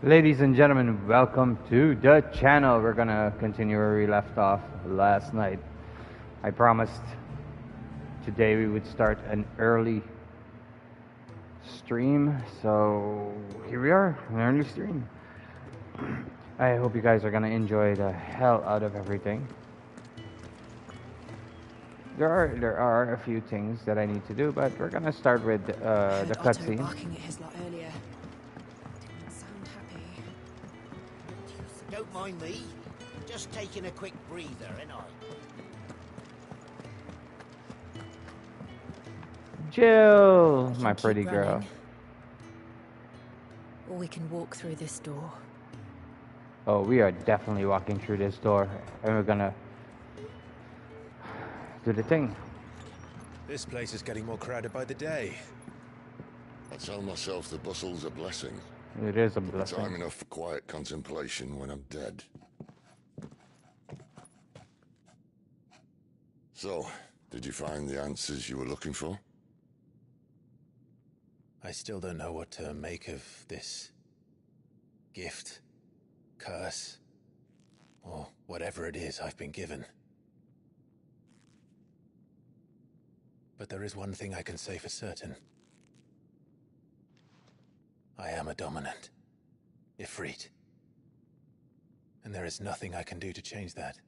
Ladies and gentlemen, welcome to the channel. We're gonna continue where we left off last night. I promised today we would start an early stream, so here we are, an early stream. I hope you guys are gonna enjoy the hell out of everything. There are a few things that I need to do, but we're gonna start with the cutscene. Barking at his lot earlier. Didn't sound happy. Don't mind me. Just taking a quick breather, ain't I? Jill, We my can pretty keep girl. running, or we can walk through this door. Oh, we are definitely walking through this door, and we're gonna do the thing. This place is getting more crowded by the day. I tell myself the bustle's a blessing. It is a Time blessing. enough for quiet contemplation when I'm dead. So, did you find the answers you were looking for? I still don't know what to make of this gift, curse, or whatever it is I've been given. But there is one thing I can say for certain. I am a dominant, Ifrit. And there is nothing I can do to change that.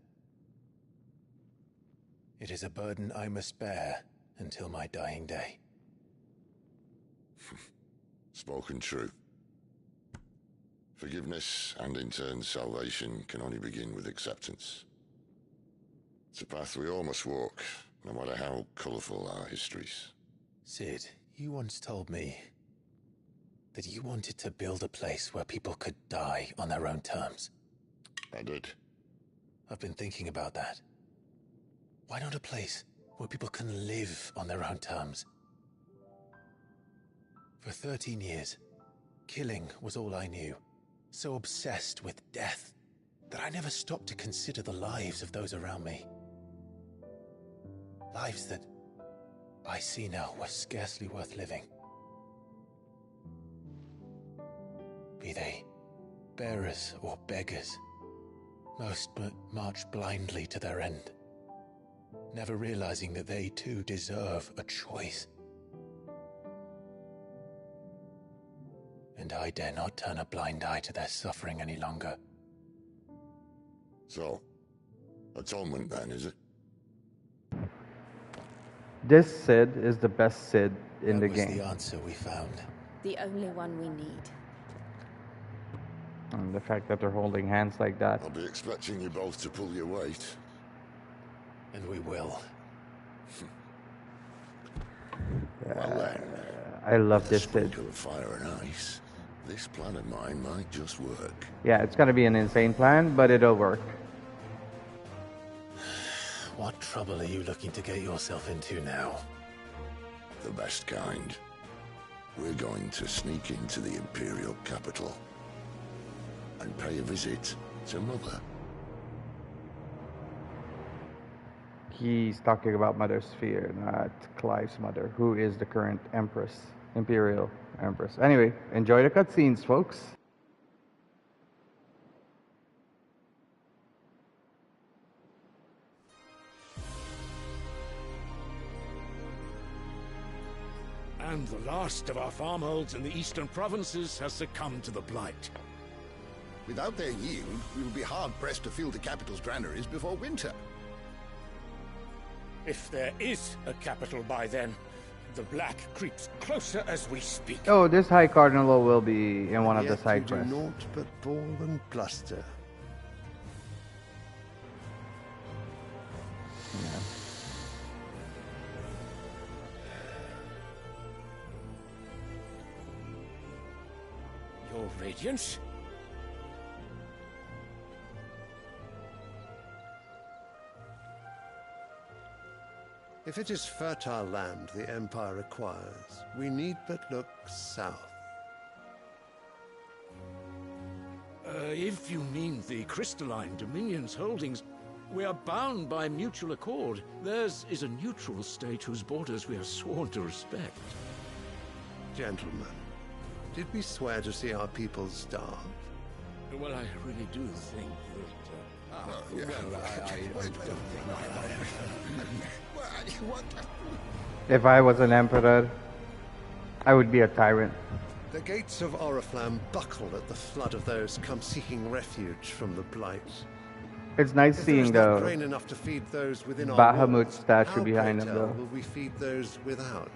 It is a burden I must bear until my dying day. Spoken true. Forgiveness and in turn salvation can only begin with acceptance. It's a path we all must walk, no matter how colourful our histories. Sid, you once told me that you wanted to build a place where people could die on their own terms. I did. I've been thinking about that. Why not a place where people can live on their own terms? For 13 years, killing was all I knew. So obsessed with death that I never stopped to consider the lives of those around me. Lives that I see now were scarcely worth living. Be they bearers or beggars, most march blindly to their end, never realizing that they too deserve a choice. And I dare not turn a blind eye to their suffering any longer. So, atonement then, is it? This Sid is the best Sid in the That was game. the answer we found. The only one we need. And the fact that they're holding hands like that. I'll be expecting you both to pull your weight. And we will. Well then, I love with a this Sid. sprinkle of fire and ice, this plan of mine might just work. Yeah, it's gonna be an insane plan, but it'll work. What trouble are you looking to get yourself into now? The best kind. We're going to sneak into the Imperial capital and pay a visit to Mother. He's talking about Mother Sphere, not Clive's mother, who is the current Empress, Imperial Empress. Anyway, enjoy the cutscenes, folks. And the last of our farmholds in the eastern provinces has succumbed to the blight. Without their yield, we will be hard-pressed to fill the capital's granaries before winter. If there is a capital by then, the black creeps closer as we speak. Oh, this High Cardinal will be in one of the Yet side you do quests. naught but ball and bluster. Your Radiance? If it is fertile land the Empire acquires, we need but look south. If you mean the Crystalline Dominion's holdings, we are bound by mutual accord. Theirs is a neutral state whose borders we are sworn to respect. Gentlemen, Did we swear to see our people starve? Well, I really do think that... If I was an emperor, I would be a tyrant. The gates of Oriflamme buckle at the flood of those come seeking refuge from the Blight. It's nice If seeing there is not the grain enough to feed those within our Bahamut walls, statue how, behind pray him, tell, though. will we feed those without?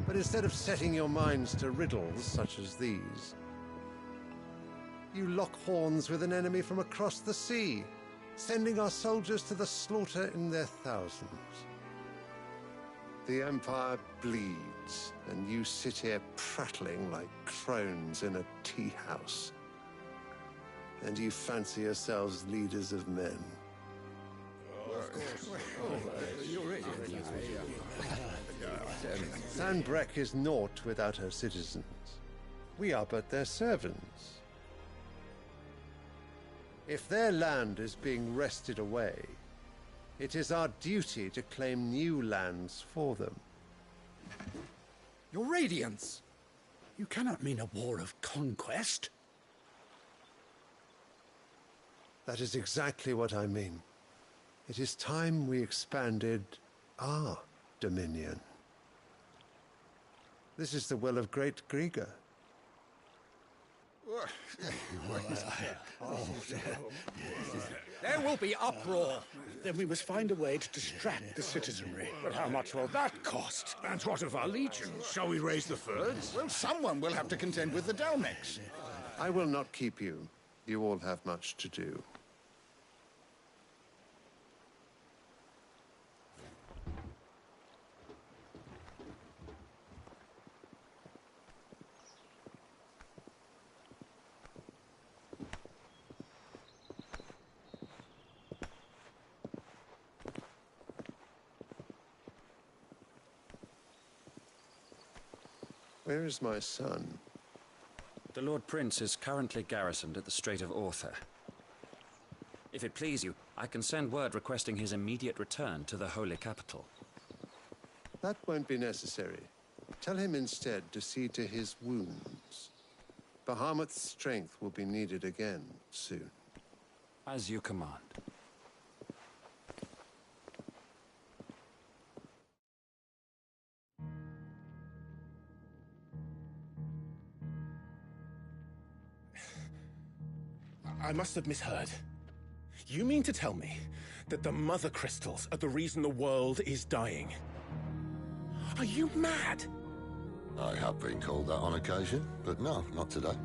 But instead of setting your minds to riddles such as these, you lock horns with an enemy from across the sea, sending our soldiers to the slaughter in their thousands. The Empire bleeds, and you sit here prattling like crones in a tea house. And you fancy yourselves leaders of men. Sanbreque is naught without her citizens. We are but their servants. If their land is being wrested away, it is our duty to claim new lands for them. Your Radiance! You cannot mean a war of conquest. That is exactly what I mean. It is time we expanded our dominion. This is the will of Great Grieger. There will be uproar. Then we must find a way to distract the citizenry. But how much will that cost? And what of our legions? Shall we raise the Fyrds? Well, someone will have to contend with the Dalmex. I will not keep you. You all have much to do. Where is my son? The Lord Prince is currently garrisoned at the Strait of Orther. If it please you, I can send word requesting his immediate return to the Holy Capital. That won't be necessary. Tell him instead to see to his wounds. Bahamut's strength will be needed again soon. As you command. I must have misheard. You mean to tell me that the Mother Crystals are the reason the world is dying? Are you mad? I have been called that on occasion, but no, not today.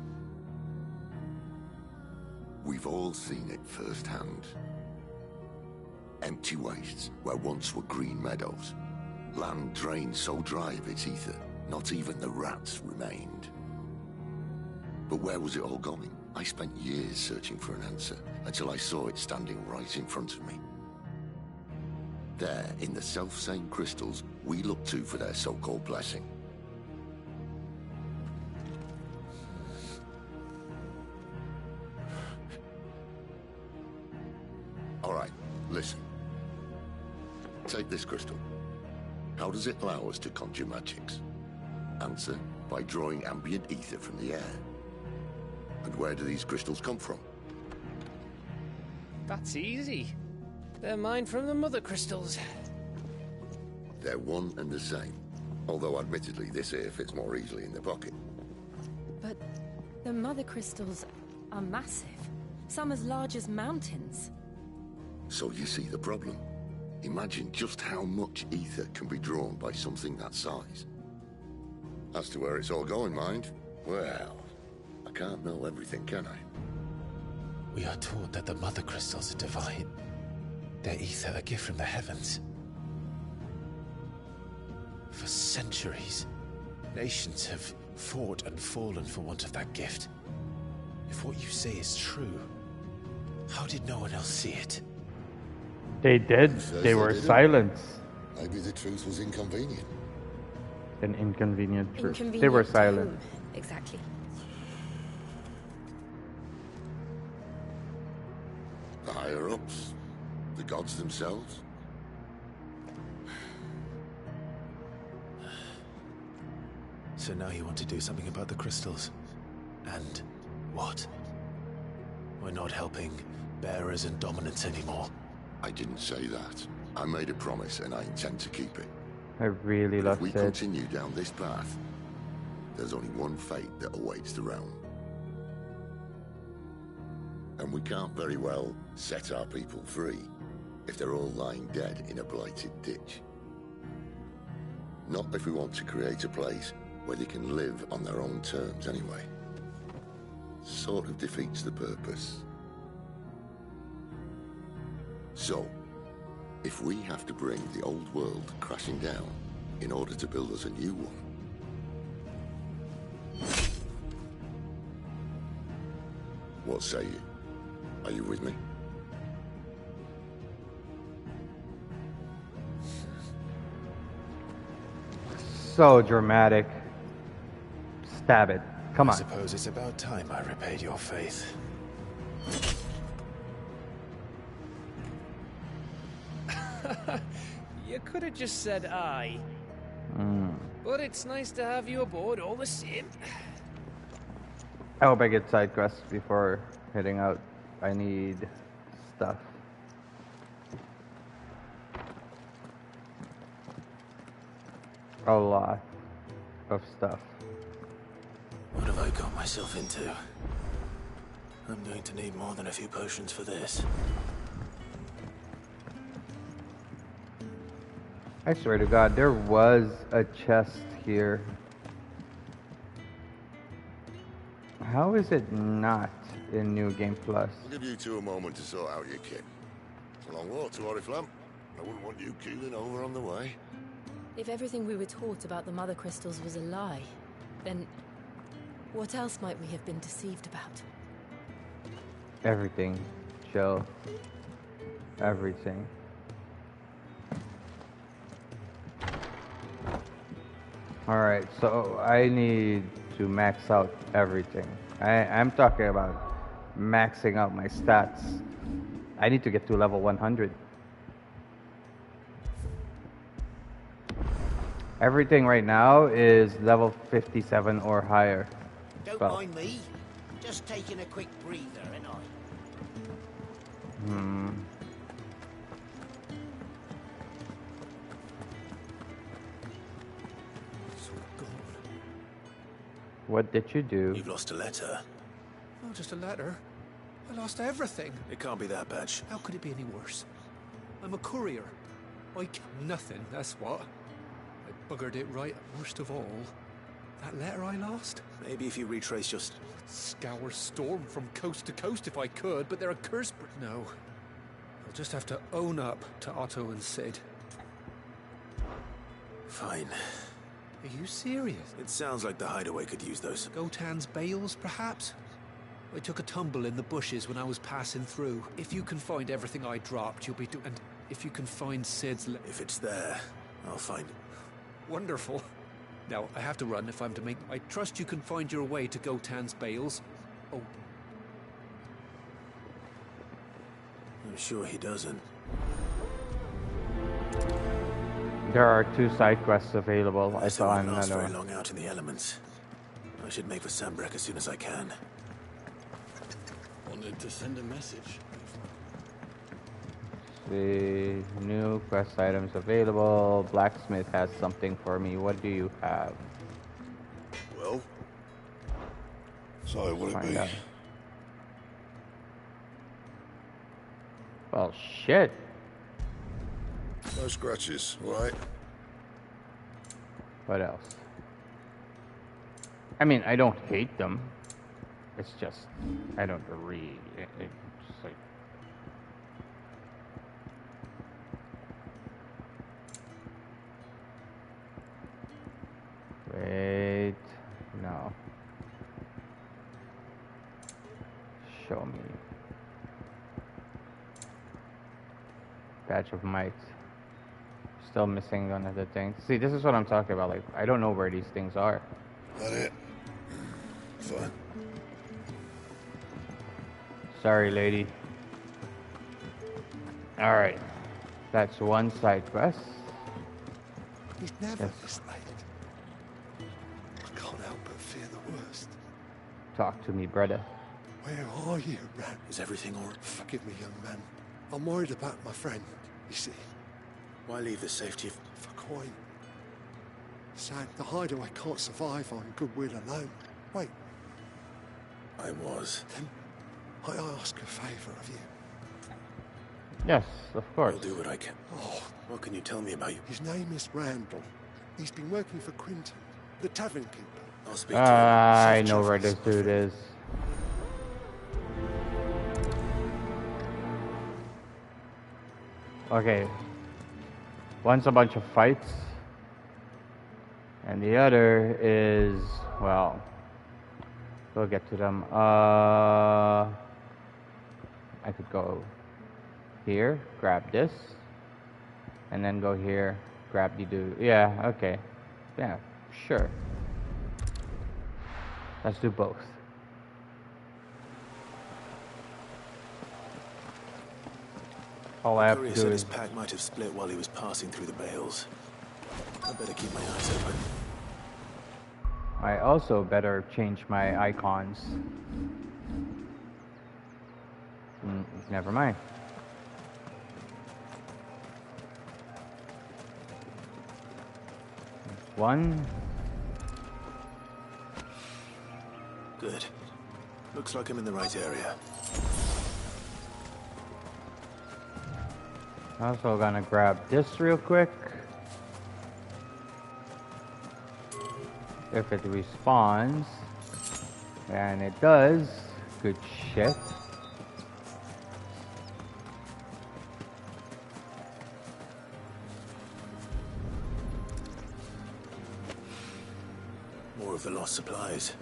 We've all seen it firsthand. Empty wastes where once were green meadows. Land drained so dry of its ether, not even the rats remained. But where was it all going? I spent years searching for an answer, until I saw it standing right in front of me. There, in the self-same crystals, we look to for their so-called blessing. All right, listen. Take this crystal. How does it allow us to conjure magics? Answer, by drawing ambient ether from the air. And where do these crystals come from? That's easy. They're mined from the Mother Crystals. They're one and the same. Although admittedly this here fits more easily in the pocket. But the Mother Crystals are massive. Some as large as mountains. So you see the problem. Imagine just how much ether can be drawn by something that size. As to where it's all going, mind, well, I can't know everything, can I? We are taught that the Mother Crystals are divine. Their ether a gift from the heavens. For centuries, nations have fought and fallen for want of that gift. If what you say is true, how did no one else see it? They did. They were silenced. Maybe the truth was inconvenient. An inconvenient truth. Inconvenient They were to silent. whom, exactly. The higher-ups? The gods themselves? So now you want to do something about the crystals. And what? We're not helping bearers and dominants anymore. I didn't say that. I made a promise and I intend to keep it. I really But love if we Sid. continue down this path, there's only one fate that awaits the realm. And we can't very well set our people free if they're all lying dead in a blighted ditch. Not if we want to create a place where they can live on their own terms anyway. Sort of defeats the purpose. So, if we have to bring the old world crashing down in order to build us a new one, what say you? Are you with me? So dramatic. Stab it. Come I on. suppose it's about time I repaid your faith. You could have just said aye. Mm. But it's nice to have you aboard all the same. I hope I get side quests before heading out. I need stuff. A lot of stuff. What have I got myself into? I'm going to need more than a few potions for this. I swear to God, there was a chest here. How is it not in New Game Plus? I'll give you two a moment to sort out your kit. It's a long walk to Oriflamme. I wouldn't want you keeling over on the way. If everything we were taught about the Mother Crystals was a lie, then what else might we have been deceived about? Everything, Jill. Everything. Alright, so I need to max out everything. I'm talking about maxing out my stats. I need to get to level 100. Everything right now is level 57 or higher. Don't Well, mind me. Just taking a quick breather, ain't I? What did you do? You've lost a letter. Oh, just a letter. I lost everything. It can't be that bad. How could it be any worse? I'm a courier. I kept nothing, that's what. I buggered it right, worst of all. That letter I lost? Maybe if you retrace your... I'd scour Storm from coast to coast if I could, but they're a curse... No. I'll just have to own up to Otto and Sid. Fine. Are you serious? It sounds like the hideaway could use those. Gotan's bales, perhaps? I took a tumble in the bushes when I was passing through. If you can find everything I dropped, you'll be and if you can find Sid's If it's there, I'll find it. Wonderful. Now, I have to run if I'm to make... I trust you can find your way to Gotan's bales. Oh. I'm sure he doesn't. There are 2 side quests available. I saw I'm not another very one. long out in the elements. I should make for Sambrek as soon as I can. Wanted to send a message. The new quest items available. Blacksmith has something for me. What do you have? Well? So, what it Find be? out. Well, shit. No scratches, right? What else? I mean, I don't hate them. It's just, I don't read. It's just like... Wait, no. Show me. Badge of Might. Still missing one of the things. See, this is what I'm talking about. Like, I don't know where these things are. That it? Fine. Sorry, lady. Alright. That's one side quest. He's never Yes. this late. I fear the worst. Talk to me, brother. Where are you, Ran? Is everything all right? Forgive me, young man. I'm worried about my friend, you see. Why leave the safety of... For coin. Sad, the hideaway can't survive on goodwill alone. Wait. I was. Then I ask a favour of you. Yes, of course. I'll do what I can. Oh, what can you tell me about you? His name is Randall. He's been working for Quinton, the tavern keeper. I'll speak to him. I know where this dude is. Okay. One's a bunch of fights. And the other is, well, we'll get to them. I could go here, grab this, and then go here, grab the dude. Yeah, okay. Yeah, sure. Let's do both. All I have to Courier do said is... his pack might have split while he was passing through the bales. I better keep my eyes open. I also better change my icons. Never mind. One. Good. Looks like I'm in the right area. Also gonna grab this real quick. If it respawns, and it does, good shit. More of the lost supplies.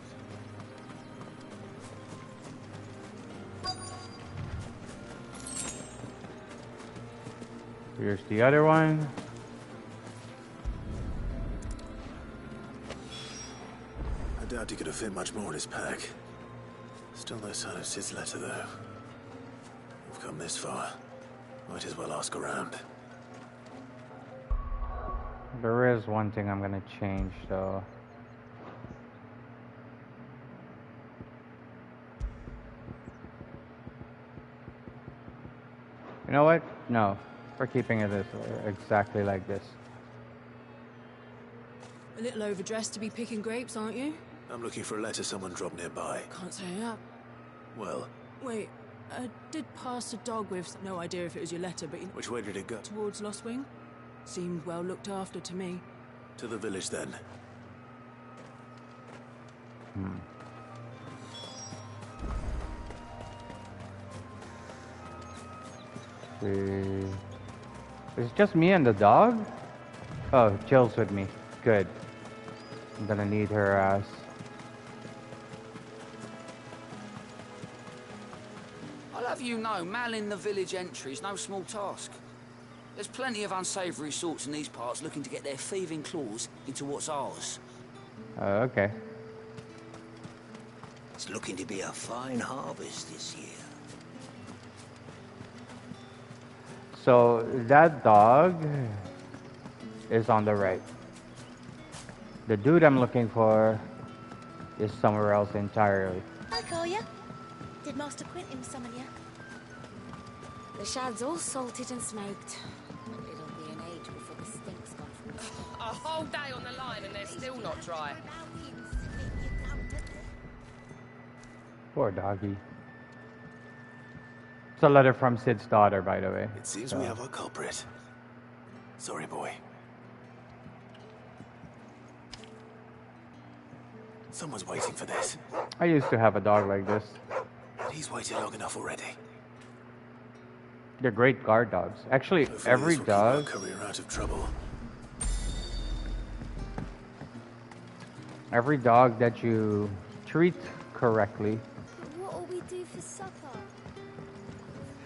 Here's the other one. I doubt he could have fit much more in his pack. Still no sign of Sid's letter, though. We've come this far. Might as well ask around. There is one thing I'm gonna change, though. You know what? No. We're keeping it this exactly like this. A little overdressed to be picking grapes, aren't you? I'm looking for a letter someone dropped nearby. Can't say that. Well, Wait, I did pass a dog with no idea if it was your letter, but which way did it go? towards Lost Wing. Seemed well looked after to me. To the village, then. See. It's just me and the dog? Oh, Jill's with me. Good. I'm gonna need her ass. I'll have you know, manning the village entry is no small task. There's plenty of unsavoury sorts in these parts looking to get their thieving claws into what's ours. Okay. It's looking to be a fine harvest this year. So that dog is on the right. The dude I'm looking for is somewhere else entirely. Hi, Kolya. Did Master Quinton summon you? The shad's all salted and smoked. It'll be an age before the stink's gone from the stomach. A whole day on the line and they're still not dry. Poor doggy. It's a letter from Sid's daughter, by the way. It seems we have our culprit. Sorry, boy. Someone's waiting for this. I used to have a dog like this. But he's waited long enough already. They're great guard dogs. Actually, Hopefully every this will keep our dog, career out of trouble. every dog that you treat correctly. What'll we do for supper?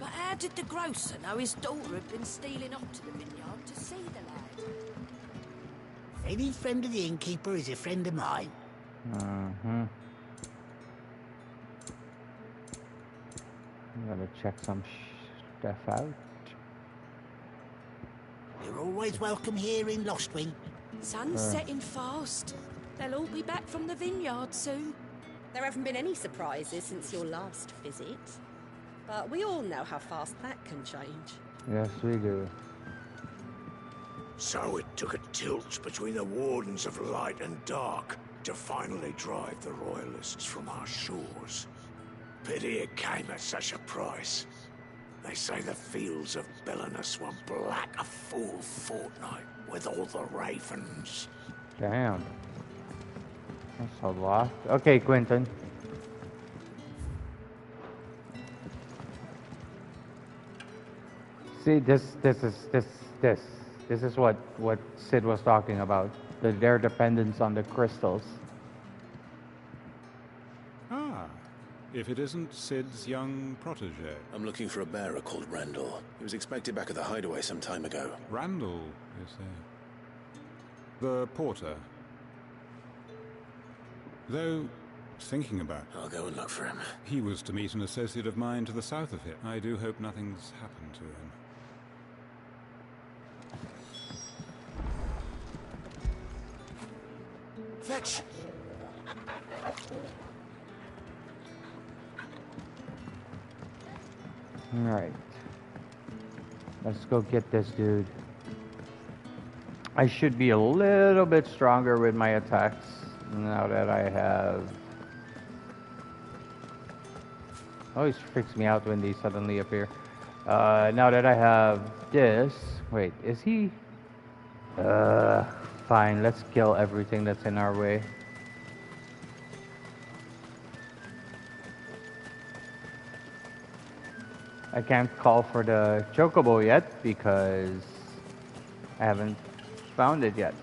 But how did the grocer know his daughter had been stealing off to the vineyard to see the lad? Any friend of the innkeeper is a friend of mine. I'm gonna check some stuff out. You're always welcome here in Lost Wing. Sun's setting fast. They'll all be back from the vineyard soon. There haven't been any surprises since your last visit. But we all know how fast that can change. Yes, we do. So it took a tilt between the Wardens of Light and Dark to finally drive the Royalists from our shores. Pity it came at such a price. They say the fields of Belenus were black a full fortnight with all the ravens. Damn. That's a lot. Okay, Quentin. See, this is what Sid was talking about. Their dependence on the crystals. Ah, if it isn't Sid's young protege. I'm looking for a bearer called Randall. He was expected back at the hideaway some time ago. Randall, you say? The porter. Though, thinking about it, I'll go and look for him. He was to meet an associate of mine to the south of here. I do hope nothing's happened to him. Fetch! Alright. Let's go get this dude. I should be a little bit stronger with my attacks now that I have... Always freaks me out when these suddenly appear. Now that I have this... Wait, is he... Fine, let's kill everything that's in our way. I can't call for the chocobo yet because I haven't found it yet.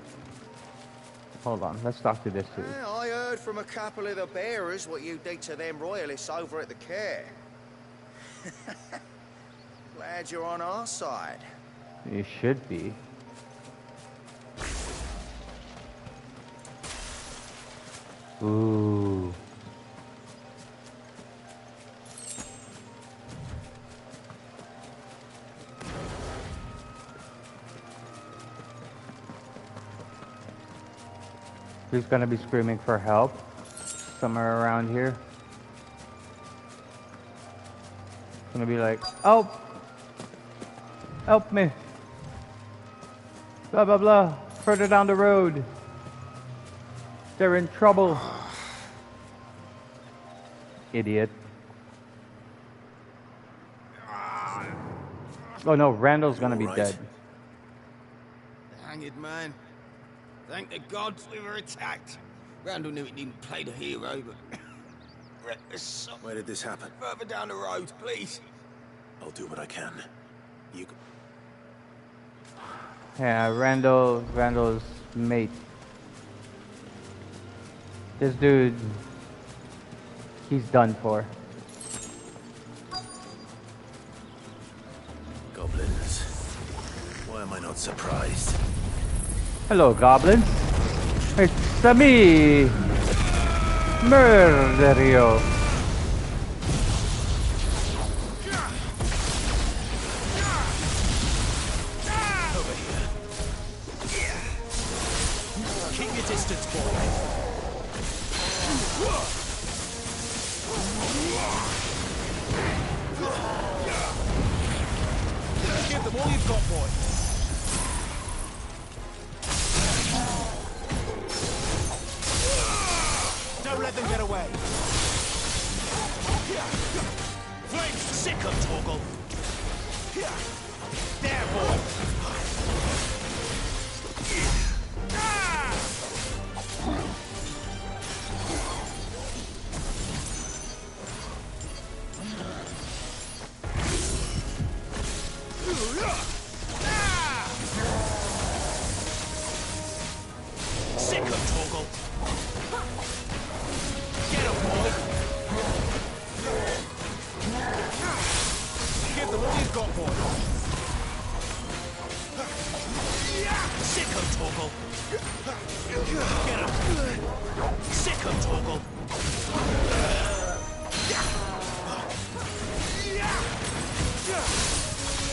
Hold on, let's talk to this dude. I heard from a couple of the bearers what you did to them royalists over at the care. Glad you're on our side. You should be. Ooh. He's gonna be screaming for help somewhere around here. Gonna be like, help! Help me! Blah blah blah. Further down the road. They're in trouble. Idiot. Oh no, Randall's gonna be dead. Hang it, man. Thank the gods we were attacked. Randall knew he didn't play the hero, but... Where did this happen? Further down the road, please. I'll do what I can. You can... Yeah, Randall's mate. This dude, he's done for. Goblins. Why am I not surprised? Hello, goblins. It's me, Murderio. Keep your distance, boy. Give them all you've got, boy. Don't let them get away. Flames, sick of Torgal. There, boy. Sick of Torgal. Get him, boy. Give them all you've got, boy. Sick of Torgal. Get him. Sick of Torgal.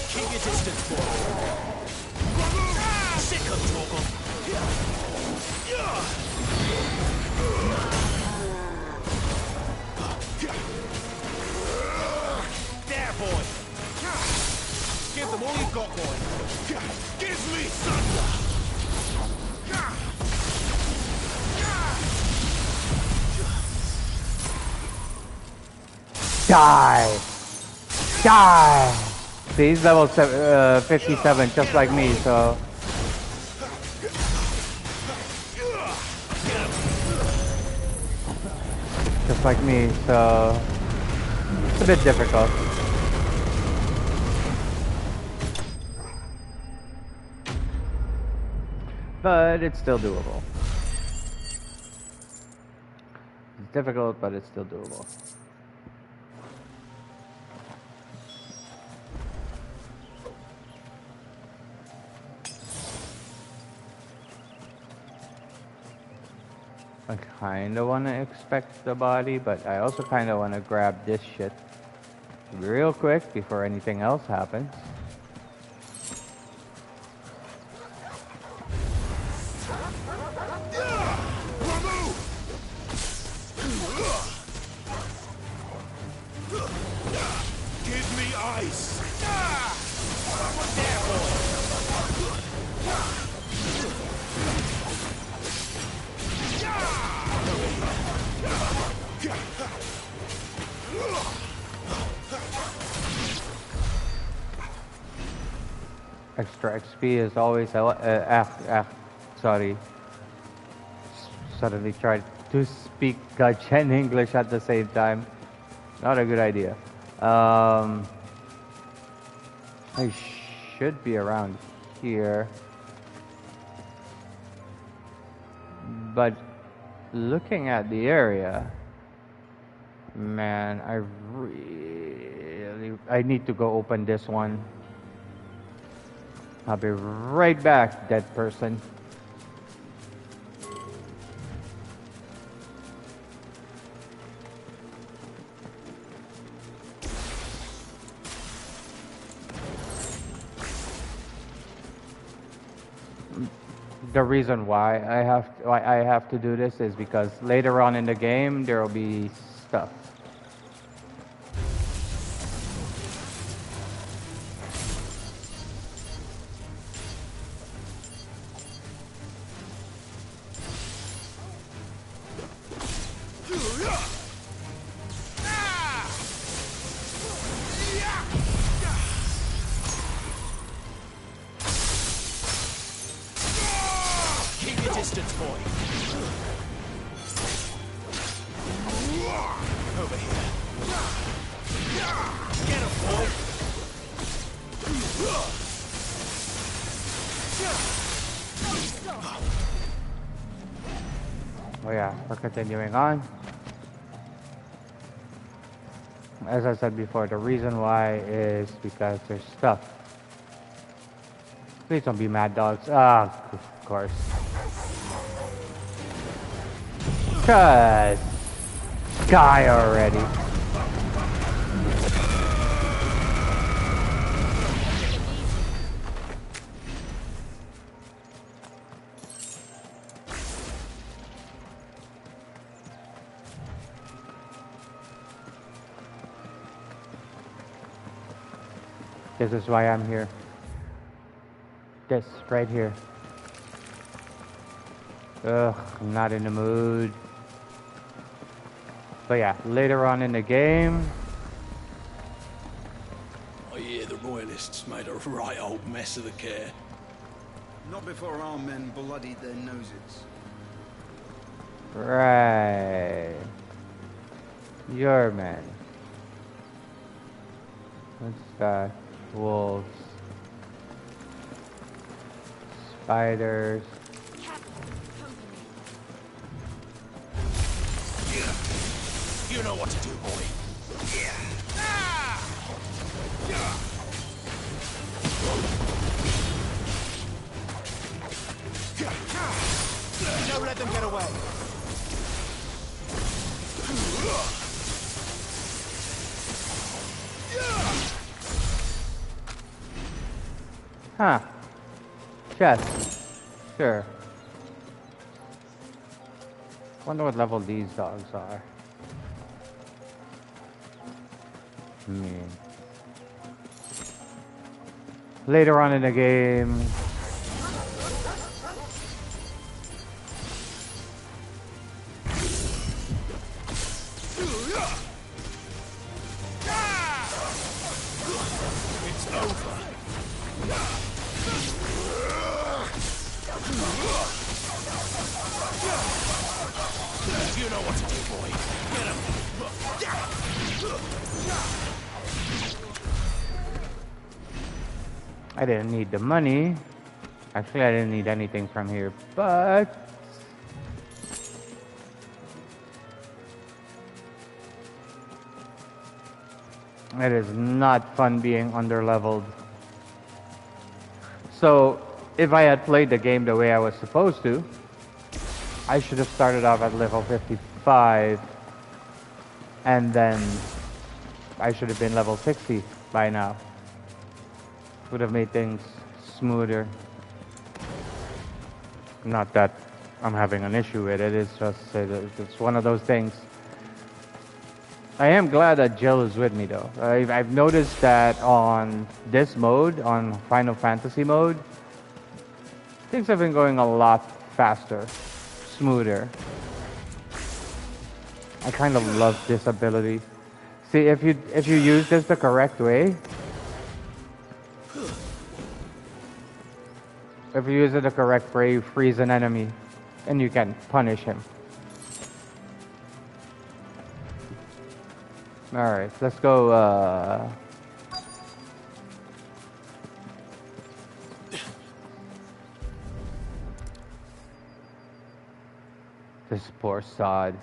Keep your distance, boy. Sick of Torgal. Die! Die! See, he's level 57, just like me, so... Just like me, so... It's a bit difficult. But it's still doable. It's difficult, but it's still doable. I kinda wanna expect the body, but I also kinda wanna grab this shit real quick before anything else happens. Give me ice! What's there for? Extra XP is always sorry. Suddenly tried to speak Dutch and English at the same time. Not a good idea. I should be around here. But looking at the area, man, I need to go open this one. I'll be right back, dead person. The reason why I have to do this is because later on in the game there will be stuff. Keep your distance, boy. Over here. Get him, boy. Oh yeah, we're continuing on. As I said before, the reason why is because there's stuff. Please don't be mad dogs. Ah, of course. Just die already. This is why I'm here. This, right here. Ugh, I'm not in the mood. But yeah, later on in the game... I hear the Royalists made a right old mess of the care. Not before our men bloodied their noses. Right. Your man. What's that? Wolves. Spiders. You know what to do, boy. Don't let them get away. Huh. Chest. Sure. Wonder what level these dogs are. Later on in the game. know what to do, boy. Get him! I didn't need the money. Actually, I didn't need anything from here, but it is not fun being underleveled. So, if I had played the game the way I was supposed to, I should have started off at level 55, and then I should have been level 60 by now. Would have made things smoother. Not that I'm having an issue with it, it's just it's one of those things. I am glad that Jill is with me though. I've noticed that on this mode, on Final Fantasy mode, things have been going a lot faster, smoother. I kind of love this ability. See, if you use this the correct way, if you use it the correct way, you freeze an enemy, and you can punish him. Alright, let's go, This poor sod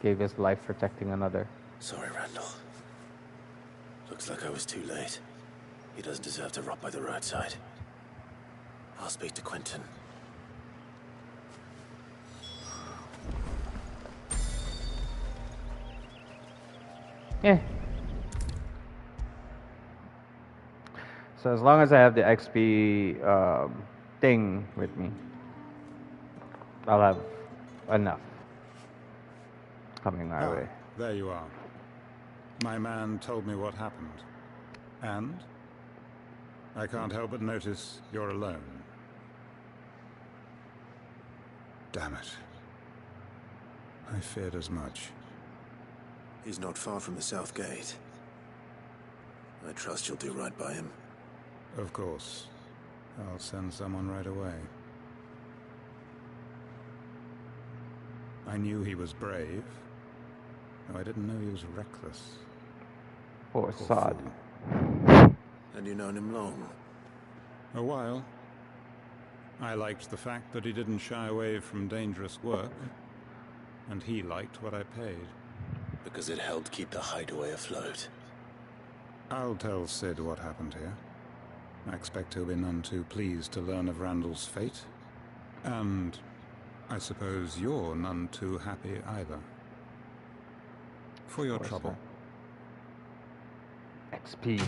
gave his life protecting another. Sorry, Randall. Looks like I was too late. He doesn't deserve to rot by the roadside. I'll speak to Quentin. Yeah. So as long as I have the XP thing with me, I'll have enough coming my way. There you are. My man told me what happened. And I can't help but notice you're alone. Damn it. I feared as much. He's not far from the South Gate. I trust you'll do right by him. Of course. I'll send someone right away. I knew he was brave, though I didn't know he was reckless. Poor sod. And you've known him long? A while. I liked the fact that he didn't shy away from dangerous work, and he liked what I paid. Because it helped keep the hideaway afloat. I'll tell Sid what happened here. I expect he'll be none too pleased to learn of Randall's fate. And I suppose you're none too happy either. For your trouble. XP.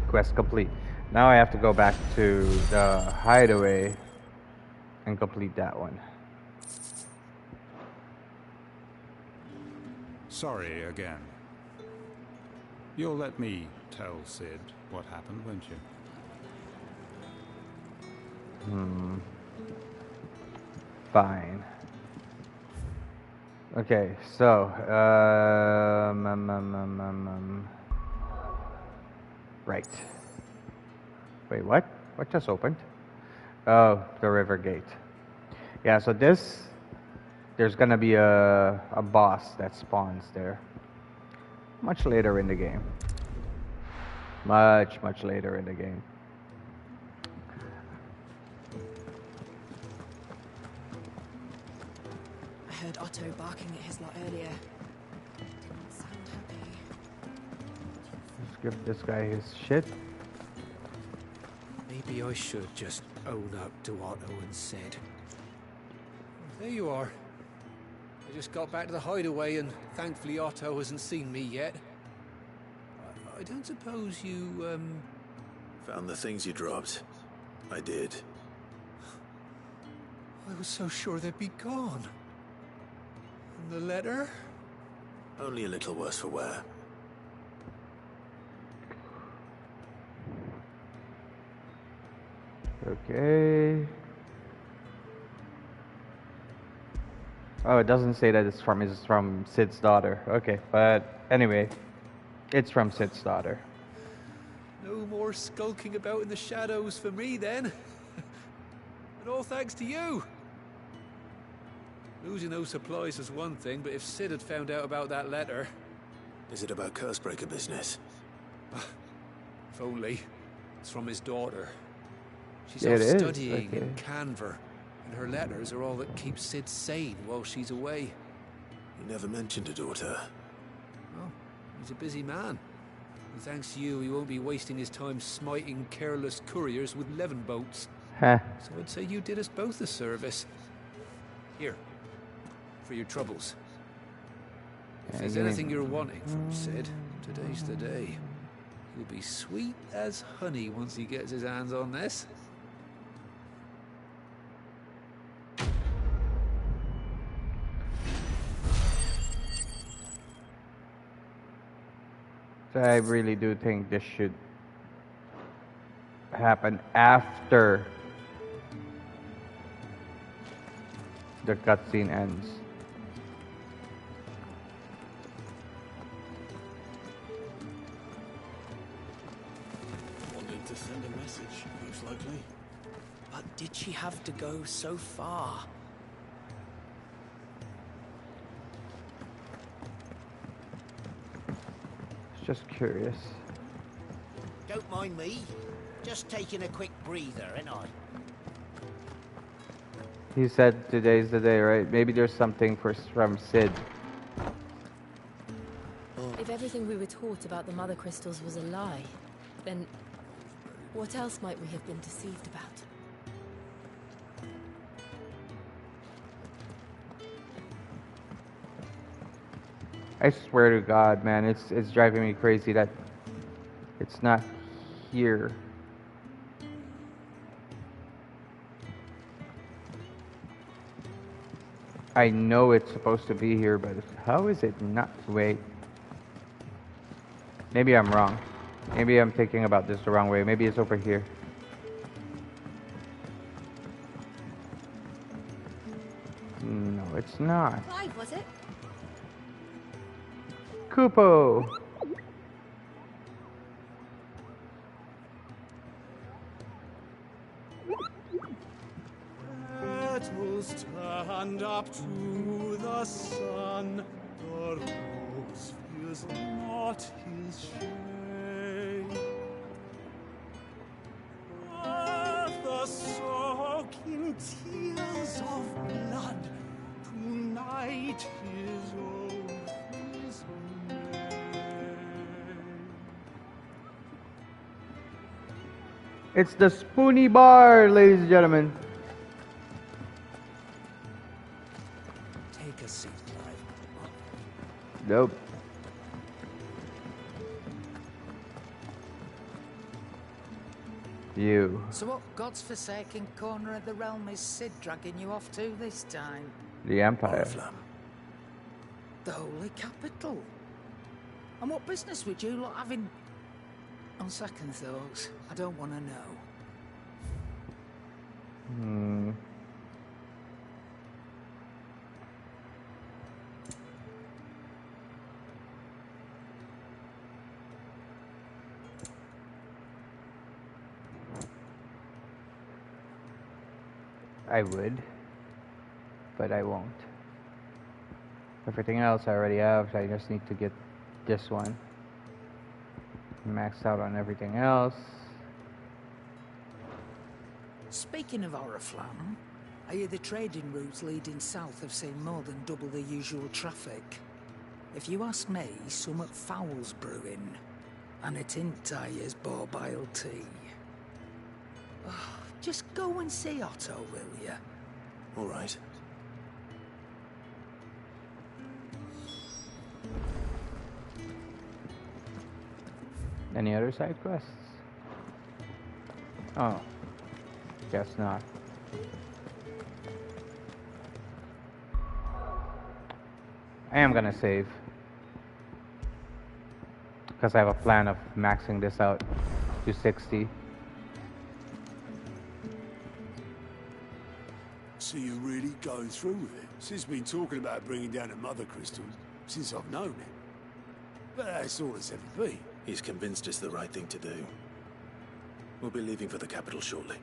Quest complete. Now I have to go back to the hideaway and complete that one. Sorry again. You'll let me tell Sid what happened, won't you? Fine. Okay, so right. Wait, what? What just opened? Oh, the river gate. Yeah, so there's gonna be a boss that spawns there much later in the game. Much later in the game. I heard Otto barking at his lot earlier. Didn't sound happy. Let's give this guy his shit. Maybe I should just own up to Otto and Sid. There you are. I just got back to the hideaway and thankfully Otto hasn't seen me yet. I don't suppose you, Found the things you dropped. I did. I was so sure they'd be gone. And the letter? Only a little worse for wear. Okay. Oh, it doesn't say that it's from Sid's daughter. Okay, but anyway, it's from Sid's daughter. No more skulking about in the shadows for me then. And all thanks to you. Losing those supplies is one thing, but if Sid had found out about that letter... Is it about Cursebreaker business? If only. It's from his daughter. She's It off is, studying in okay. Canver, and her letters are all that keeps Sid sane while she's away. You never mentioned a daughter. Well, he's a busy man. And thanks to you, he won't be wasting his time smiting careless couriers with levin boats. Heh. So I'd say you did us both a service. Here, for your troubles. If Yeah, there's give me- anything you're wanting from Sid, today's the day. He'll be sweet as honey once he gets his hands on this. So I really do think this should happen after the cutscene ends. Wanted to send a message, most likely. But did she have to go so far? Just curious. Don't mind me. Just taking a quick breather, ain't I? He said today's the day, right? Maybe there's something from Sid. If everything we were taught about the Mother Crystals was a lie, then what else might we have been deceived about? I swear to God, man, it's driving me crazy that it's not here. I know it's supposed to be here, but how is it not? Wait. Maybe I'm wrong. Maybe I'm thinking about this the wrong way. Maybe it's over here. No, it's not. Clive, was it? Kupo! Petals stand up to the sun. The rose feels not his shade. Earth soak in tears of blood. Tonight his oath is It's the Spoony Bar, ladies and gentlemen. Take a seat, Clive. Nope. You. So what God's forsaken corner of the realm is Sid dragging you off to this time? The Empire. The Holy Capital. And what business would you lot have in... On second thoughts, I don't want to know. Hmm. I would, but I won't. Everything else I already have, so I just need to get this one. Maxed out on everything else. Speaking of Oriflamme, I hear the trading routes leading south have seen more than double the usual traffic. If you ask me, somewhat foul's brewing, and it ain't Tyre's borbile tea. Just go and see Otto, will you? All right. Any other side quests? Oh, guess not. I am gonna save, because I have a plan of maxing this out to 60. So you're really going through with it? Sid's been talking about bringing down a Mother Crystal since I've known him. But that's all it's ever been. He's convinced it's the right thing to do. We'll be leaving for the capital shortly.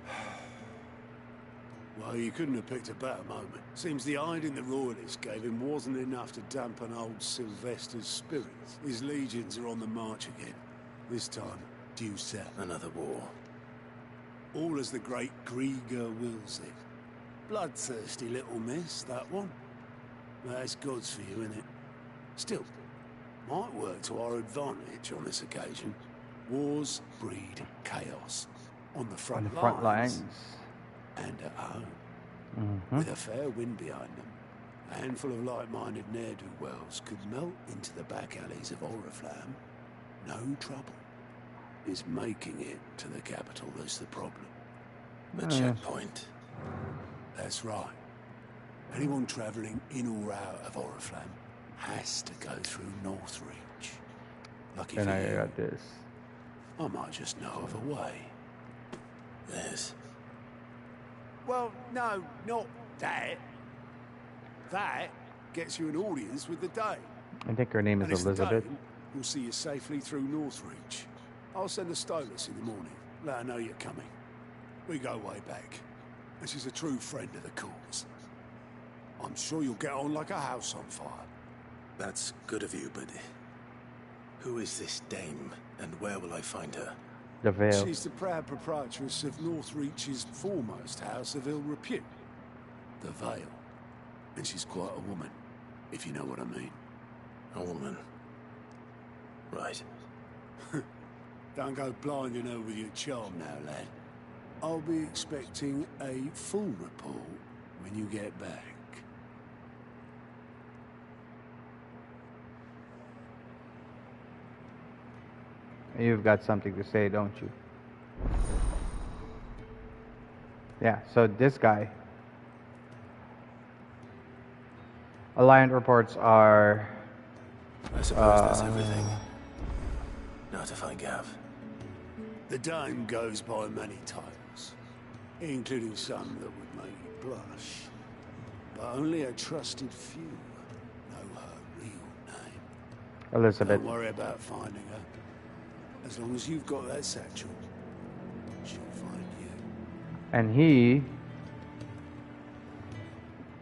Well, you couldn't have picked a better moment. Seems the hiding the Royalists gave him wasn't enough to dampen old Sylvester's spirits. His legions are on the march again. This time, due set. Another war. All as the great Grieger wills it. Bloodthirsty little miss, that one. That's God's for you, innit? Still, might work to our advantage on this occasion. Wars breed chaos. On the front lines. And at home. With a fair wind behind them, a handful of like-minded ne'er-do-wells could melt into the back alleys of Oriflamme. No trouble. It's making it to the capital that's the problem. The checkpoint. That's right. Anyone travelling in or out of Oriflamme has to go through Northreach. Lucky And for I you, got this. I might just know of a way. Yes. Well, no, not that. That gets you an audience with the Dane. I think her name And is it's the Elizabeth. Dane who'll see you safely through Northreach. I'll send a Stolas in the morning. Let her know you're coming. We go way back. And she's a true friend of the cause. I'm sure you'll get on like a house on fire. That's good of you, but who is this dame, and where will I find her? The Vale. She's the proud proprietress of Northreach's foremost house of ill repute, the Vale. And she's quite a woman, if you know what I mean. A woman. Right. Don't go blinding her with your charm now, lad. I'll be expecting a full report when you get back. You've got something to say, don't you? Yeah, so this guy. Alliant reports are... I suppose that's everything. Now to find Gav. The Dame goes by many titles, including some that would make you blush. But only a trusted few know her real name. Elizabeth. Don't worry about finding her. As long as you've got that satchel, she'll find you. And he...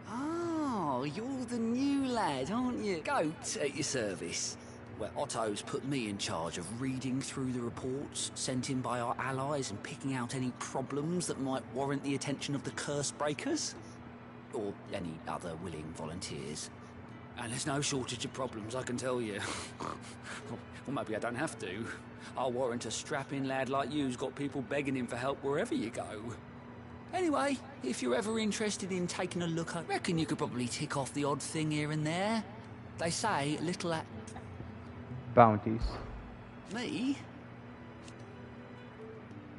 Oh, you're the new lad, aren't you? Goat at your service. Well, Otto's put me in charge of reading through the reports sent in by our allies and picking out any problems that might warrant the attention of the curse breakers. Or any other willing volunteers. And there's no shortage of problems, I can tell you. Well, maybe I don't have to. I'll warrant a strapping lad like you's got people begging him for help wherever you go. Anyway, if you're ever interested in taking a look, I reckon you could probably tick off the odd thing here and there. They say little at... bounties. Me?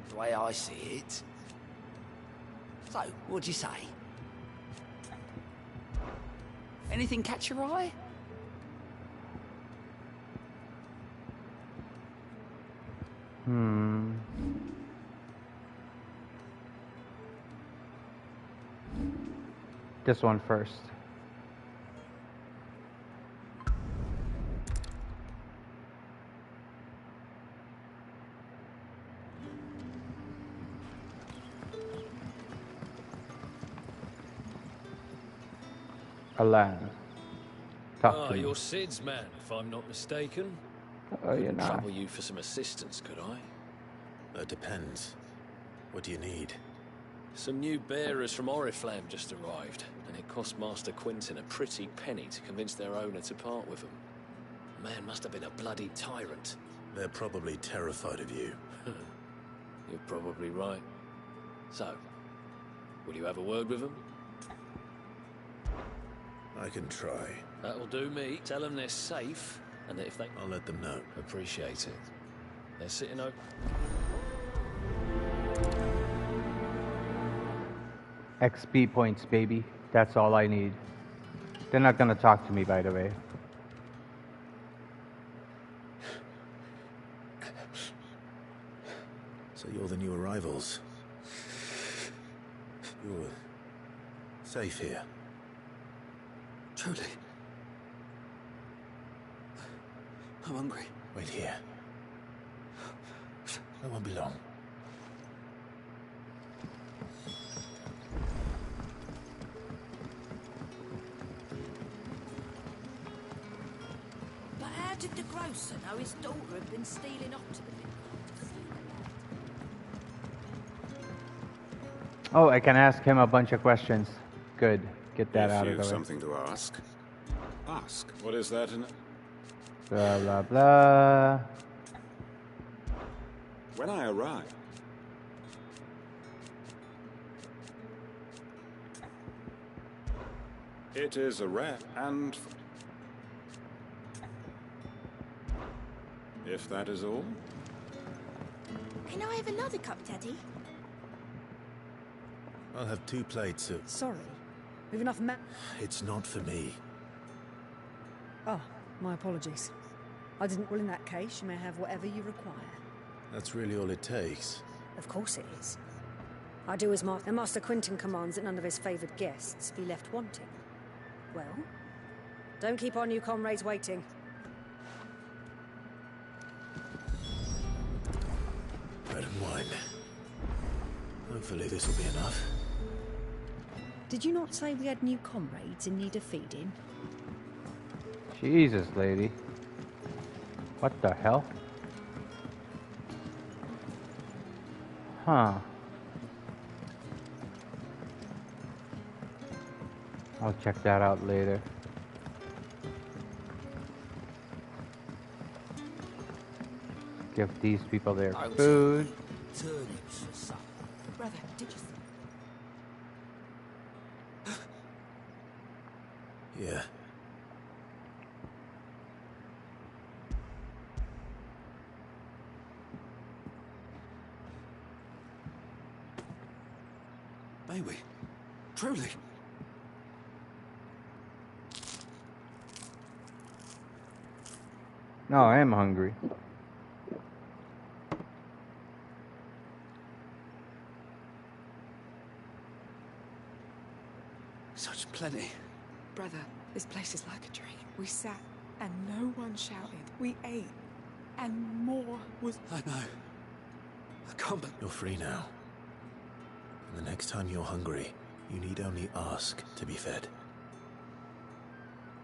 The way I see it. So, what'd you say? Anything catch your eye? This one first. Alan. Talk to me. You're Sid's man, if I'm not mistaken. Oh, you're Couldn't not. trouble you for some assistance, could I? Depends. What do you need? Some new bearers from Oriflamme just arrived, and it cost Master Quintin a pretty penny to convince their owner to part with them. The man must have been a bloody tyrant. They're probably terrified of you. You're probably right. So, will you have a word with them? I can try. That'll do me. Tell them they're safe, and that if they... I'll let them know. Appreciate it. They're sitting open. XP points, baby. That's all I need. They're not gonna talk to me, by the way. So you're the new arrivals. You're safe here. Truly. I'm hungry. Wait here. I won't be long. did the grocer know his daughter had been stealing off to the Oh, I can ask him a bunch of questions. Good. Get that out of If the you've way. something to ask, ask. What is that in it? Blah, blah, blah. When I arrived, it is a rare and... If that is all? Can I have another cup, Daddy? I'll have 2 plates of... Sorry. We've enough It's not for me. Oh, my apologies. I didn't... Well, in that case, you may have whatever you require. That's really all it takes. Of course it is. I do as Master Quentin commands that none of his favoured guests be left wanting. Well, don't keep our new comrades waiting. Bread and wine. Hopefully this will be enough. Did you not say we had new comrades in need of feeding? Jesus, lady. What the hell? Huh. I'll check that out later. Give these people their food. Turnips for supper. Brother, did you... Yeah. May we? Truly? No, I am hungry. Such plenty. Brother, this place is like a dream. We sat and no one shouted. We ate and more was... I know. I can't but... You're free now. And the next time you're hungry, you need only ask to be fed.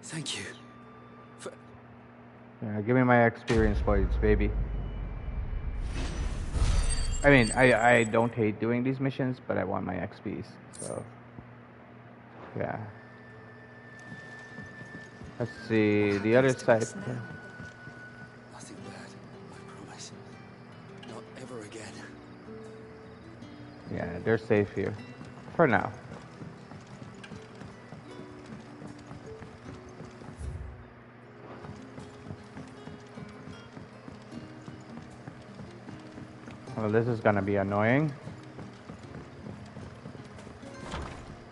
Thank you. Yeah, give me my experience points, baby. I mean, I don't hate doing these missions, but I want my XPs, so... Yeah. Let's see, the other side. Nothing bad, I promise. Not ever again. Yeah, they're safe here. For now. Well, this is gonna be annoying.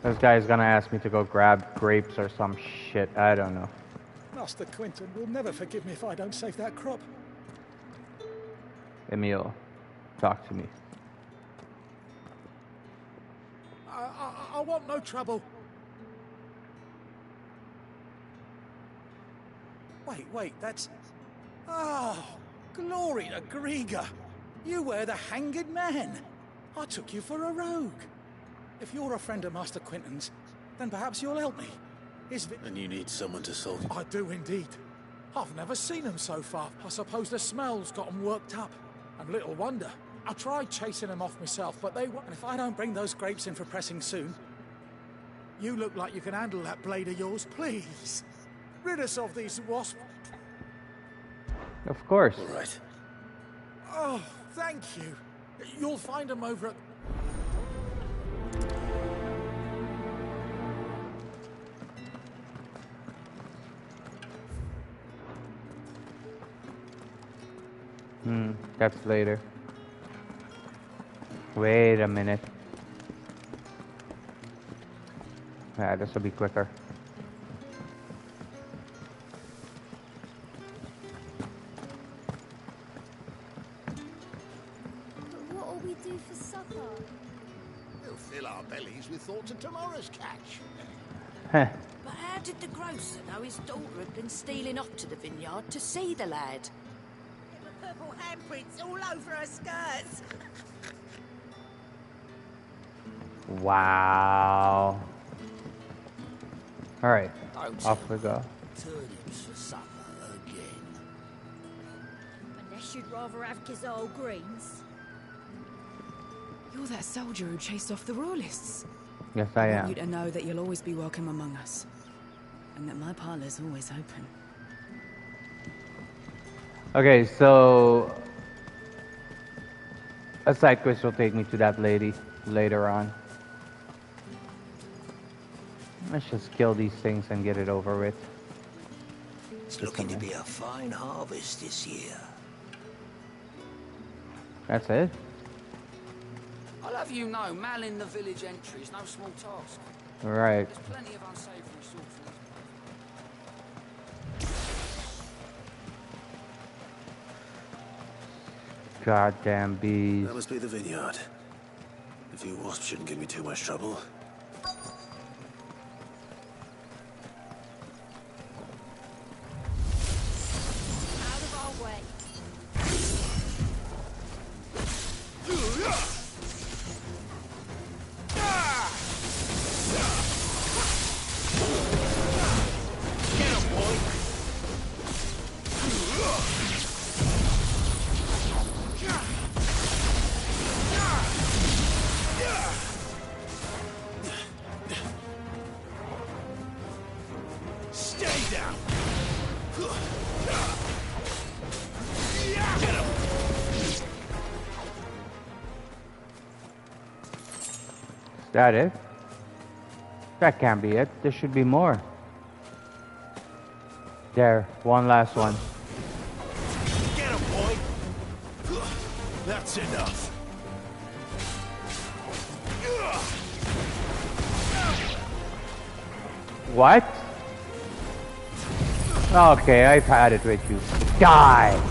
This guy's gonna ask me to go grab grapes or some shit. I don't know. Master Quentin will never forgive me if I don't save that crop. Emil, talk to me. I want no trouble. Wait, that's... Oh, glory to Griga. You were the hanged man. I took you for a rogue. If you're a friend of Master Quentin's, then perhaps you'll help me. And you need someone to solve it. I do indeed. I've never seen them so far. I suppose the smell's got them worked up. And little wonder. I tried chasing them off myself, but they won't. And if I don't bring those grapes in for pressing soon, you look like you can handle that blade of yours, please. Rid us of these wasps. Of course. All right. Oh, thank you. You'll find them over at... That's later. Wait a minute. Yeah, this will be quicker. What'll we do for supper? We'll fill our bellies with thoughts of tomorrow's catch. But how did the grocer know his daughter had been stealing off to the vineyard to see the lad? There were purple handprints all over her skirts. Wow. Alright, off we go. Turnips for supper again. guess you'd rather have Kizal Greens? You're that soldier who chased off the Royalists. Yes, I want am. you to know that you'll always be welcome among us. And that my parlour's always open. Okay, so a side quest will take me to that lady later on. Let's just kill these things and get it over with. It's looking to be a fine harvest this year. That's it? I'll have you know, manning the village entry is no small task. Right. There's plenty of unsavory sorcery. Goddamn bees. That must be the vineyard. A few wasps shouldn't give me too much trouble. Out of our way. Stay down! Is that it? That can't be it. There should be more. There, one last one. Get him, boy! That's enough. What? Okay, I've had it with you. Die!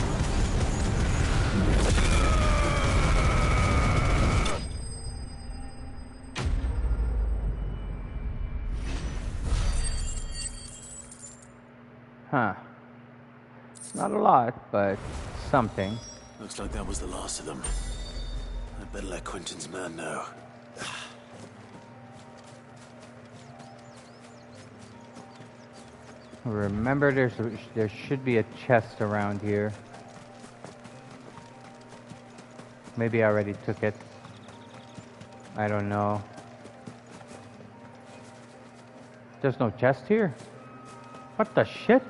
Huh. Not a lot, but something. Looks like that was the last of them. I'd better let Quentin's man know. Remember, there should be a chest around here. Maybe I already took it. I don't know. There's no chest here? What the shit?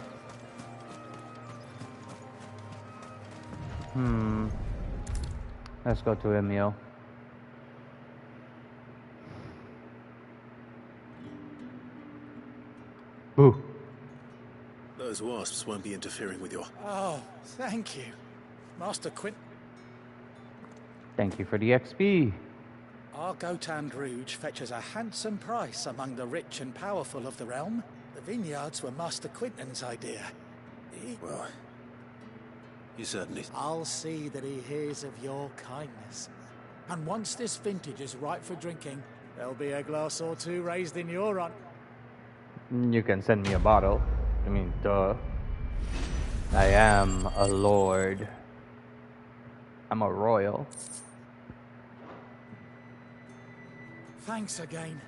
Let's go to Emil. Boo. Those wasps won't be interfering with your... Oh, thank you. Master Quint. Thank you for the XP. Our Gotand Rouge fetches a handsome price among the rich and powerful of the realm. The vineyards were Master Quinton's idea. Well, you certainly... I'll see that he hears of your kindness. And once this vintage is ripe for drinking, there'll be a glass or two raised in your honor. You can send me a bottle. I mean, duh. I am a lord. I'm a royal. Thanks again.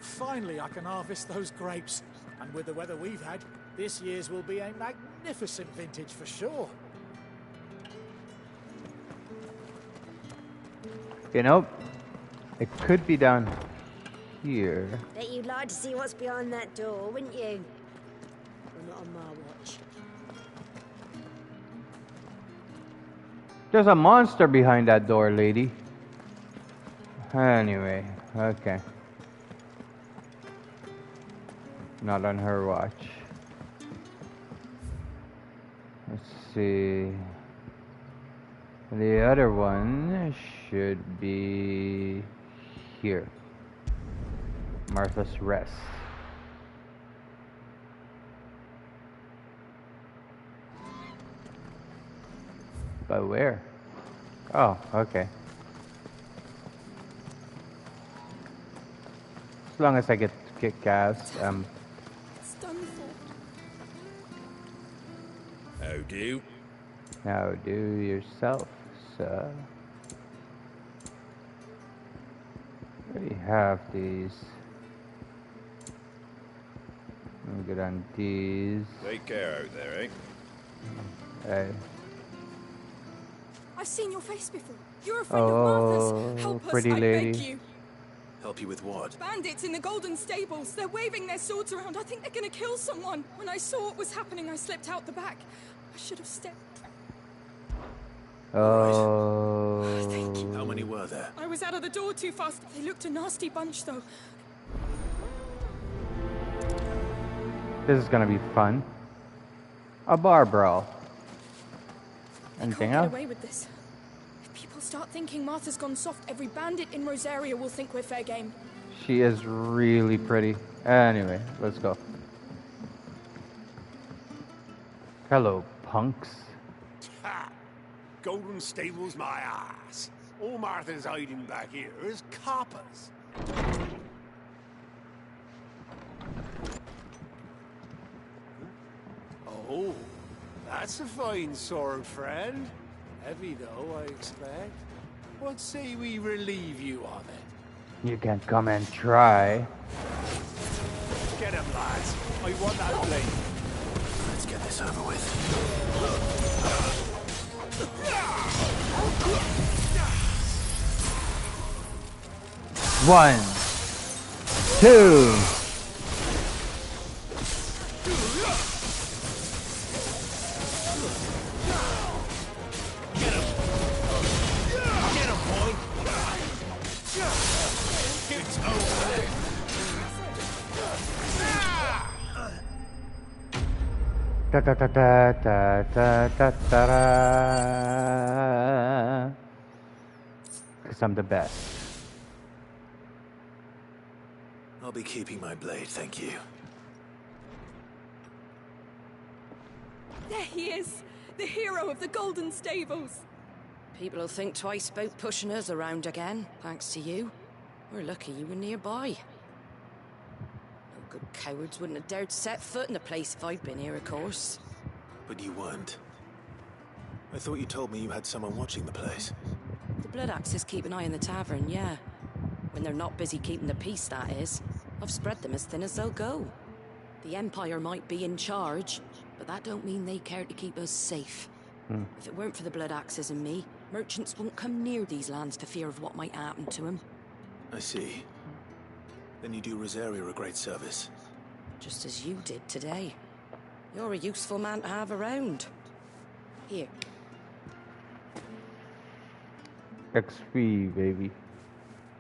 Finally I can harvest those grapes. And with the weather we've had, this year's will be a magnificent vintage for sure. You know, it could be down here. Bet you'd like to see what's behind that door, wouldn't you? Well, not on my watch. There's a monster behind that door, lady. Anyway, okay. Not on her watch. Let's see. The other one should be here. Martha's Rest. But where? Oh, okay. As long as I get gas, It's done for. How do? Now do yourself, sir. We have these. I'm good on these. Take care out there, eh? Hey. I've seen your face before. You're a friend of Martha's. Help us, pretty I lady. beg you. Help you with what? Bandits in the Golden Stables. They're waving their swords around. I think they're gonna kill someone. When I saw what was happening, I slipped out the back. I should have stepped. Oh. How many were there? I was out of the door too fast. They looked a nasty bunch, though. This is gonna be fun. A bar brawl. Anything Can't else? get away with this. If people start thinking Martha's gone soft, every bandit in Rosaria will think we're fair game. She is really pretty. Anyway, let's go. Hello, punks. Ha! Golden Stables, my ass. All Martha's hiding back here is coppers. Oh, that's a fine sword, friend. Heavy, though, I expect. What say we relieve you of it? You can come and try. Get him, lads. I want that blade. Let's get this over with. 1, 2. Ta ta ta ta ta ta ta ta ta. 'Cause I'm the best. I'll be keeping my blade, thank you. There he is, the hero of the Golden Stables. People will think twice about pushing us around again, thanks to you. We're lucky you were nearby. No good cowards wouldn't have dared set foot in the place if I'd been here, of course. But you weren't. I thought you told me you had someone watching the place. The Blood Axes keep an eye on the tavern, yeah. When they're not busy keeping the peace, that is. I've spread them as thin as they'll go. The Empire might be in charge, but that don't mean they care to keep us safe. If it weren't for the Blood Axes and me, merchants won't come near these lands for fear of what might happen to them. I see. Then you do Rosaria a great service. Just as you did today. You're a useful man to have around. Here. XP, baby.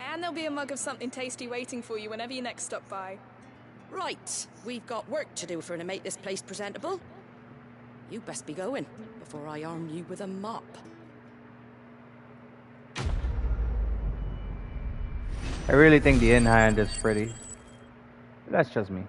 And there'll be a mug of something tasty waiting for you whenever you next stop by. Right, we've got work to do if we're to make this place presentable. You best be going, before I arm you with a mop. I really think the in-hand is pretty. That's just me.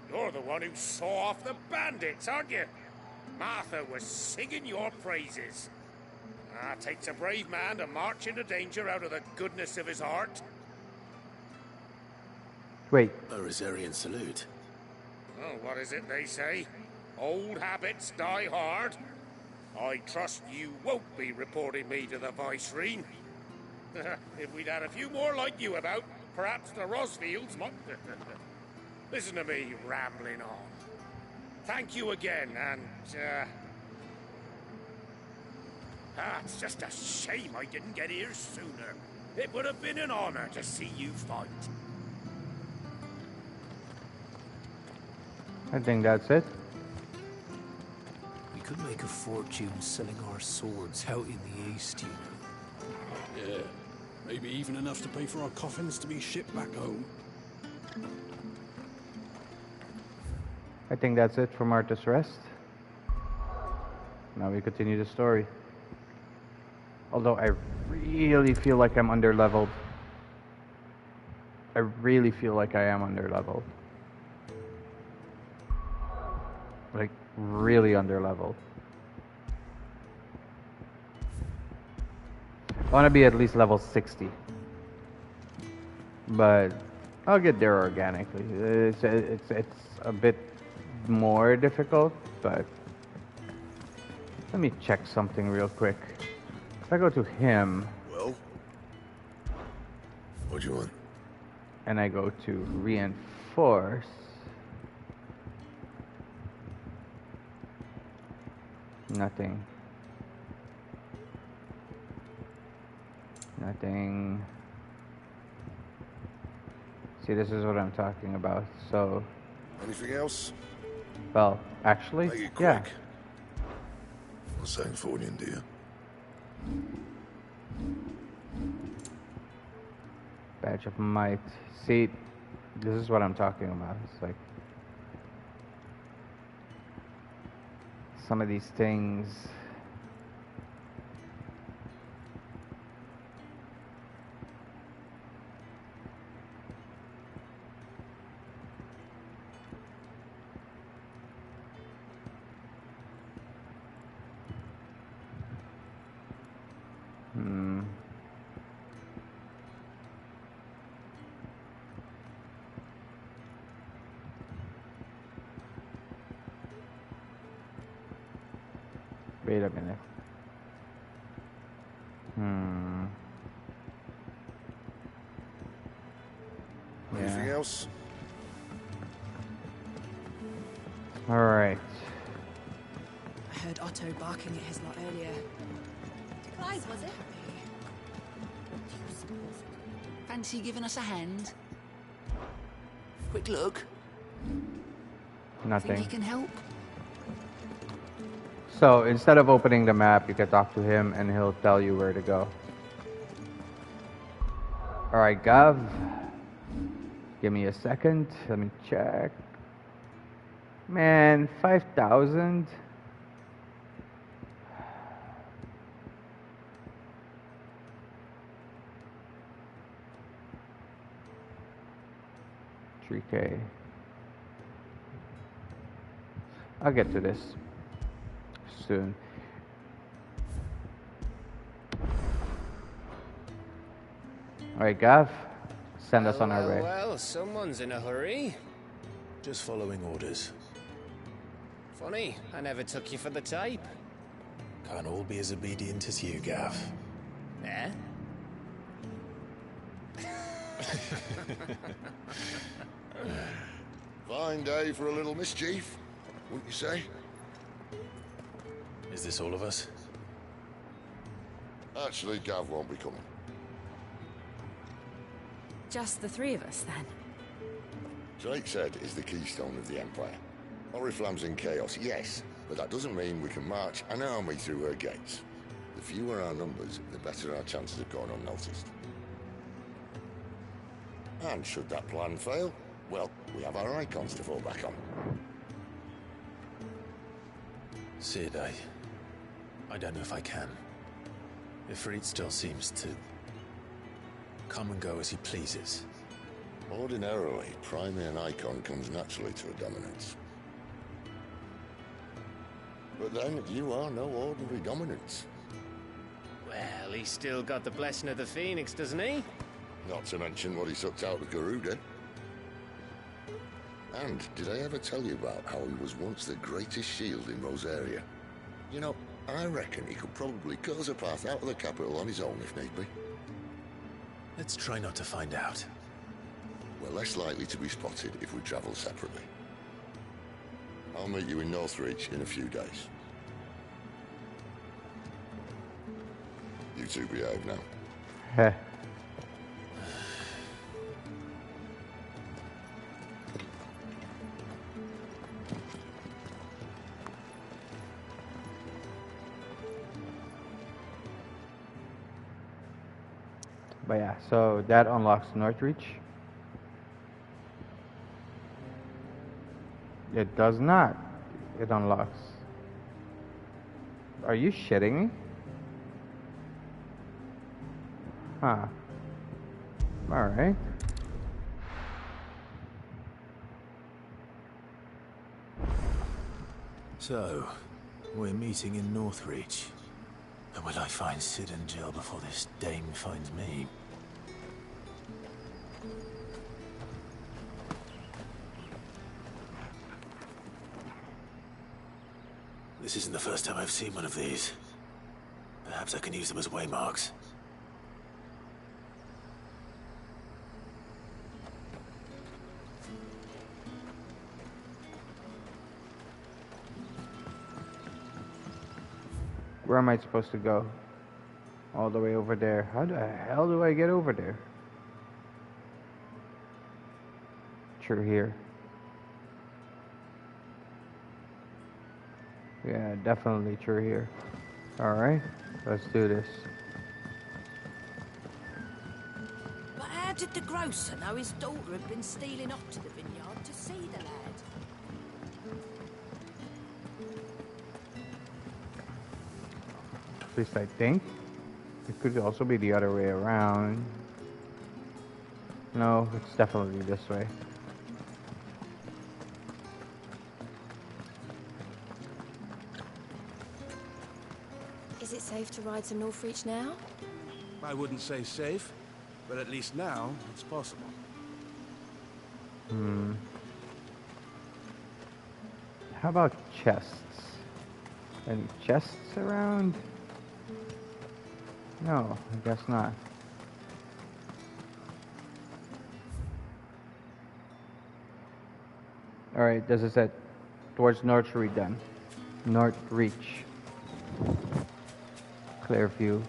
You're the one who saw off the bandits, aren't you? Martha was singing your praises. Takes a brave man to march into danger out of the goodness of his heart. Wait. A Rosarian salute. Oh, what is it they say? Old habits die hard. I trust you won't be reporting me to the Viceroy. If we'd had a few more like you about, perhaps the Rosfields might... Listen to me rambling on. Thank you again, and, it's just a shame I didn't get here sooner. It would have been an honor to see you fight. I think that's it. We could make a fortune selling our swords out in the east, you know. Yeah, maybe even enough to pay for our coffins to be shipped back home. I think that's it from Arthur's Rest. Now we continue the story. Although I really feel like I'm underleveled. I really feel like I am underleveled. Like, really underleveled. I want to be at least level 60. But I'll get there organically. It's a bit more difficult, but let me check something real quick. If I go to him, Well, what do you want? and I go to reinforce, nothing. Nothing. See, this is what I'm talking about. So, Anything else? well, actually, Make it yeah. quick. Not saying Fordian, do you? Badge of might. See, this is what I'm talking about. It's like some of these things. Wait a minute. Anything else? All right. I heard Otto barking at his lot earlier. Clyde, was it? Fancy giving us a hand? Quick look. Nothing. Think you can help? So instead of opening the map, you can talk to him and he'll tell you where to go. Alright, Gav. Give me a second. Let me check. Man, 5,000? $3K. I'll get to this soon. Alright, Gav, send us on our way. Well, someone's in a hurry. Just following orders. Funny, I never took you for the type. Can't all be as obedient as you, Gav. Eh? Fine day for a little mischief, wouldn't you say? Is this all of us? Actually, Gav won't be coming. Just the three of us, then? Drakeshead is the keystone of the Empire. Oriflamme's in chaos, yes, but that doesn't mean we can march an army through her gates. The fewer our numbers, the better our chances of going unnoticed. And should that plan fail, well, we have our icons to fall back on. Sid, I don't know if I can. Ifrit still seems to come and go as he pleases. Ordinarily, priming an icon comes naturally to a dominance. But then, you are no ordinary dominance. Well, he's still got the blessing of the Phoenix, doesn't he? Not to mention what he sucked out of Garuda. And did I ever tell you about how he was once the greatest shield in Rosaria? You know, I reckon he could probably cut us a path out of the capital on his own if need be. Let's try not to find out. We're less likely to be spotted if we travel separately. I'll meet you in Northreach in a few days. You two behave now. Heh. But yeah, so that unlocks Northreach. It does not. It unlocks. Are you shitting me? Huh. Alright. So, we're meeting in Northreach. And will I find Sid and Jill before this dame finds me? This isn't the first time I've seen one of these. Perhaps I can use them as waymarks. Where am I supposed to go? All the way over there. How the hell do I get over there? Through here. Yeah, definitely through here. Alright, let's do this. But how did the grocer know his daughter had been stealing off to the vineyard to see the lad? At least I think. It could also be the other way around. No, it's definitely this way. Is it safe to ride to Northreach now? I wouldn't say safe, but at least now it's possible. How about chests? Any chests around? No, I guess not. Alright, this is it. Towards Northreach then. Northreach. Clearview.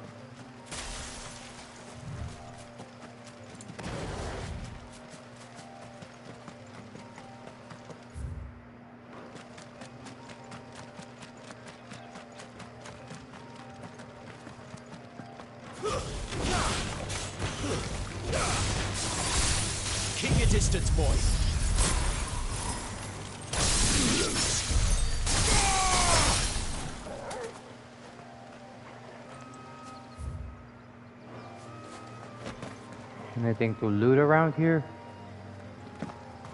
Keep your distance, boy. Anything to loot around here?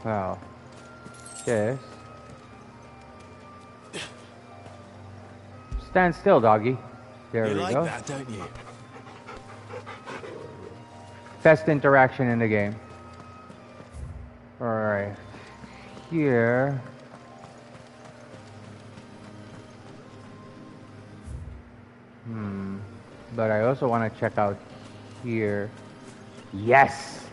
Wow. Yes. Stand still, doggy. There You we like go. that, don't you? Best interaction in the game. Alright. Here. But I also want to check out here. Yes!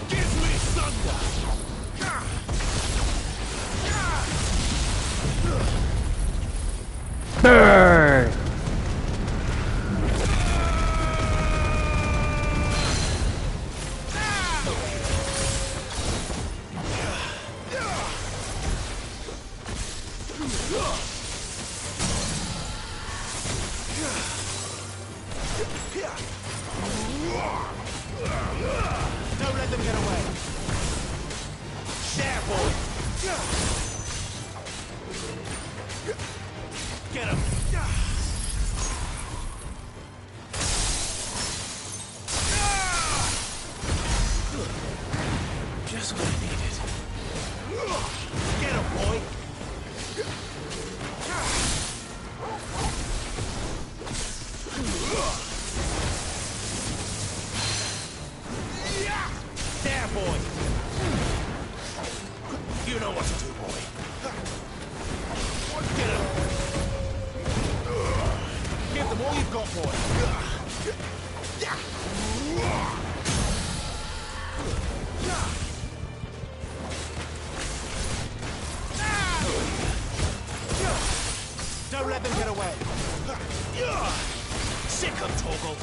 Give me thunder! Burn! Don't let them get away. There, boy. Get him. Just what I needed. Get him, boy. There, boy. You know what to do, boy. Get him. Give them all you've got, boy. Don't let them get away. Sick of Torgal.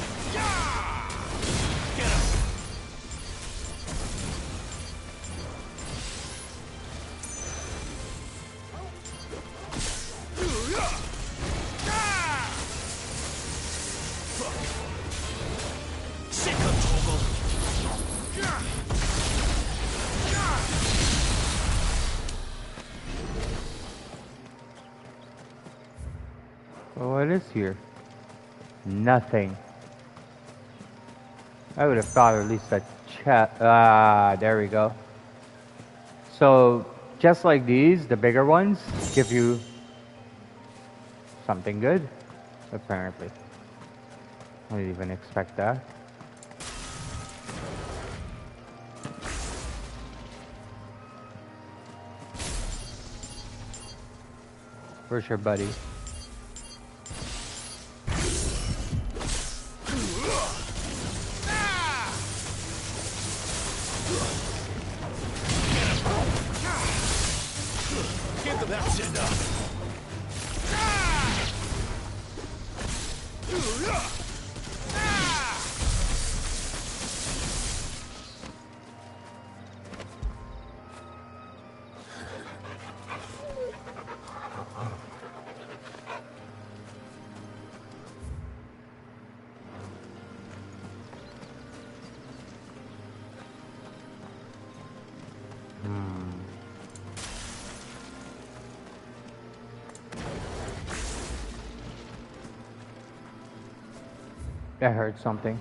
Get him. Sick of Torgal. Well, what is here? Nothing. I would have thought at least a chat. Ah, there we go. So, just like these, the bigger ones give you something good, apparently. I didn't even expect that. Where's your buddy? Give them that's enough. I heard something.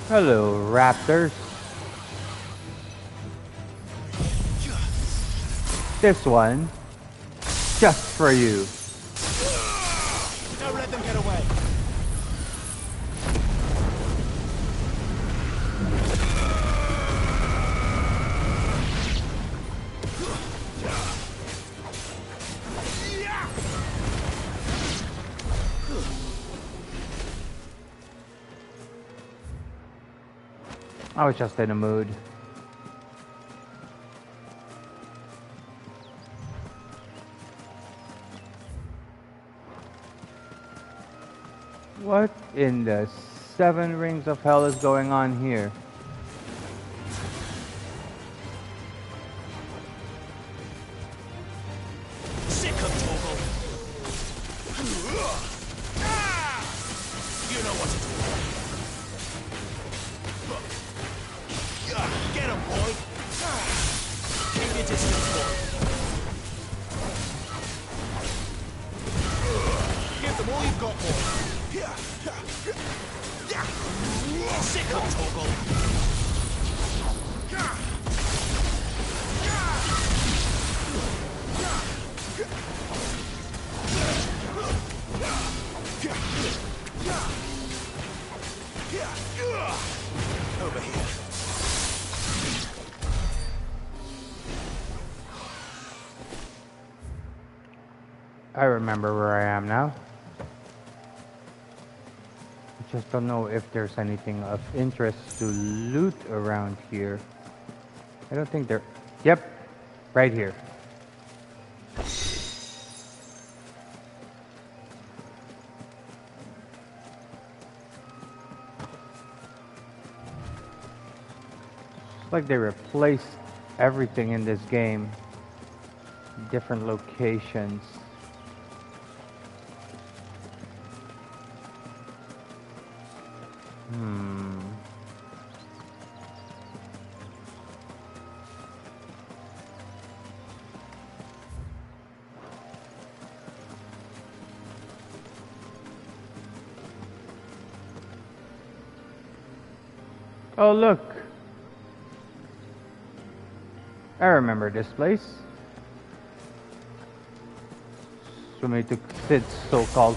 Hello, raptors. This one, just for you. Don't let them get away. I was just in a mood. What in the 7 rings of hell is going on here? Sick of Torgal. You know what to do. Get him, boy. Keep your distance, boy. Give them all you've got, boy. Sick of Torgal. Over here. I remember where I am now. Just don't know if there's anything of interest to loot around here. I don't think there... Yep, right here. It's like they replaced everything in this game. Different locations. Oh, look. I remember this place. So we took Sid's so-called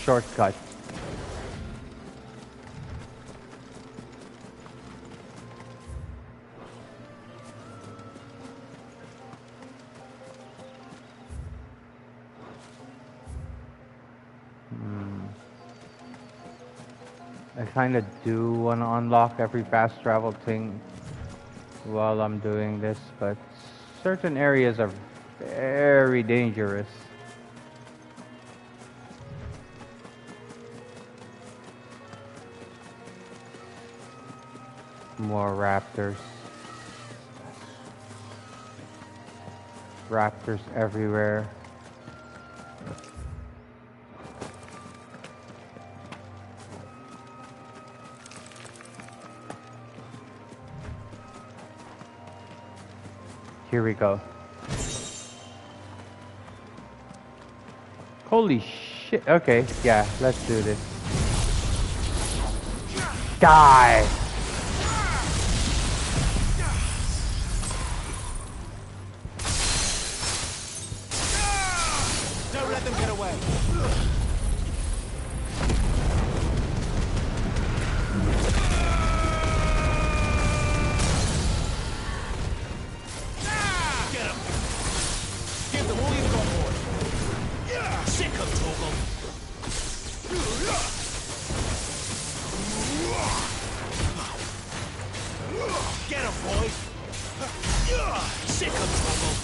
shortcut. I kind of do want to unlock every fast travel thing while I'm doing this, but certain areas are very dangerous. More raptors. Raptors everywhere. Here we go. Holy shit. Okay, yeah, let's do this. Die! away. Get him! Give them all you've got, boy! Sick of Torgal! Get him, boy! Sick of Torgal!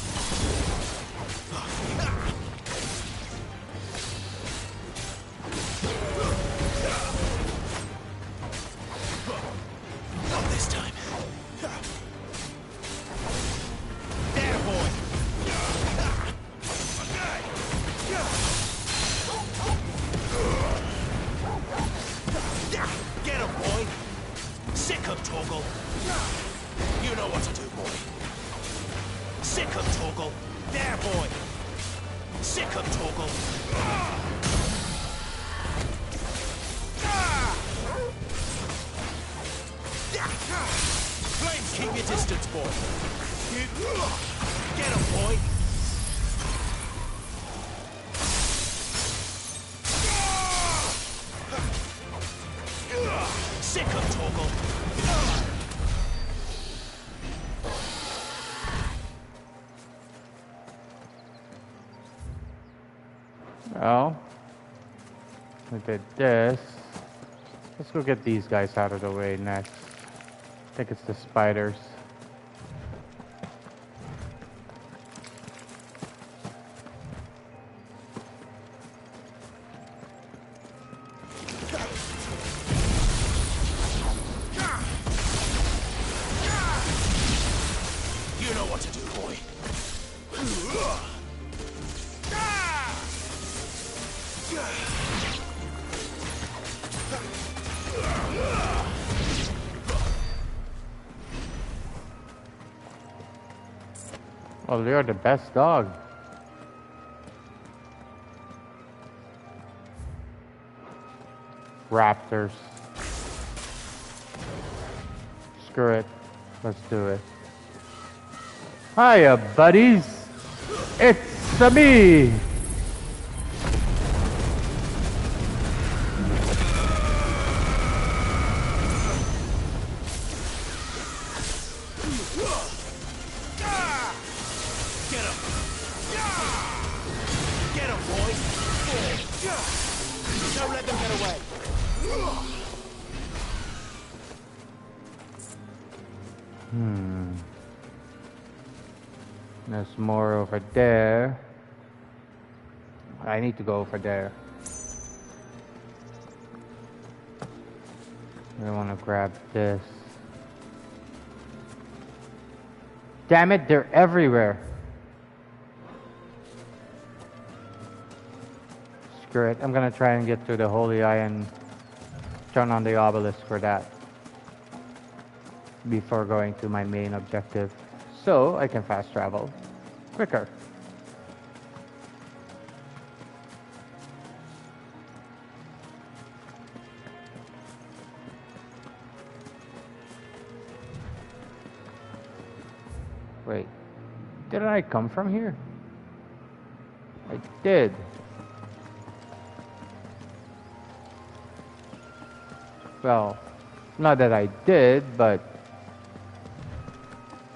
Not this time. There, boy! Get him, boy! Sick of Torgal! You know what to do, boy. Sick of Torgal! There, boy! Sick of Torgal! Flames, keep your distance, boy! Get him, boy! Sick of Torgal! Well, we did this. Let's go get these guys out of the way next. I think it's the spiders. You know what to do, boy. Well, you're the best dog. Raptors. Screw it. Let's do it. Hiya, buddies. It's me. Don't let them get away. There's more over there. I need to go over there. I want to grab this. Damn it, they're everywhere. Screw it. I'm gonna try and get to the Holy Eye and turn on the obelisk for that before going to my main objective, so I can fast travel quicker. Wait, didn't I come from here? I did. Well, not that I did, but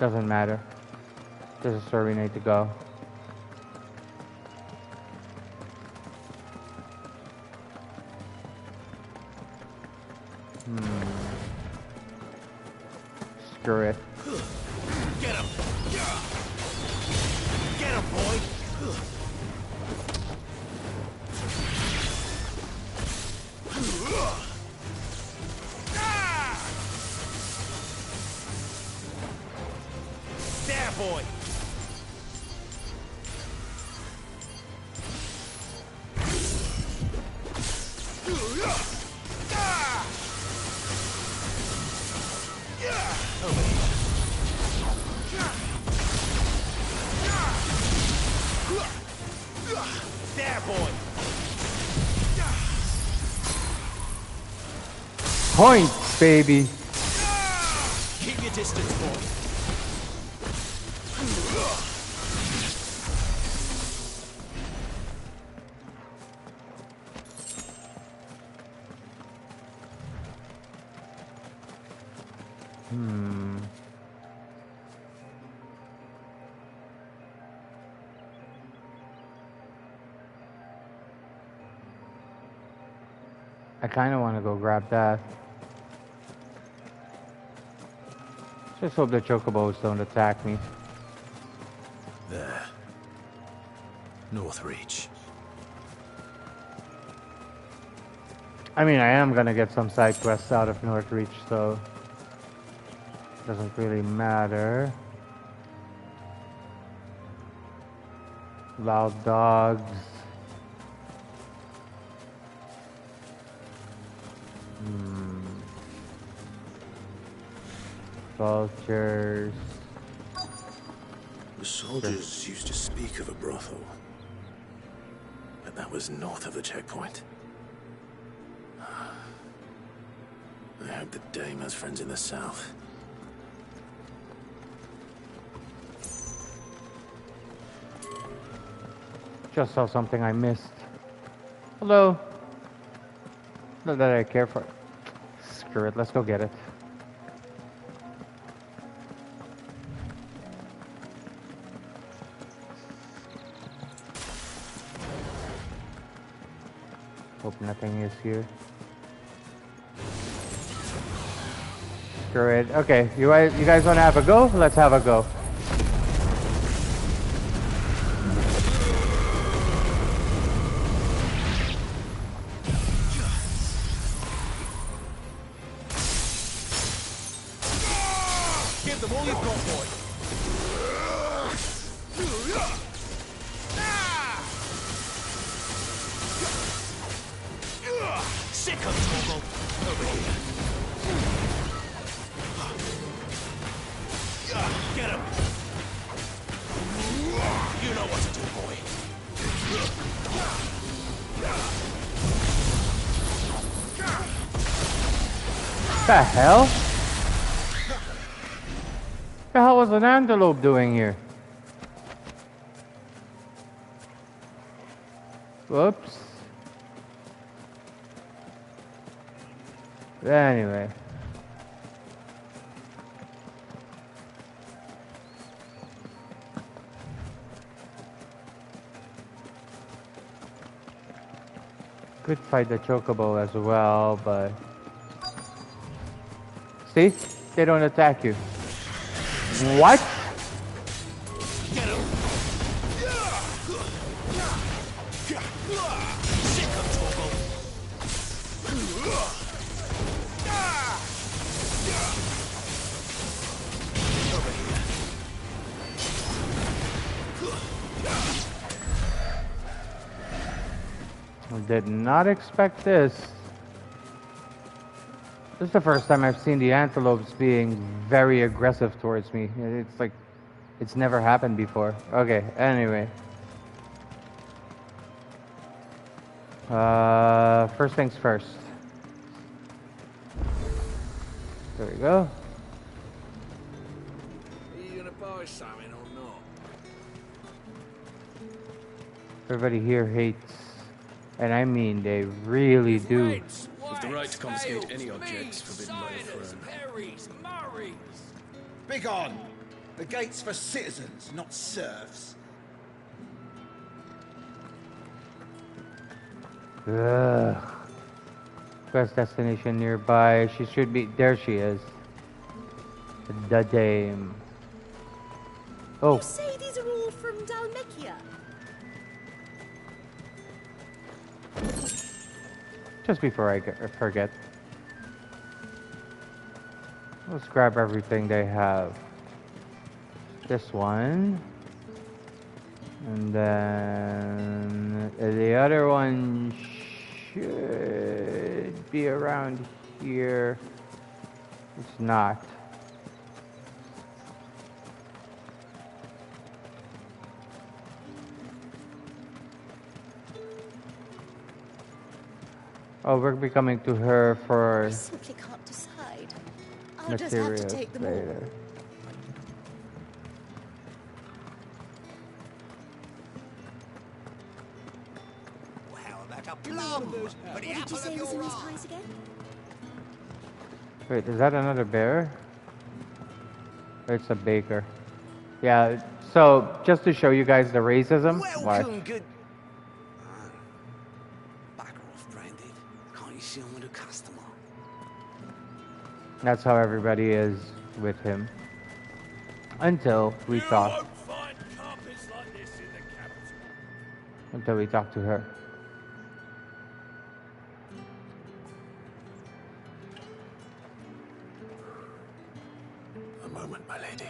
doesn't matter. This is where we need to go. Screw it. Get him! Get him, boy! There, boy! There, boy! Points, baby! Keep your distance, boy! I kind of want to go grab that. Just hope the chocobos don't attack me. There. Northreach. I mean, I am gonna get some side quests out of Northreach, so doesn't really matter. Loud dogs. Vultures. The soldiers used to speak of a brothel, but that was north of the checkpoint. I hope the dame has friends in the south. Just saw something I missed. Hello. Not that I care for. Screw it, let's go get it. Hope nothing is here. Screw it. Okay, you guys want to have a go? Let's have a go. Give them all you've got, boy. Sick of Torgal. Over here. Get him. You know what to do, boy. The hell? The hell was an antelope doing here? Whoops. Anyway. Could fight the chocobo as well, but... See? They don't attack you. What? Get him. Sick of Torgal. Over here. I did not expect this. This is the first time I've seen the antelopes being very aggressive towards me. It's like, it's never happened before. Okay, anyway. First things first. There we go. Are you gonna buy something or not? Everybody here hates, and I mean they really do. With the right to confiscate any objects forbidden by the throne. Begone! The gate's for citizens, not serfs. Ugh. Quest destination nearby. She should be. There she is. The dame. Oh. You say these are all from Dalmekia? Just before I forget. Let's grab everything they have. This one. And then the other one should be around here. It's not. Oh, we'll be coming to her for I simply can't decide. I'll just have to take them later. all. What did you say was in these pies again? Wait, is that another bear? It's a baker. Yeah, so just to show you guys the racism. Welcome, good. Back off, Branded. Can't you see I'm with a customer? That's how everybody is with him. Until we talk. Until we talk to her. A moment, my lady.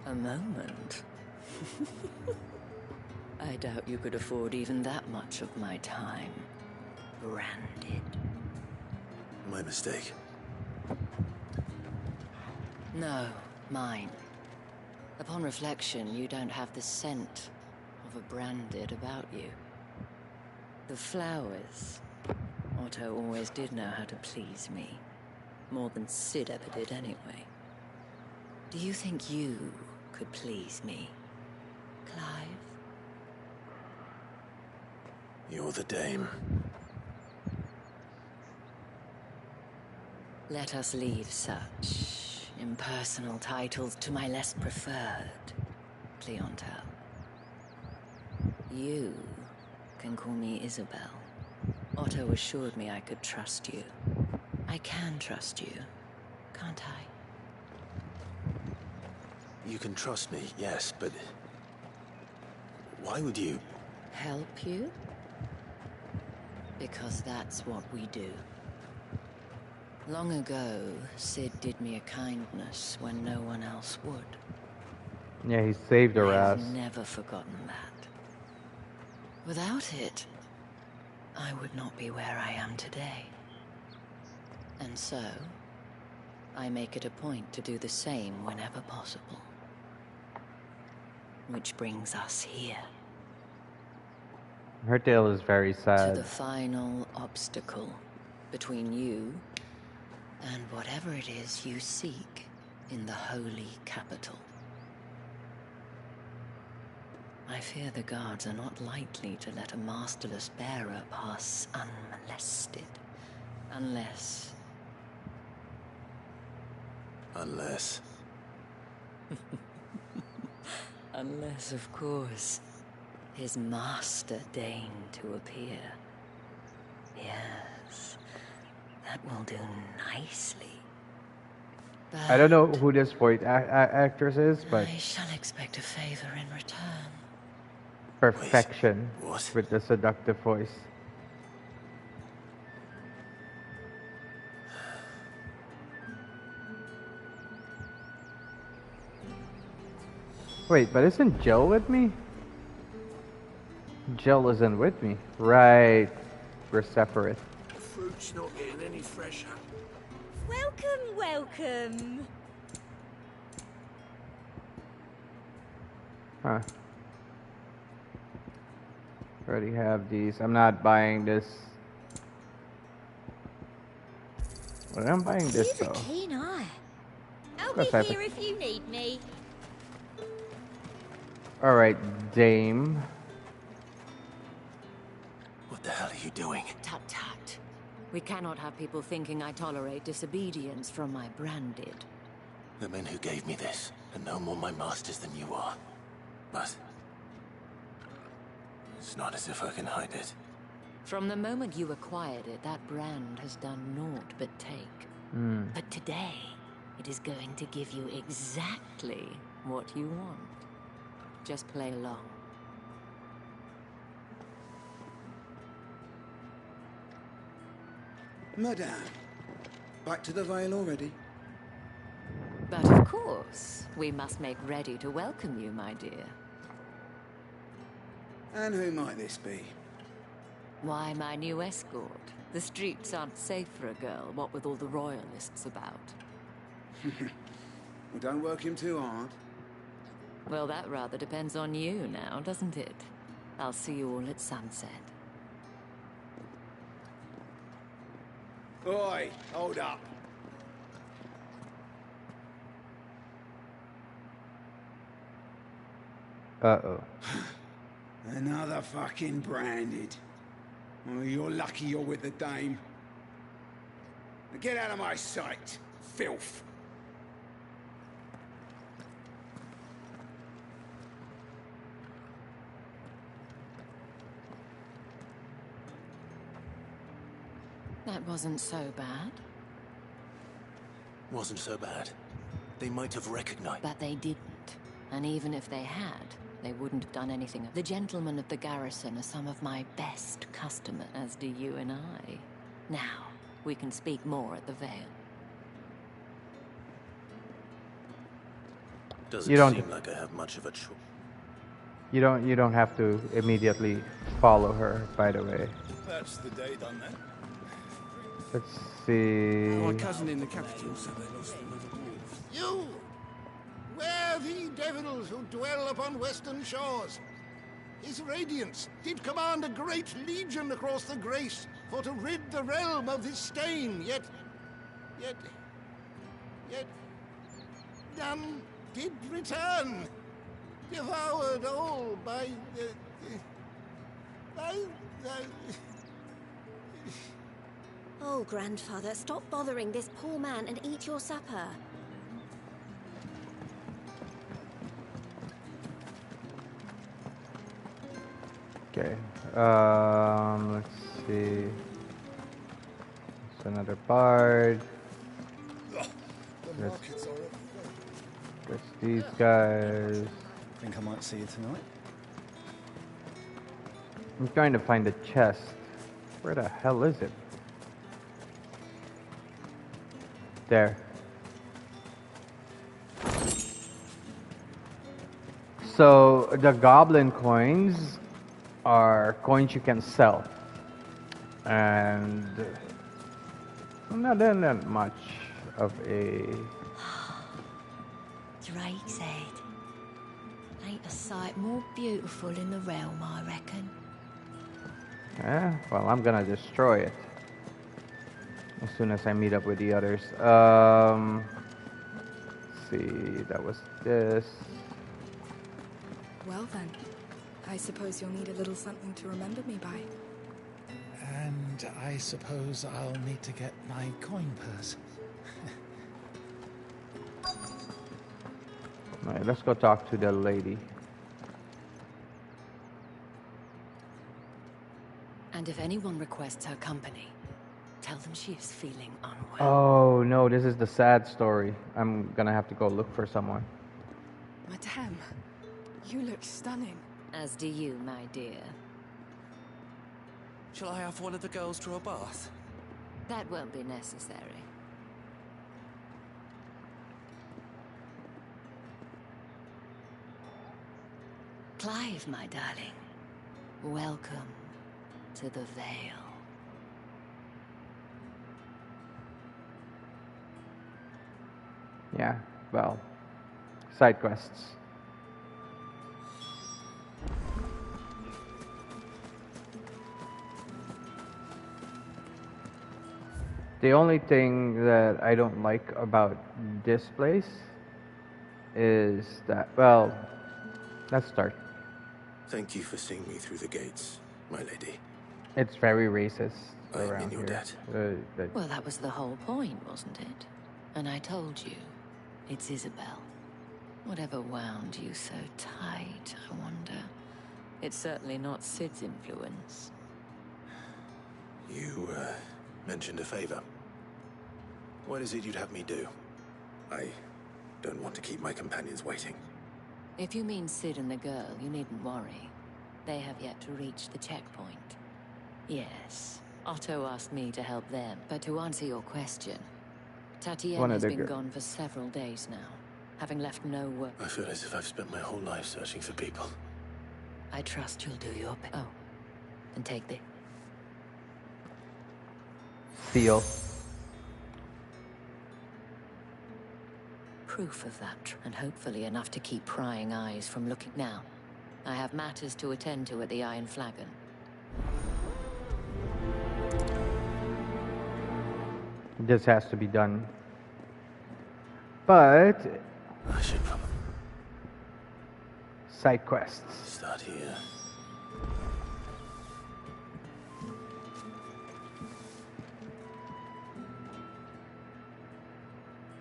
A moment? I doubt you could afford even that much of my time. Branded. My mistake. No, mine. Upon reflection, you don't have the scent of a Branded about you. The flowers. Otto always did know how to please me. More than Sid ever did anyway. Do you think you could please me, Clive? You're the dame. Let us leave such impersonal titles to my less preferred clientele. You can call me Isabel. Otto assured me I could trust you. I can trust you, can't I? You can trust me, yes, but why would you? Help you? Because that's what we do. Long ago, Sid did me a kindness when no one else would. Yeah, he saved her ass. I've never forgotten that. Without it, I would not be where I am today. And so, I make it a point to do the same whenever possible. Which brings us here. Her tale is very To sad. the final obstacle between you and whatever it is you seek in the holy capital. I fear the guards are not likely to let a masterless bearer pass unmolested. Unless... Unless, of course, his master deigned to appear. Yes, that will do nicely. I don't know who this voice actress is, but I shall expect a favor in return. perfection with the seductive voice. Wait, but isn't Jill with me? Jill isn't with me. Right. We're separate. The fruit's not getting any fresher. Welcome, welcome. Huh. Already have these. I'm not buying this. Well, I'm buying this You've a though. keen eye. I'll Of course be I have here if you need me. Alright, Dame. What the hell are you doing? Tut tut. We cannot have people thinking I tolerate disobedience from my Branded. The men who gave me this are no more my masters than you are. But it's not as if I can hide it. From the moment you acquired it, that brand has done naught but take. But today, it is going to give you exactly what you want. Just play along. Madame, back to the Vale already? But of course, we must make ready to welcome you, my dear. And who might this be? Why, my new escort. The streets aren't safe for a girl, what with all the royalists about. Well, don't work him too hard. Well, that rather depends on you now, doesn't it? I'll see you all at sunset. Oi, hold up. Uh-oh. Another fucking Branded. Oh, you're lucky you're with the dame. Now get out of my sight, filth. That wasn't so bad. Wasn't so bad. They might have recognized. But they didn't. And even if they had, they wouldn't have done anything. The gentlemen of the garrison are some of my best customers, as do you and I. Now, we can speak more at the Vale. Doesn't seem like I have much of a choice. You don't have to immediately follow her, by the way. That's the day done then. Let's see. My cousin in the capital. You! Where the devils who dwell upon western shores? His radiance did command a great legion across the Grace for to rid the realm of this stain, yet none did return, devoured all by the Oh, Grandfather, stop bothering this poor man and eat your supper. Okay. Let's see. It's another bard. That's these guys. Think I might see you tonight? I'm trying to find the chest. Where the hell is it? There. So the goblin coins are coins you can sell, and not that much of a. Drake's Head. Ain't a sight more beautiful in the realm, I reckon. Yeah, well, I'm gonna destroy it as soon as I meet up with the others. Let's see, that was this. Well then, I suppose you'll need a little something to remember me by. And I suppose I'll need to get my coin purse. Alright, let's go talk to the lady. And if anyone requests her company, tell them she is feeling unwell. Oh no, this is the sad story. I'm gonna have to go look for someone. Madame, you look stunning. As do you, my dear. Shall I have one of the girls draw a bath? That won't be necessary. Clive, my darling. Welcome to the Vale. Yeah, well, side quests. The only thing that I don't like about this place is that, well, let's start. Thank you for seeing me through the gates, my lady. It's very racist I am around in your here. debt. Well, that was the whole point, wasn't it? And I told you, it's Isabel. Whatever wound you so tight, I wonder. It's certainly not Sid's influence. You, mentioned a favor. What is it you'd have me do? I don't want to keep my companions waiting. If you mean Sid and the girl, you needn't worry. They have yet to reach the checkpoint. Yes, Otto asked me to help them. But to answer your question, Tatiana has been gone for several days now, having left no word. I feel as if I've spent my whole life searching for people. I trust you'll do your best. Oh, and take this. Seal. Proof of that, and hopefully enough to keep prying eyes from looking. Now, I have matters to attend to at the Iron Flagon. This has to be done. But I should probably side quests. Start here.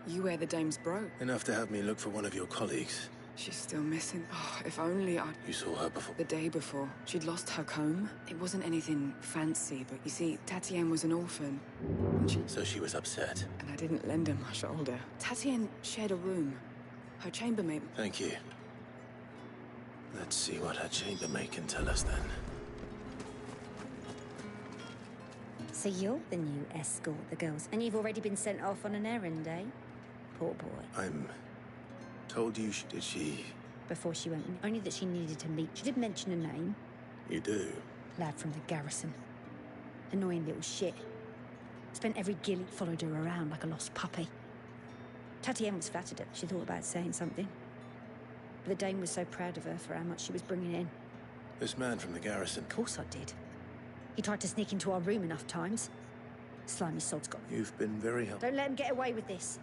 You wear the dame's brooch. Enough to have me look for one of your colleagues. She's still missing. Oh, if only I'd... You saw her before? The day before. She'd lost her comb. It wasn't anything fancy, but you see, Tatienne was an orphan. And So she was upset. And I didn't lend her my shoulder. Tatienne shared a room. Her chambermaid... Thank you. Let's see what her chambermaid can tell us then. So you're the new escort, the girls, and you've already been sent off on an errand, eh? Poor boy. I'm... told you did she... Before she went, only that she needed to meet. She did mention a name. You do? Lad from the garrison. Annoying little shit. Spent every gilly followed her around like a lost puppy. Tatienne was flattered her. She thought about saying something. But the Dame was so proud of her for how much she was bringing in. This man from the garrison? Of course I did. He tried to sneak into our room enough times. Slimy sod's got... You've been very helpful. Don't let him get away with this.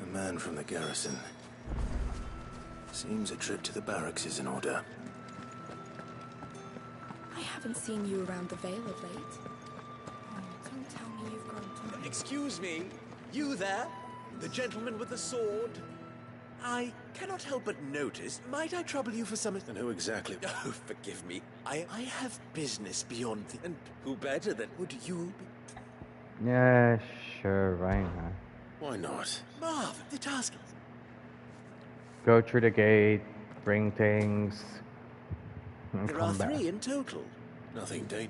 A man from the garrison. Seems a trip to the barracks is in order. I haven't seen you around the Vale of late. Oh, don't tell me you've grown to... Excuse me, you there? The gentleman with the sword? I cannot help but notice. Might I trouble you for some... And who exactly? Oh, forgive me. I have business beyond the... And who better than would you be? Yeah, sure, right. Why not? Marv, the task. Go through the gate, bring things, and There are come back. 3 in total. Nothing, Dane.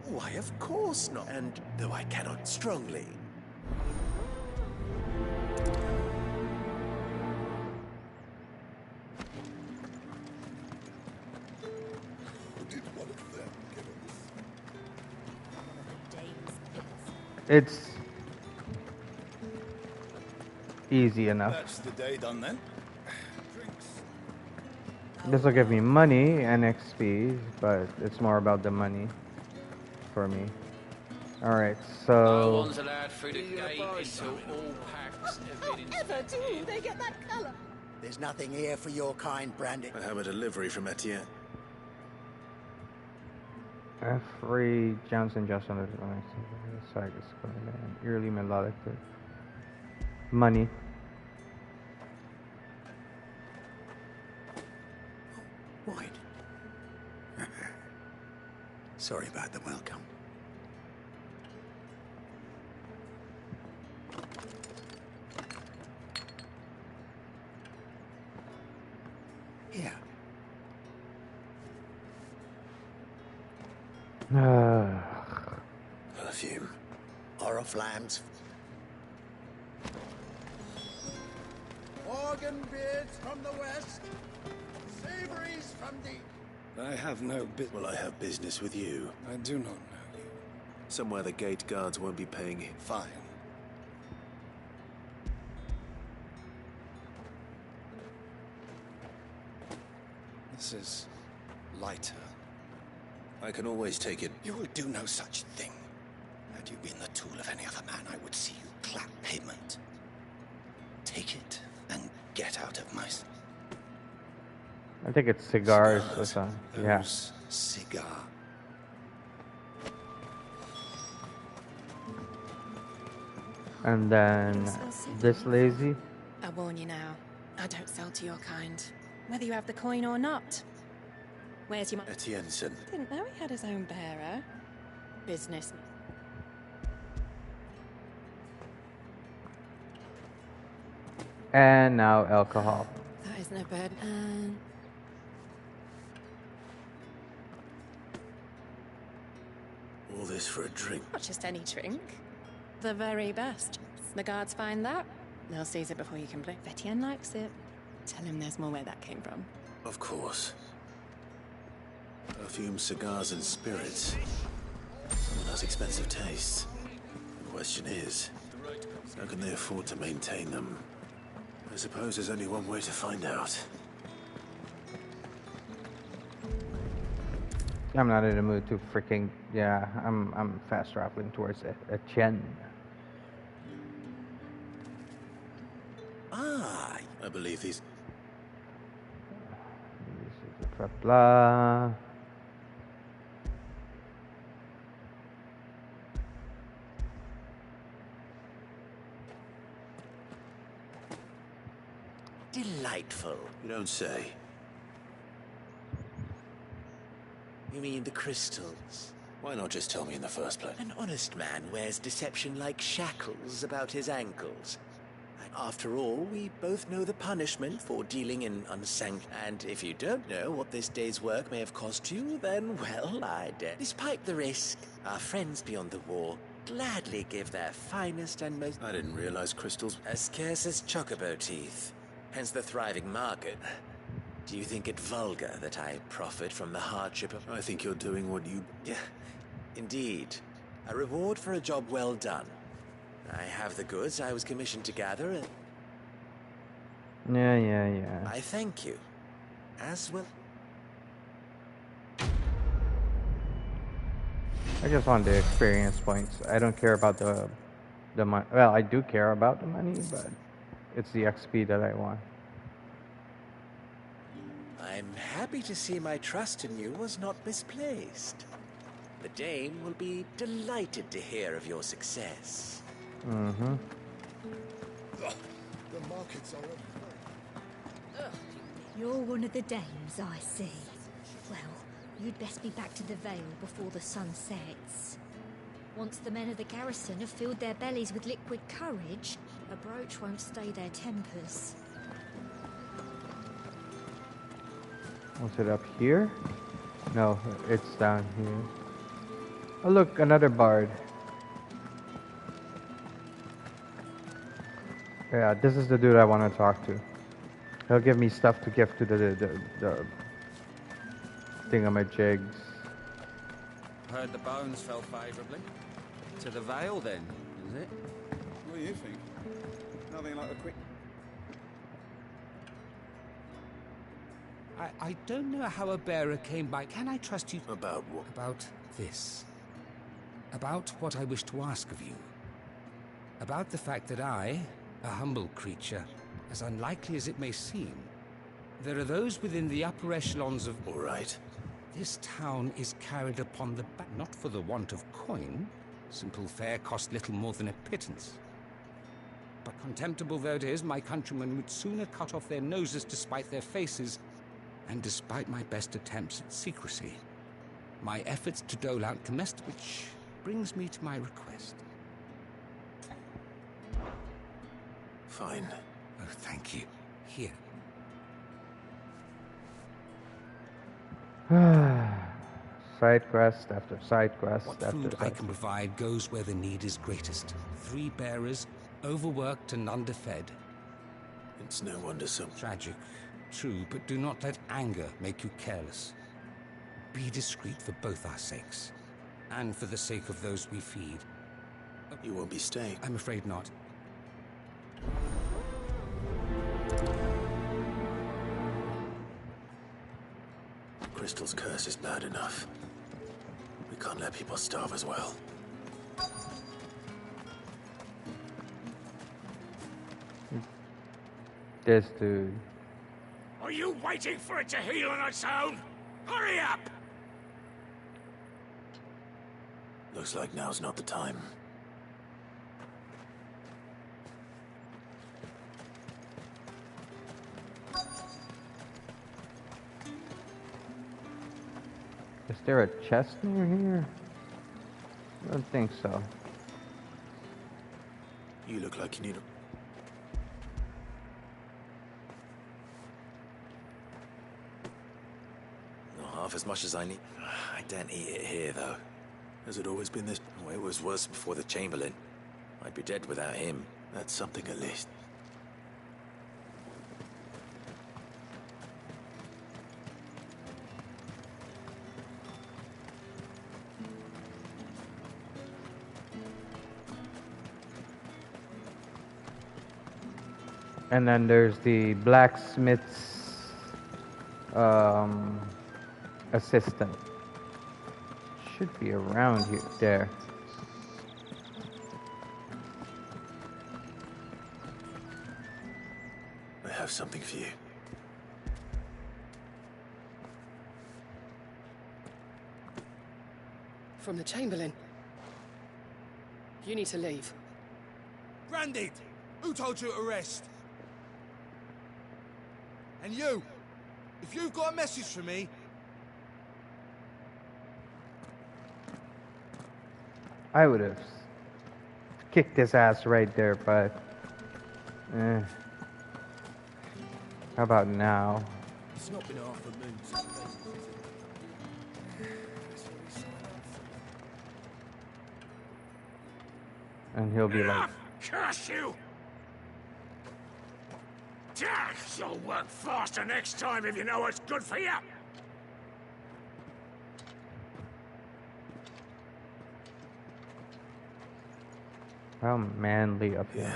Why, of course not. And though I cannot strongly... It's easy enough. That's the day done then. This will give me money and XP, but it's more about the money for me. Alright, No so... one's allowed through the gate until all packs have been Ever do they get that colour? There's nothing here for your kind, Brandy. I have a delivery from Etienne. Free Johnson just on the side is early melodic money. Wide. Sorry about the welcome. Here. Perfume. Oriflamme's. Organ beards from the west, savories from the... I have no Well, I have business with you. I do not know you. Somewhere the gate guards won't be paying him. Fine. This is lighter. I can always take it. You will do no such thing. Had you been the tool of any other man, I would see you clap pavement. Take it and get out of my... I think it's cigars or something. Yeah. Cigar. And then this lazy. I warn you now, I don't sell to your kind, whether you have the coin or not. Where's your... Etienneson. Didn't know he had his own bearer. Business. And now alcohol. That isn't a bad... All this for a drink. Not just any drink. The very best. The guards find that, they'll seize it before you can blink. Etienne likes it. Tell him there's more where that came from. Of course. Perfume, cigars, and spirits. Someone has expensive tastes. The question is, how can they afford to maintain them? I suppose there's only one way to find out. I'm not in the mood to freaking... Yeah, I'm fast traveling towards Etienne. Ah, I believe these... Blah, blah. Delightful. You don't say. You mean the crystals? Why not just tell me in the first place? An honest man wears deception like shackles about his ankles. After all, we both know the punishment for dealing in unsanctioned. And if you don't know what this day's work may have cost you, then, well, despite the risk, our friends beyond the wall gladly give their finest and most... I didn't realize crystals... as scarce as chocobo teeth. Hence the thriving market. Do you think it vulgar that I profit from the hardship of... I think you're doing what you... Yeah, indeed. A reward for a job well done. I have the goods I was commissioned to gather, and... Yeah. I thank you. As well... I just want the experience points. I don't care about the money. Well, I do care about the money, but it's the XP that I want. I'm happy to see my trust in you was not misplaced. The Dame will be delighted to hear of your success. Mm-hmm. The markets are... You're one of the dames, I see. Well, you'd best be back to the Vale before the sun sets. Once the men of the garrison have filled their bellies with liquid courage, a brooch won't stay their tempers. Was it up here? No, it's down here. Oh look, another bard. Yeah, this is the dude I want to talk to. He'll give me stuff to give to the thingamajigs. Heard the bones fell favourably. To the Vale, then, is it? What do you think? Nothing like a quick... I don't know how a bearer came by. Can I trust you? About what? About this. About what I wish to ask of you. About the fact that I, a humble creature, as unlikely as it may seem, there are those within the upper echelons of... All right. This town is carried upon the back, not for the want of coin. Simple fare cost little more than a pittance. But contemptible though it is, my countrymen would sooner cut off their noses to spite their faces, and despite my best attempts at secrecy, my efforts to dole out domestic, which brings me to my request. Fine. Oh, thank you. Here. Side quest after side quest What after food I side. can provide goes where the need is greatest. 3 bearers, overworked and underfed. It's no wonder some... Tragic, true, but do not let anger make you careless. Be discreet for both our sakes, and for the sake of those we feed. You won't be staying? I'm afraid not. Crystal's curse is bad enough. We can't let people starve as well. This dude. Are you waiting for it to heal on its own? Hurry up! Looks like now's not the time. Is there a chest near here? I don't think so. You look like you need a... Not half as much as I need. I don't eat it here, though. Has it always been this? Oh, it was worse before the Chamberlain. I'd be dead without him. That's something at least. And then there's the blacksmith's assistant. Should be around here. There. I have something for you. From the Chamberlain. You need to leave. Branded! Who told you to rest? And you, if you've got a message for me... I would have kicked his ass right there, but... How about now? It's not been half a moon. And he'll be like... Curse you! You'll work faster next time if you know what's good for you. How manly of him.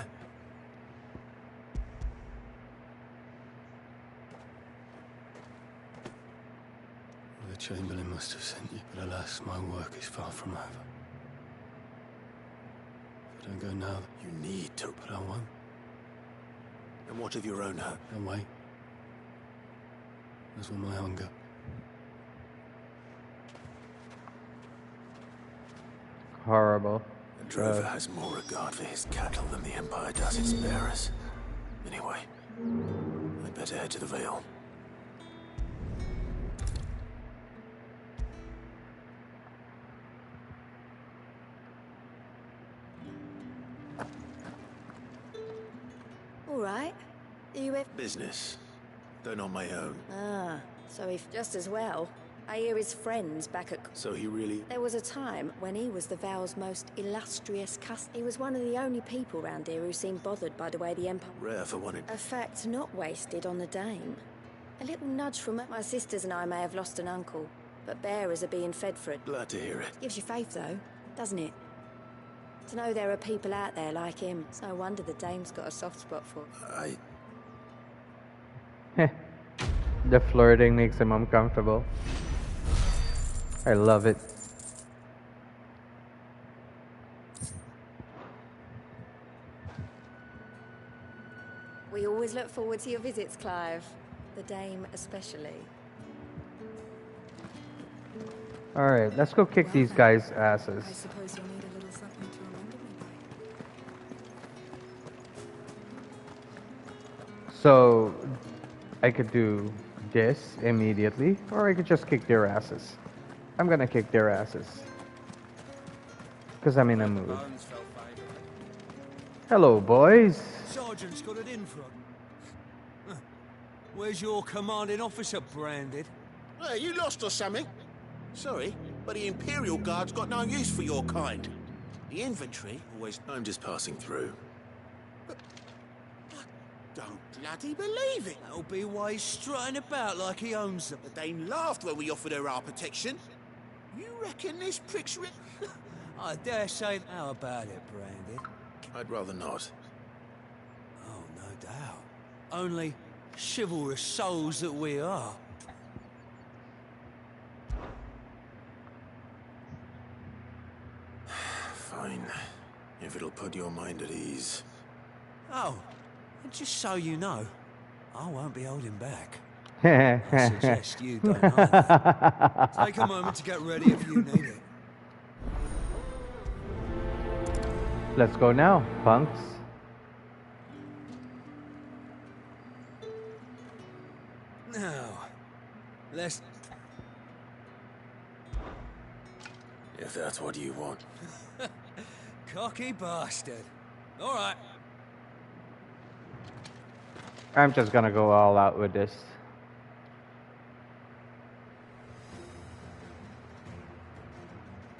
The Chamberlain must have sent you, but alas, my work is far from over. If I don't go now, you need to, but I won't. And what of your own hurt? Don't wait. As will my hunger. Horrible. The drover has more regard for his cattle than the Empire does its bearers. Anyway, I'd better head to the Vale. All right. Are you with Business, though not my own. Ah, so if just as well. I hear his friends back at... So he really... There was a time when he was the Vale's most illustrious customer. He was one of the only people round here who seemed bothered by the way the Empire... Rare for one. A fact not wasted on the Dame. A little nudge from my sisters and I may have lost an uncle, but bearers are being fed for it. Glad to hear it. Gives you faith, though, doesn't it? To know there are people out there like him. It's no wonder the Dame's got a soft spot for. The flirting makes him uncomfortable. I love it. We always look forward to your visits, Clive. The Dame especially. Alright, let's go kick these guys' asses. I suppose you'll need a little something to remember me So, I could do this immediately, or I could just kick their asses. I'm gonna kick their asses. Because I'm in a mood. Hello, boys. Sergeant's got it in for him. Where's your commanding officer branded? Hey, you lost or something? Sorry, but the Imperial Guard's got no use for your kind. The infantry always... I'm just passing through. Don't bloody believe it. That'll be why he's strutting about like he owns them. The Dame laughed when we offered her our protection. You reckon this prick's... I dare say... How about it, Branded? I'd rather not. Oh, no doubt. Only chivalrous souls that we are. Fine. If it'll put your mind at ease. Oh, and just so you know, I won't be holding back. I suggest you don't either. Take a moment to get ready if you need it. Let's go now, punks. Now, let's... If that's what you want. Cocky bastard. All right. I'm just gonna go all out with this.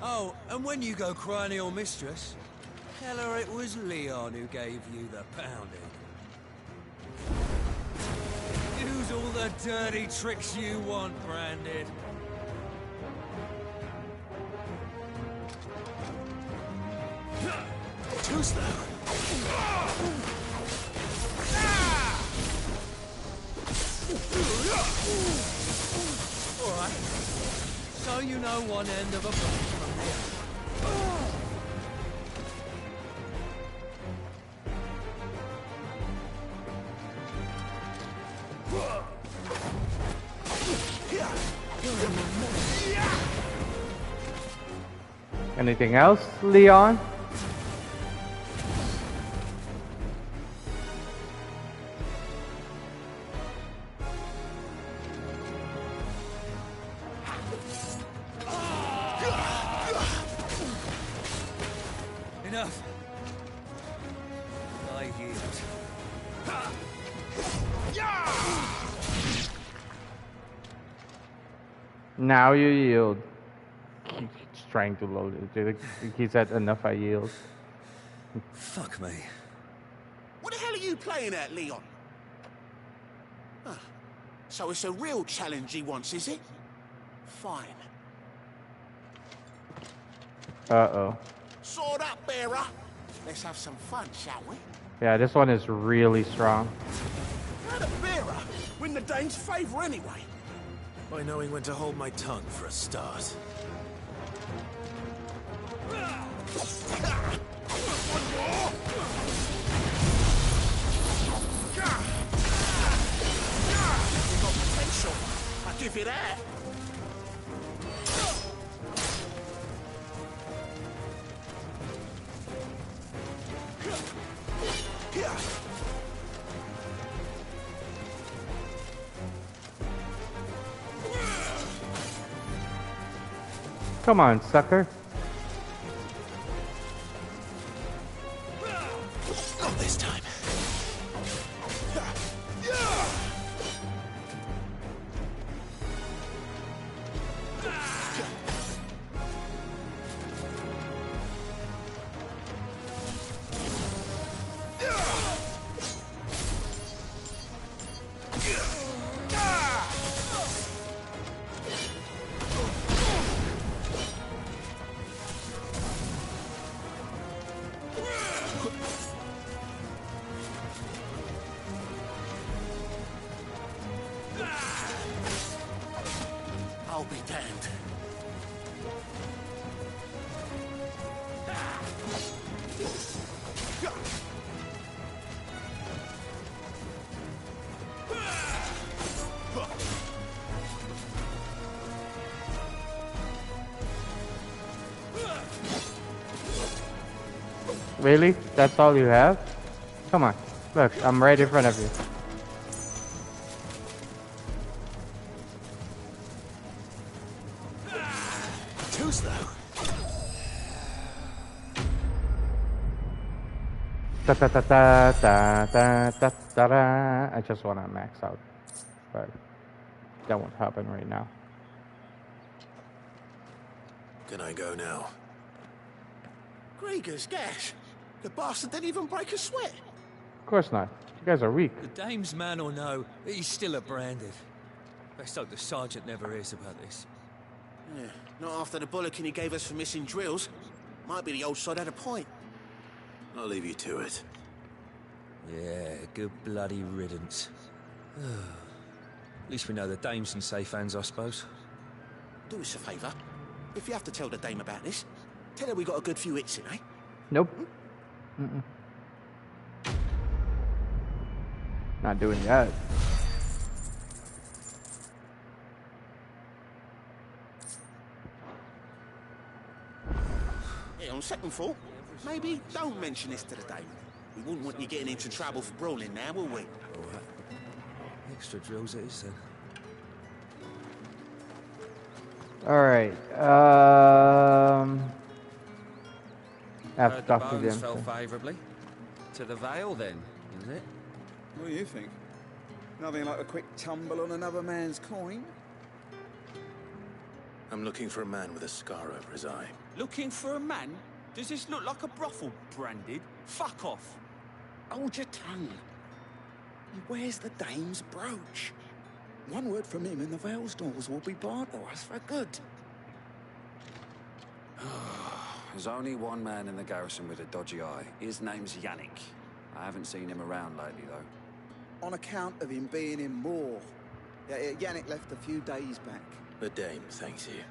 Oh, and when you go crying to your mistress, tell her it was Leon who gave you the pounding. Use all the dirty tricks you want, Branded. Too slow. All right. So you know one end of a block from the other. Anything else, Leon? Enough. I yield. Now you yield. He's trying to load it. He said, enough, I yield. Fuck me. What the hell are you playing at, Leon? Ah, so it's a real challenge he wants, is it? Fine. Uh-oh. Sword up, bearer. Let's have some fun, shall we? Yeah, this one is really strong. How the bearer win the Danes' favour anyway? By knowing when to hold my tongue for a start. You've got potential. I give you that. Come on, sucker. Not this time. I'll be damned. Really? That's all you have? Come on. Look, I'm right in front of you. Too slow. Da da da da da da da da da. I just want to max out, but that won't happen right now. Can I go now? Gregor's gash. The bastard didn't even break a sweat. Of course not. You guys are weak. The dame's man or no, he's still a branded. Best hope the sergeant never hears about this. Yeah, not after the bollocking he gave us for missing drills. Might be the old sod had a point. I'll leave you to it. Yeah, good bloody riddance. At least we know the dame's in safe hands, I suppose. Do us a favour. If you have to tell the dame about this, tell her we got a good few hits in, eh? Nope. Mm-mm. Not doing that. Yeah, on second thought, maybe don't mention this to the dame. We wouldn't want you getting into trouble for brawling now, will we? All right. Extra drills it is then. All right. I have to The talk to bones them. fell favourably. To the Vale, then, is it? What do you think? Nothing like a quick tumble on another man's coin? I'm looking for a man with a scar over his eye. Looking for a man? Does this look like a brothel, Branded? Fuck off. Hold your tongue. He wears the dame's brooch. One word from him and the Vale's doors will be barred to us for good. There's only one man in the garrison with a dodgy eye. His name's Yannick. I haven't seen him around lately, though. On account of him being in Moor. Yannick left a few days back. The dame thanks you.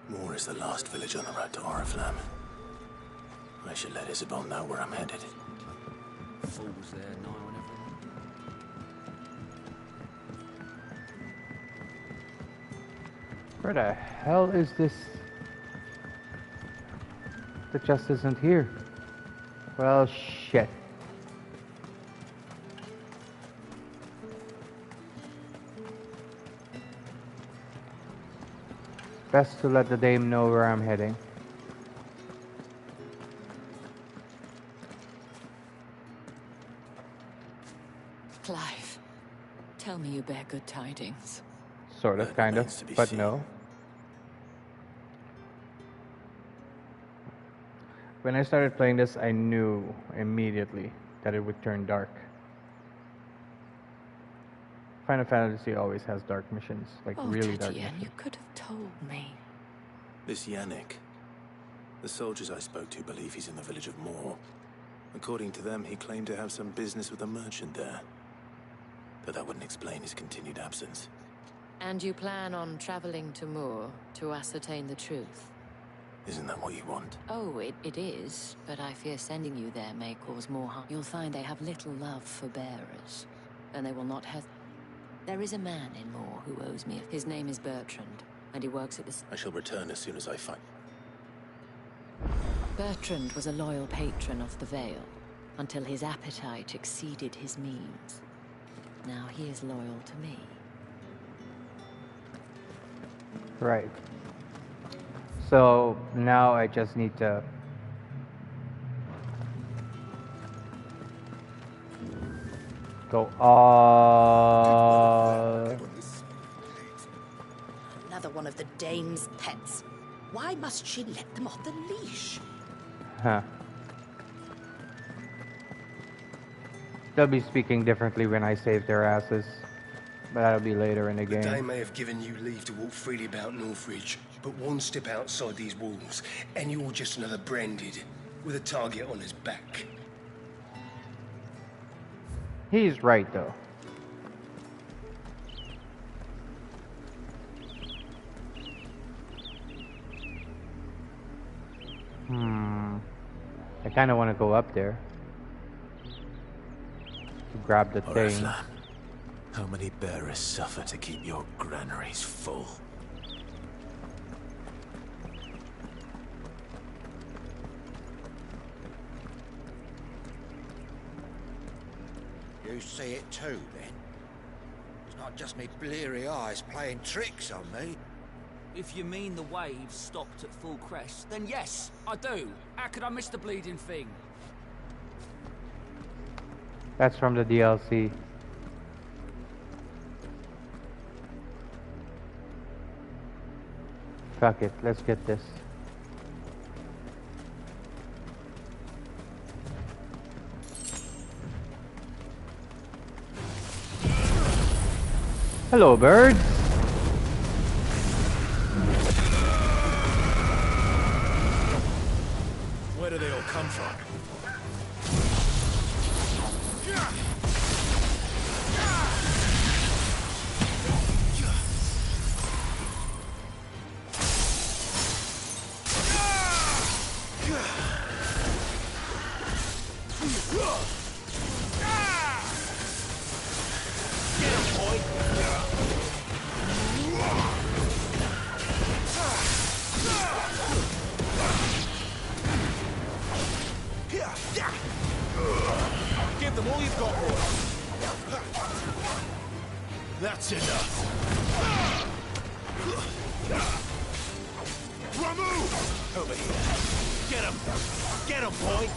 Moor is the last village on the road to Oriflamme. I should let Isabel know where I'm headed. Fools there, Niall and everything. Where the hell is this? The chest isn't here. Well, shit. Best to let the dame know where I'm heading. Clive, tell me you bear good tidings. Sort of, kind of, but no. When I started playing this, I knew immediately that it would turn dark. Final Fantasy always has dark missions, like really dark missions. You could have told me. This Yannick. The soldiers I spoke to believe he's in the village of Moor. According to them, he claimed to have some business with a merchant there. But that wouldn't explain his continued absence. And you plan on traveling to Moor to ascertain the truth? Isn't that what you want? Oh, it is, but I fear sending you there may cause more harm. You'll find they have little love for bearers, and they will not have... There is a man in Moor who owes me. His name is Bertrand, and he works at the... I shall return as soon as I find... Bertrand was a loyal patron of the Vale, until his appetite exceeded his means. Now he is loyal to me. Right. So now I just need to go Another one of the dame's pets. Why must she let them off the leash? Huh. They'll be speaking differently when I save their asses, but that'll be later in the game. They may have given you leave to walk freely about Northridge, but one step outside these walls, and you're just another branded, with a target on his back. He's right, though. I kind of want to go up there to grab the thing. Oriflamme, how many bearers suffer to keep your granaries full? You see it too, then? It's not just me bleary eyes playing tricks on me. If you mean the waves stopped at full crest, then yes, I do. How could I miss the bleeding thing? That's from the DLC. Fuck it, let's get this. Hello, birds. Where do they all come from? Give them all you've got, boy. That's enough. Ramuh! Over here. Get him! Get him, boy!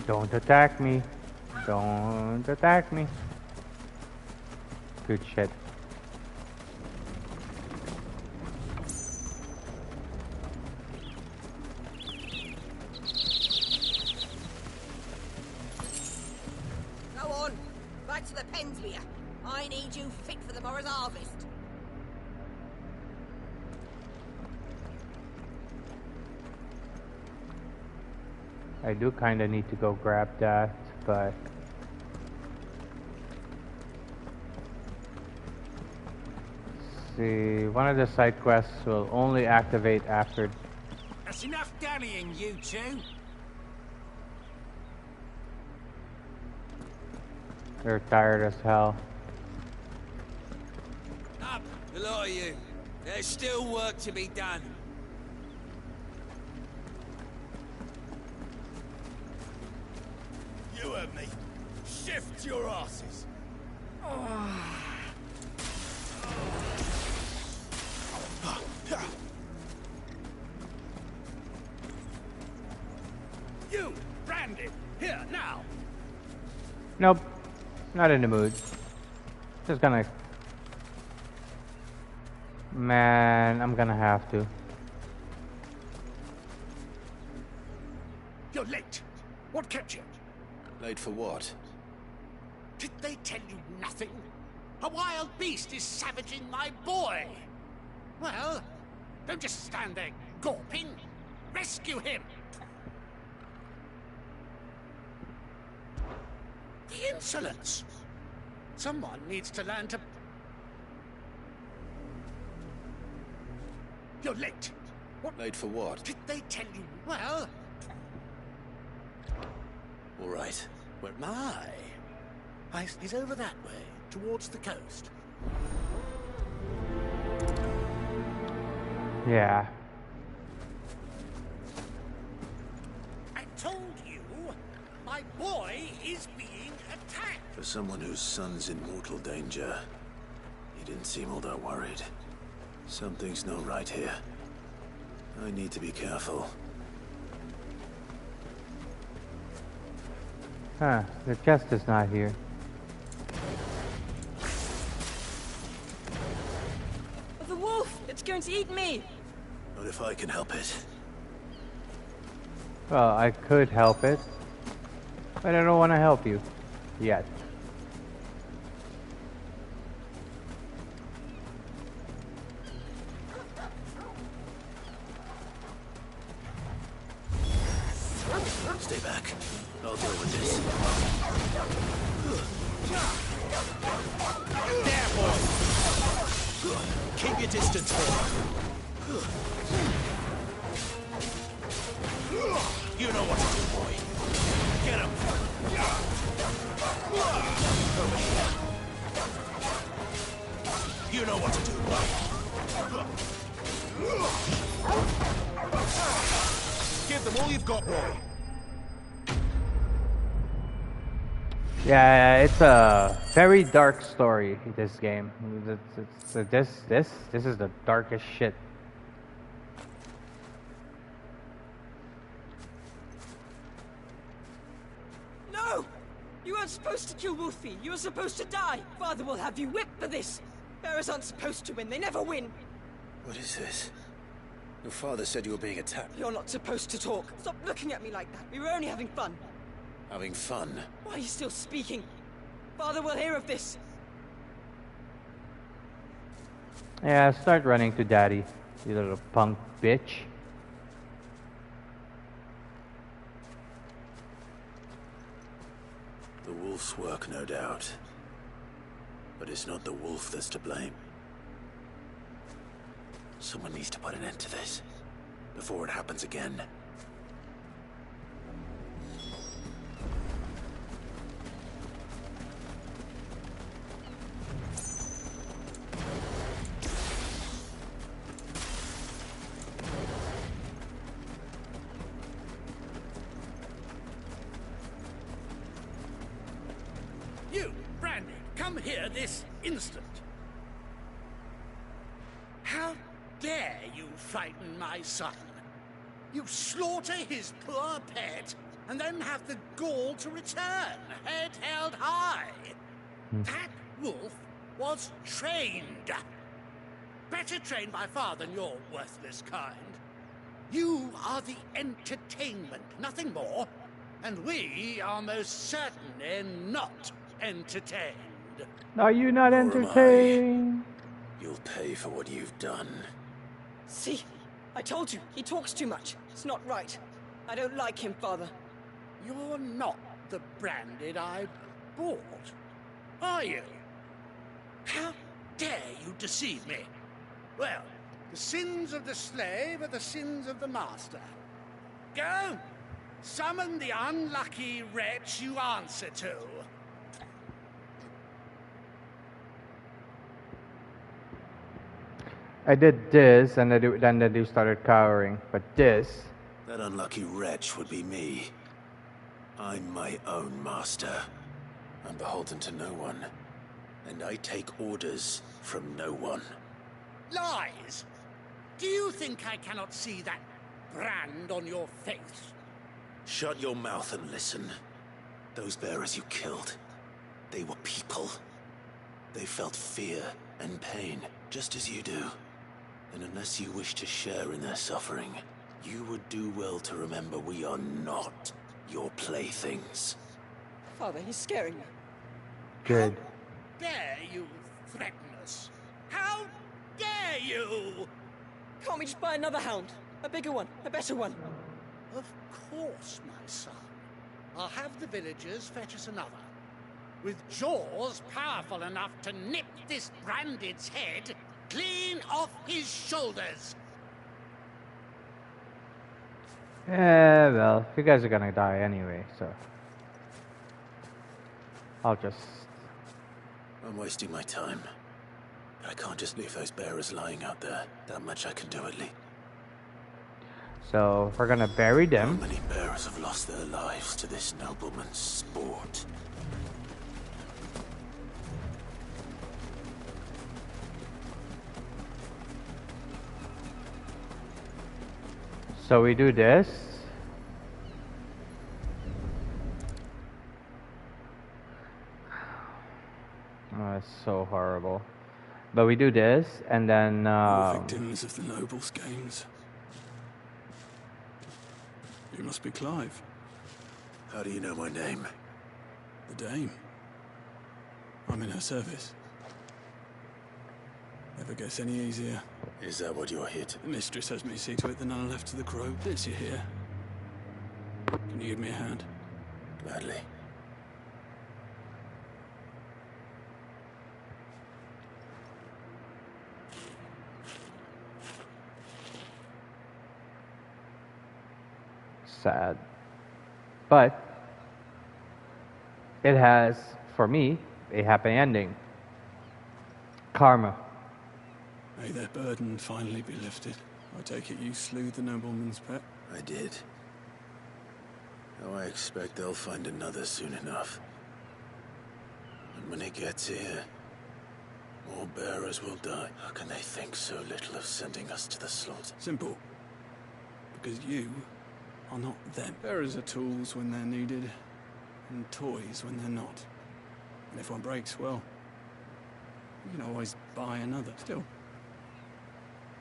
Don't attack me. Don't attack me. Good shit. Go on. Back to the pens with you. I need you fit for the morrow's harvest. I do kind of need to go grab that, but... see, one of the side quests will only activate after... That's enough dallying, you two. they're tired as hell. Up, the lot of you. There's still work to be done. You heard me. Shift your asses. You, Brandon, here, now. Nope, not in the mood. Just gonna... man, I'm gonna have to. You're late. What kept you? Late for what? Did they tell you nothing? A wild beast is savaging my boy. Well, don't just stand there gawping. Rescue him. The insolence. Someone needs to learn to... You're late. What? Late for what? Did they tell you? Well... All right. Where am I? He's over that way, towards the coast. Yeah. I told you, my boy is being attacked. For someone whose son's in mortal danger, he didn't seem all that worried. Something's not right here. I need to be careful. Huh, the chest is not here. The wolf! It's going to eat me! Not if I can help it. Well, I could help it, but I don't want to help you. Yet. Stay back. I'll deal with this. There, boy! Keep your distance, boy. You know what to do, boy. Get him. Over here. You know what to do, boy. Give them all you've got, boy. Yeah, it's a very dark story, this game. This is the darkest shit. No! You weren't supposed to kill Wolfie. You were supposed to die. Father will have you whipped for this. Bearers aren't supposed to win. They never win. What is this? Your father said you were being attacked. You're not supposed to talk. Stop looking at me like that. We were only having fun. Having fun? Why are you still speaking? Father will hear of this. Yeah, start running to daddy, you little punk bitch. The wolf's work, no doubt. But it's not the wolf that's to blame. Someone needs to put an end to this, before it happens again. You, Brandy, come here this instant. How dare you frighten my son? You slaughter his poor pet, and then have the gall to return, head held high. That wolf was trained. Better trained by far than your worthless kind. You are the entertainment, nothing more. And we are most certainly not entertained. Are you not entertained? You'll pay for what you've done. See? I told you, he talks too much. It's not right. I don't like him, Father. You're not the Branded I bought, are you? How dare you deceive me? Well, the sins of the slave are the sins of the master. Go, summon the unlucky wretch you answer to. I did this, and then they started cowering. But this... That unlucky wretch would be me. I'm my own master. I'm beholden to no one. And I take orders from no one. Lies! Do you think I cannot see that brand on your face? Shut your mouth and listen. Those bearers you killed, they were people. They felt fear and pain, just as you do. And unless you wish to share in their suffering, you would do well to remember we are not your playthings. Father, he's scaring me. Good. Dare you threaten us? How dare you? Can't we just buy another hound? A bigger one, a better one. Of course, my son. I'll have the villagers fetch us another. With jaws powerful enough to nip this Branded's head clean off his shoulders. Yeah, well, you guys are gonna die anyway, so... I'll just... I'm wasting my time. But I can't just leave those bearers lying out there. That much I can do at least. So, we're gonna bury them. How many bearers have lost their lives to this nobleman's sport? So we do this. Oh, it's so horrible. But we do this, and then... victims of the nobles' games. You must be Clive. How do you know my name? The Dame. I'm in her service. Never gets any easier. Is that what you're here to... The mistress has me see to it the none are left to the crow. Blitz you here. Can you give me a hand? Gladly. Sad. But it has, for me, a happy ending. Karma. May their burden finally be lifted. I take it you slew the nobleman's pet? I did. Now I expect they'll find another soon enough. And when it gets here, more bearers will die. How can they think so little of sending us to the slaughter? Simple. Because you are not them. Bearers are tools when they're needed, and toys when they're not. And if one breaks, well, you can always buy another. Still,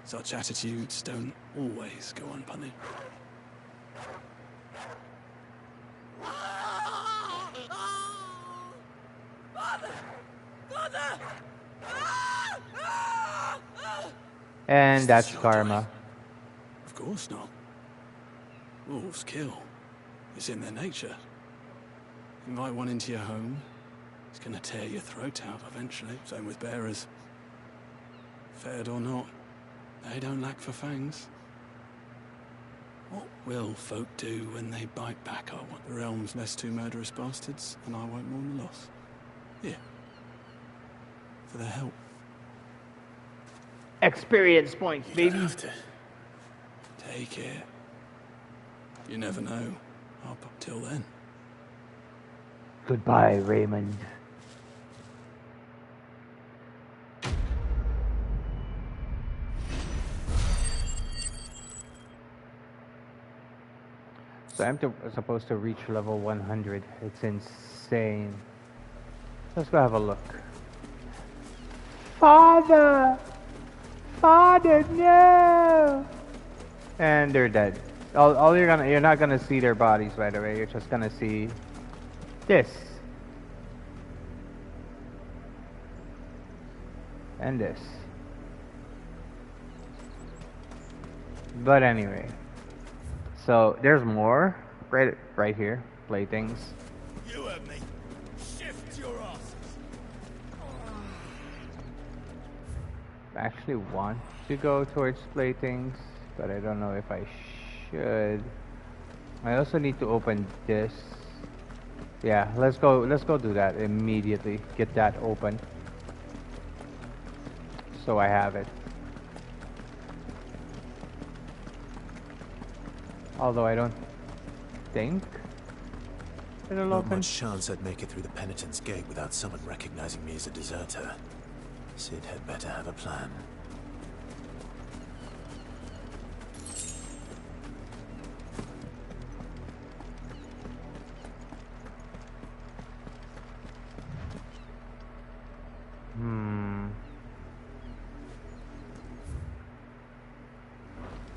such attitudes don't always go unpunished. Father! Father! And that's karma. Of course not. Wolves kill. It's in their nature. Invite one into your home, it's gonna tear your throat out eventually. Same with bearers. Fed or not, they don't lack for fangs. What will folk do when they bite back? I want the realm's less two murderous bastards, and I won't mourn the loss. Here. For their help. Experience points, You baby. don't have to. Take it. You never know. Up till then. Goodbye, Raymond. So I'm supposed to reach level 100. It's insane. Let's go have a look. Father! Father, no! And they're dead. All you're not gonna see their bodies, by the way. You're just gonna see this. And this. But anyway. So there's more. right here. Playthings. You heard me. Shift your asses. I actually want to go towards playthings, but I don't know if I should. I also need to open this. Yeah, let's go do that immediately. Get that open. So I have it. Although I don't think it'll Not open. much chance I'd make it through the Penitent's Gate without someone recognizing me as a deserter. Sid had better have a plan.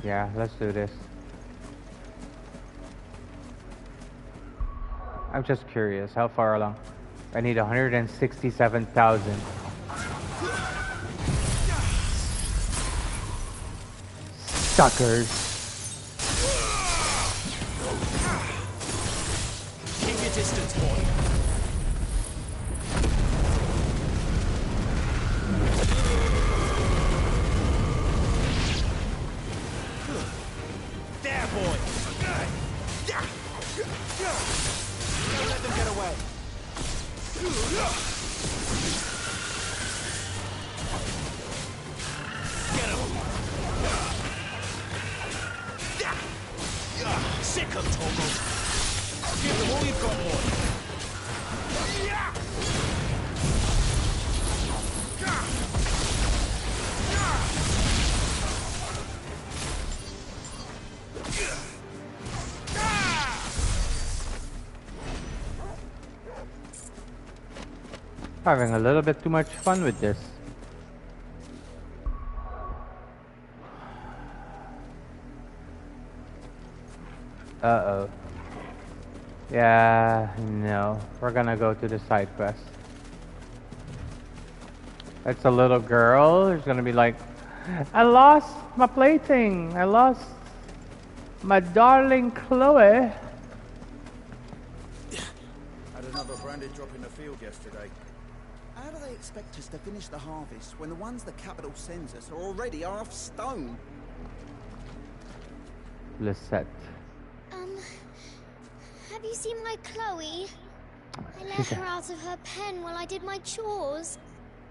Yeah, let's do this. I'm just curious, how far along? I need 167,000. Suckers. Keep your distance, boy. There, boy. Don't let them get away. Get him. Sick of Torgal. Give them all you've got, boy. Having a little bit too much fun with this. Uh-oh. Yeah, no. We're gonna go to the side quest. It's a little girl who's gonna be like, I lost my plaything. I lost my darling Chloe. Had another branded drop in the field yesterday. How do they expect us to finish the harvest when the ones the capital sends us are already half stone? Lisette. Have you seen my Chloe? I let her out of her pen while I did my chores,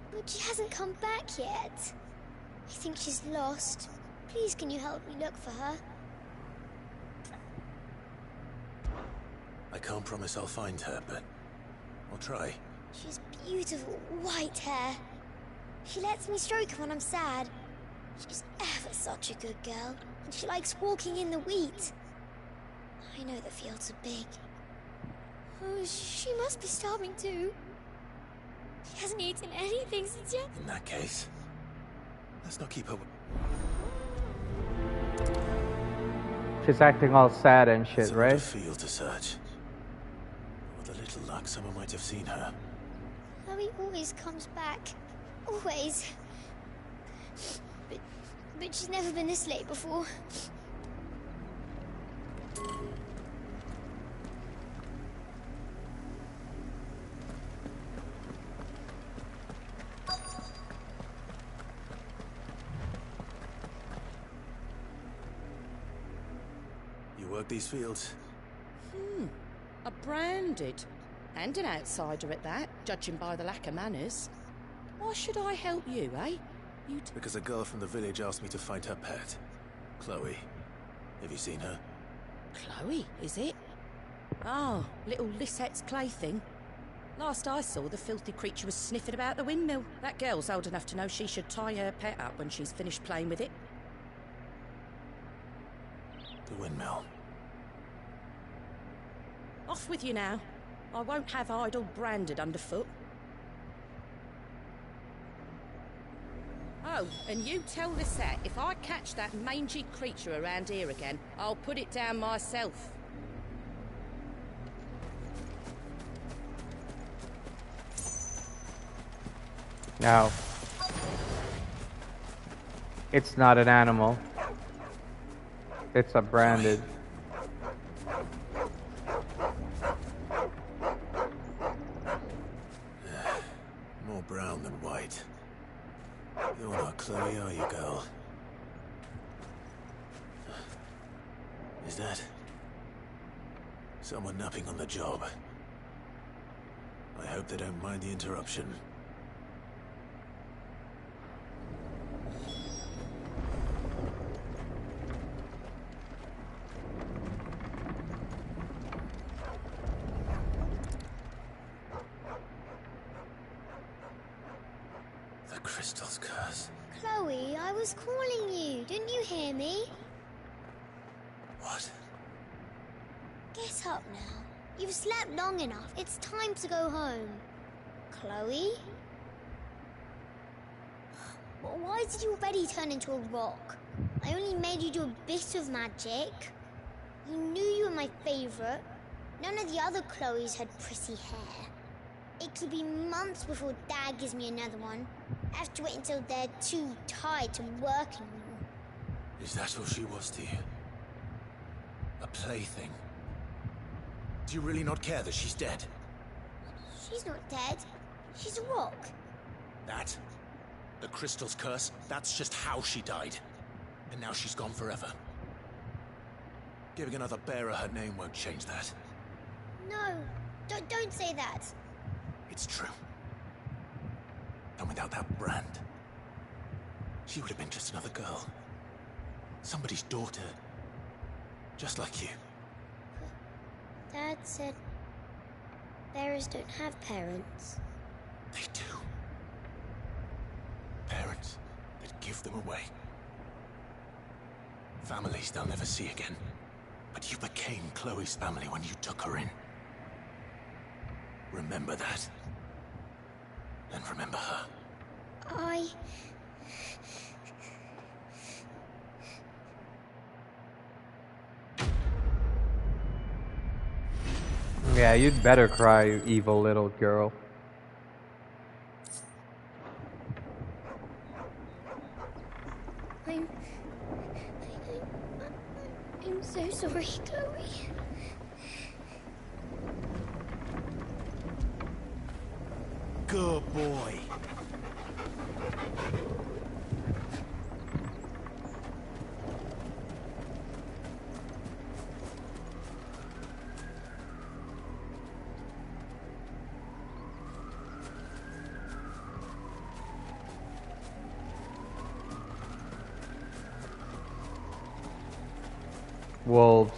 but she hasn't come back yet. I think she's lost. Please, can you help me look for her? I can't promise I'll find her, but I'll try. She's beautiful white hair. She lets me stroke her when I'm sad. She's ever such a good girl, and she likes walking in the wheat. I know the fields are big. Oh, she must be starving too. She hasn't eaten anything since yet. In that case, let's not keep her. She's acting all sad and shit, right? A field to search. With a little luck, someone might have seen her. Chloe always comes back. Always. But she's never been this late before. You work these fields? A branded. And an outsider at that, judging by the lack of manners. Why should I help you, eh? Because a girl from the village asked me to find her pet. Chloe. Have you seen her? Chloe, is it? Oh, little Lisette's plaything. Last I saw, the filthy creature was sniffing about the windmill. That girl's old enough to know she should tie her pet up when she's finished playing with it. The windmill. Off with you now. I won't have idle branded underfoot. Oh, and you tell Lisette, if I catch that mangy creature around here again, I'll put it down myself. Now, it's not an animal. It's a branded. Chloe are you, girl? Is that someone napping on the job? I hope they don't mind the interruption. The crystal's curse. Chloe, I was calling you. Didn't you hear me? What? Get up now. You've slept long enough. It's time to go home. Chloe? Why did you already turn into a rock? I only made you do a bit of magic. You knew you were my favorite. None of the other Chloes had pretty hair. It could be months before Dad gives me another one. I have to wait until they're too tired to work anymore. Is that all she was to you? A plaything? Do you really not care that she's dead? She's not dead. She's a rock. That? The crystal's curse? That's just how she died. And now she's gone forever. Giving another bearer her name won't change that. No, don't say that. It's true. And without that brand, she would have been just another girl. Somebody's daughter. Just like you. Dad said bearers don't have parents. They do. Parents that give them away. Families they'll never see again. But you became Chloe's family when you took her in. Remember that. And remember her. Yeah, you'd better cry, you evil little girl. I'm so sorry, Chloe. Good boy. Wolves.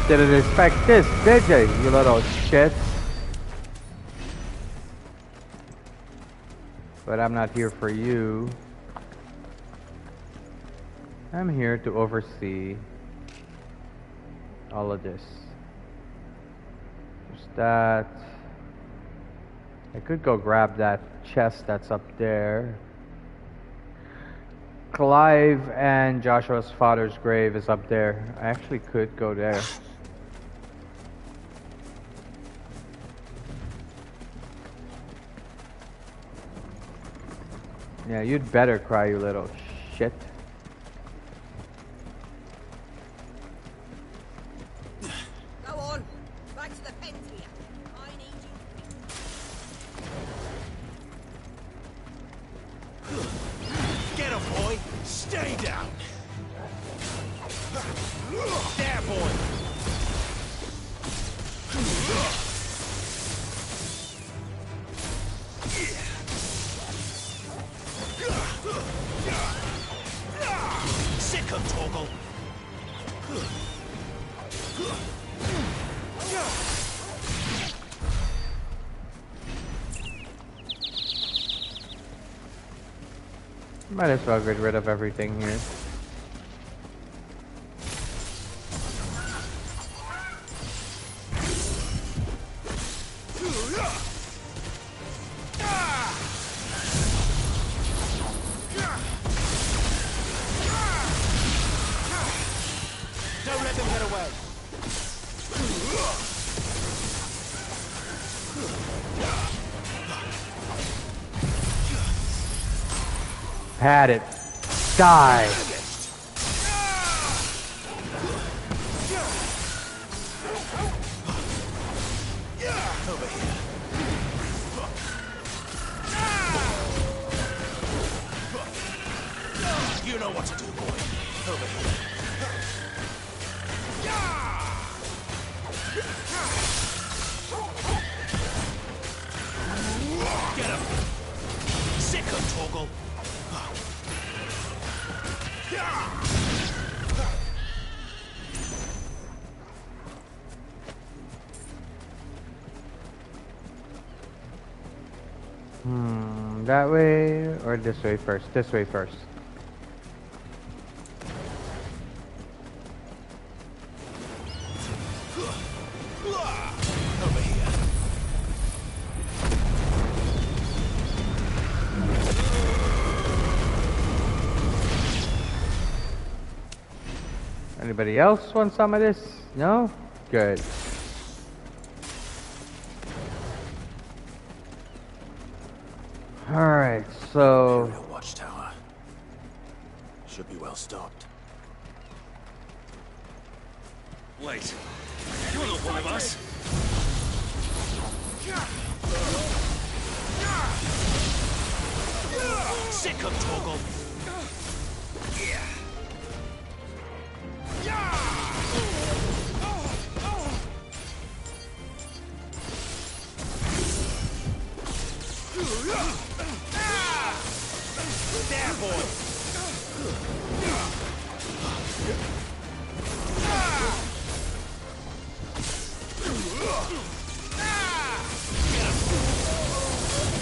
Didn't expect this, did you little shit? But I'm not here for you. I'm here to oversee all of this. There's that. I could go grab that chest that's up there. Clive and Joshua's father's grave is up there. I actually could go there. Yeah, you'd better cry, you little shit. Go on. Back to the pens here. I need you. Get him, boy! Stay down! There, boy! Sick of Torgal! Might as well get rid of everything here. Don't let them get away! Had it. Die. You know what to do, boy. Over here. Get him! Sick him, Torgal! That way or this way first? This way first. Over here. Anybody else want some of this? No? Good. Alright, so... Imperial Watchtower. Should be well stocked. Wait. You're not one of us. Sick of Torgal. There, boy.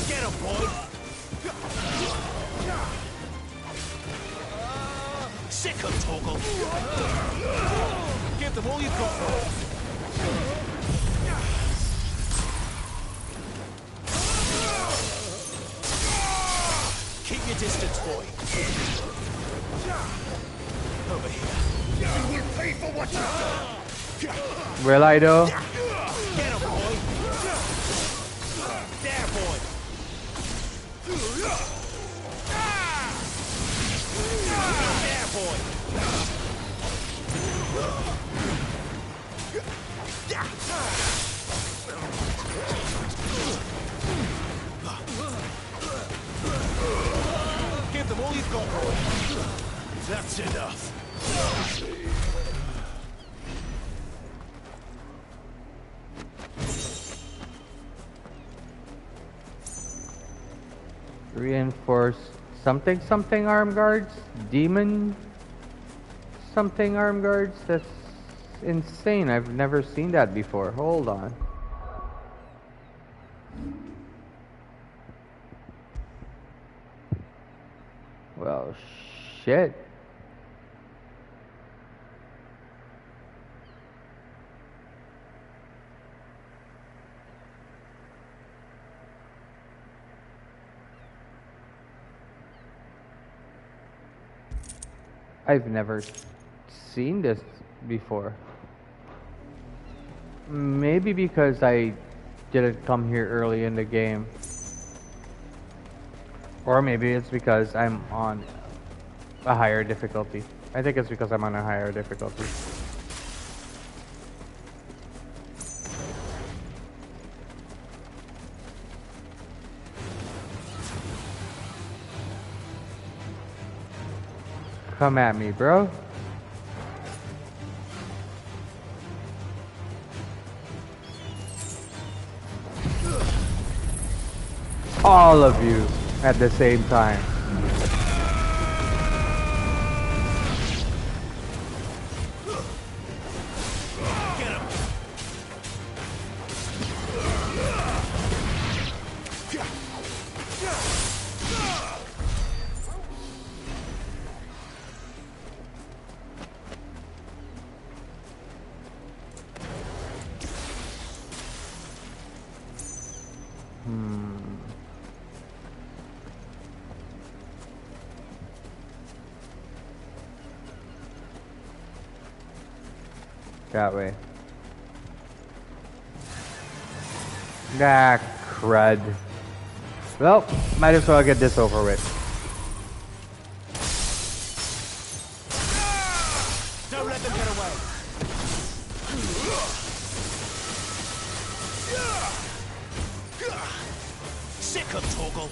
Get him, boy. Sick of Torgal. Give them all you've got. Keep your distance, boy. Over here. You will pay for what you've done. Will I though? Get him, boy. There, boy. There, boy. Give them all you've got, boy. That's enough. Reinforced something arm guards? Demon something arm guards? That's insane. I've never seen that before. Hold on. Well, shit. I've never seen this before. Maybe because I didn't come here early in the game. Or maybe it's because I'm on a higher difficulty. I think it's because I'm on a higher difficulty. Come at me, bro. All of you at the same time. That way. Ah, crud. Well, might as well get this over with. Don't let them get away. Sick of Torgal.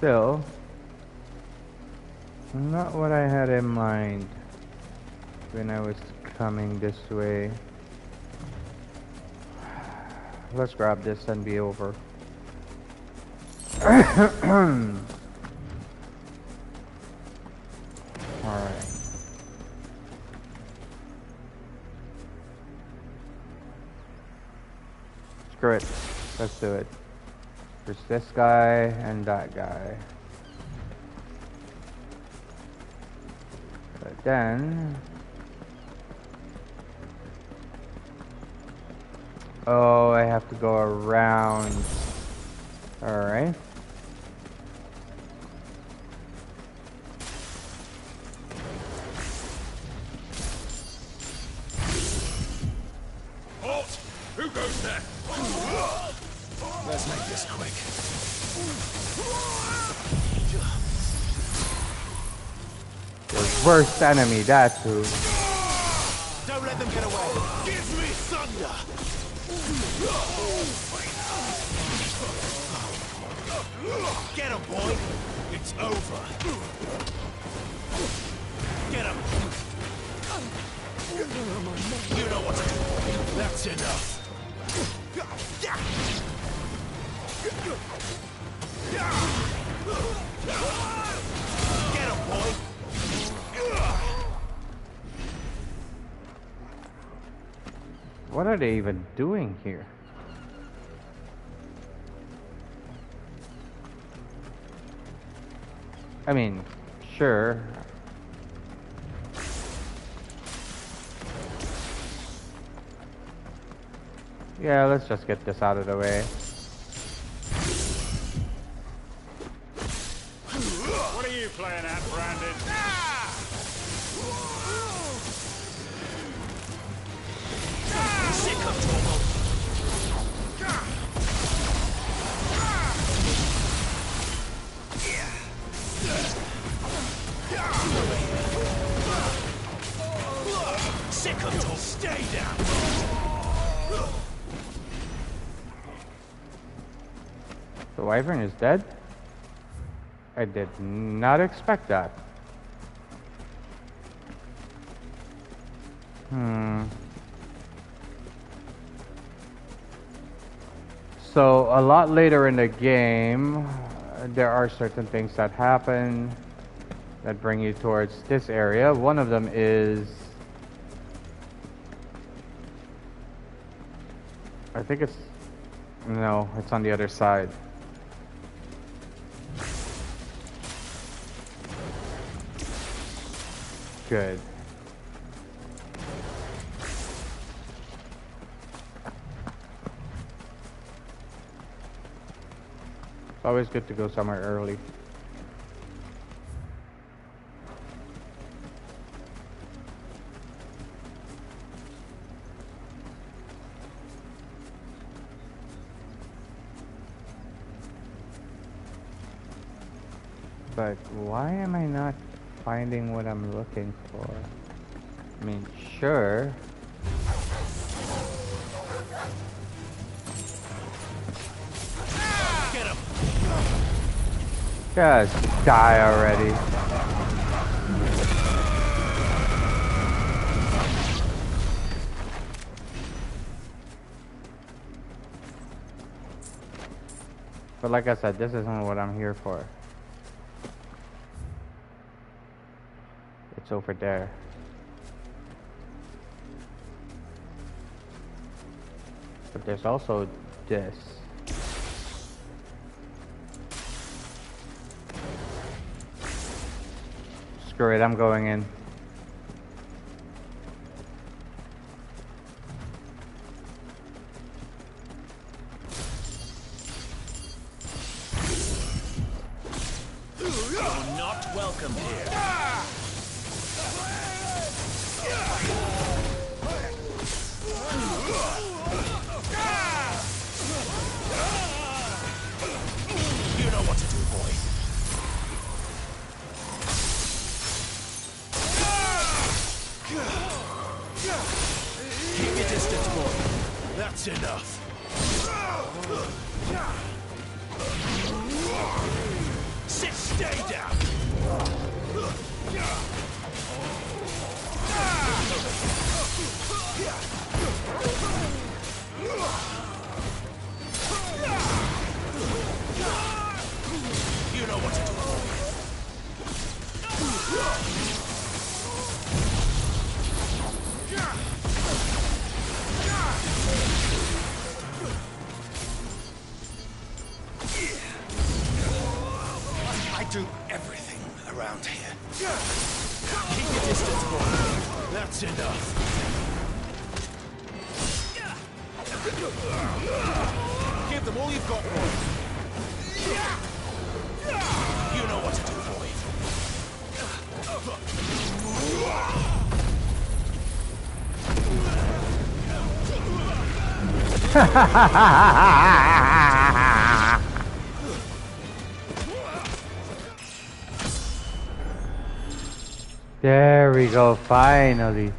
still not what I had in mind when I was coming this way. Let's grab this and be over. Alright. Screw it. Let's do it. There's this guy and that guy. But then... oh, I have to go around. Alright. Halt! Who goes there? Let's make this quick. The worst enemy, that's who. Don't let them get away. Give me thunder. Get him, boy. It's over. Get him. You know what to do. That's enough. Get him, boy. What are they even doing here? I mean, sure. Yeah, let's just get this out of the way. What are you playing at, Brandon? Sick of trouble. Sick of trouble. Stay down. The wyvern is dead? I did not expect that. So a lot later in the game, there are certain things that happen that bring you towards this area. One of them is, I think it's, no, it's on the other side. Good. It's always good to go somewhere early. But why am I not finding what I'm looking for? I mean, sure. Get him. Just die already. But like I said, this isn't what I'm here for. It's over there. But there's also this. Screw it, I'm going in. You're not welcome here. You know what to do, boy. Keep your distance, boy. That's enough. Sit, stay down. You know what to do. I do everything around here. Keep your distance, boy. That's enough. Give them all you've got, boy. You know what to do, boy. There we go, finally.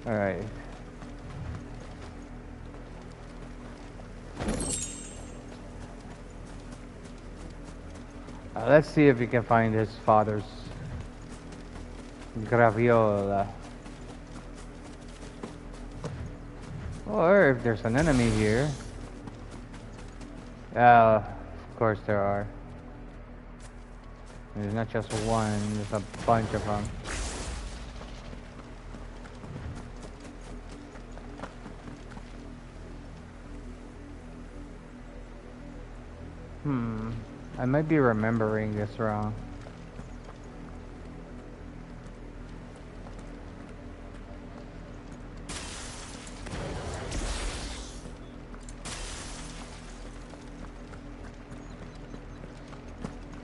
Alright. Let's see if we can find his father's graviola. Or if there's an enemy here. Of course there are. There's not just one, there's a bunch of them. I might be remembering this wrong.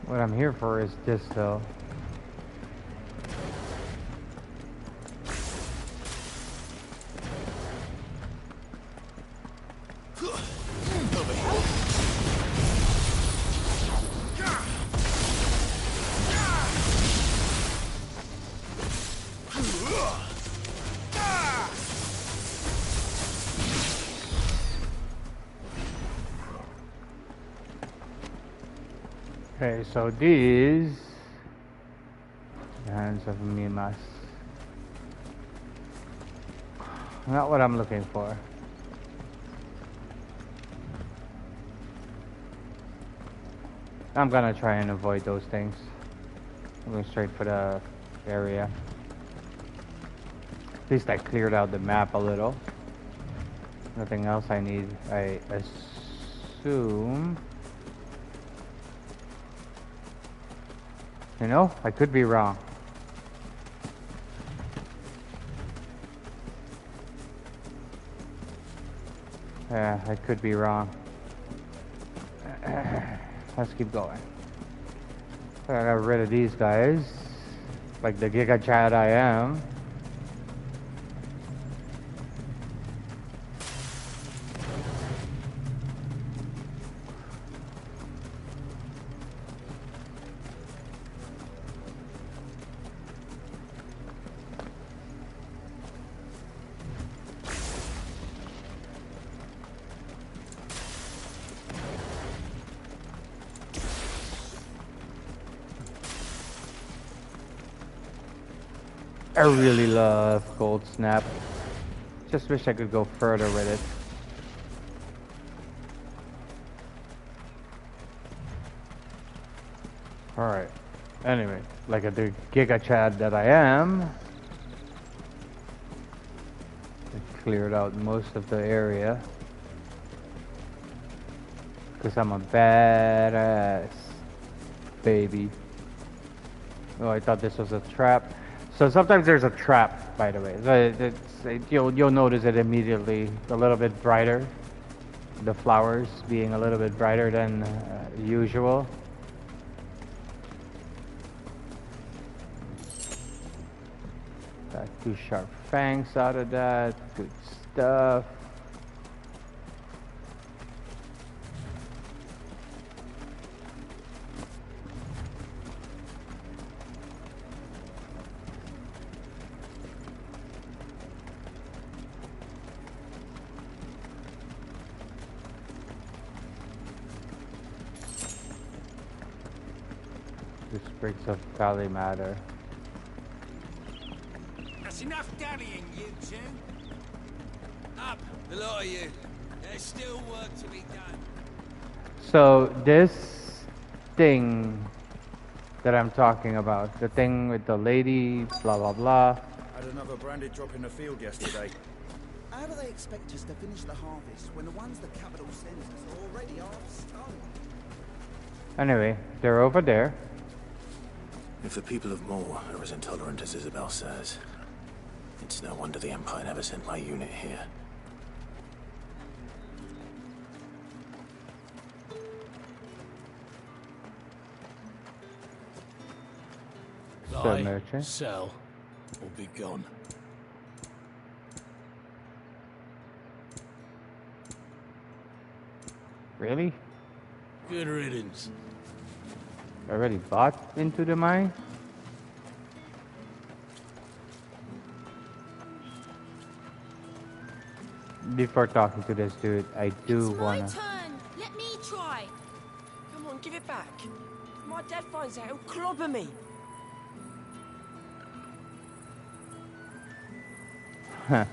What I'm here for is this though. Okay, so these hands of Mimas. Not what I'm looking for. I'm gonna try and avoid those things. I'm going straight for the area. At least I cleared out the map a little. Nothing else I need, I assume. You know, I could be wrong. Yeah, I could be wrong. Let's keep going. I got rid of these guys. Like the Giga Chad I am. I really love Gold Snap. Just wish I could go further with it. Alright. Anyway, like a the Giga Chad that I am, I cleared out most of the area. Because I'm a badass baby. Oh, I thought this was a trap. So sometimes there's a trap, by the way. So you'll notice it immediately. A little bit brighter. The flowers being a little bit brighter than usual. Got 2 sharp fangs out of that. Good stuff. The sprigs of Kali matter. That's enough dallying, you two. Up, the lot of you. There's still work to be done. So this thing that I'm talking about, the thing with the lady, blah blah blah. Had another branded drop in the field yesterday. How do they expect us to finish the harvest when the ones the capital sends us are already half stoned? Anyway, they're over there. If the people of Moor are as intolerant as Isabel says, it's no wonder the Empire never sent my unit here. Buy, merchant. Sell, or be gone. Really? Good riddance. Already bought into the mine? Before talking to this dude, I do wanna. My turn. Let me try. Come on, give it back. If my dad finds out, he'll clobber me. Huh.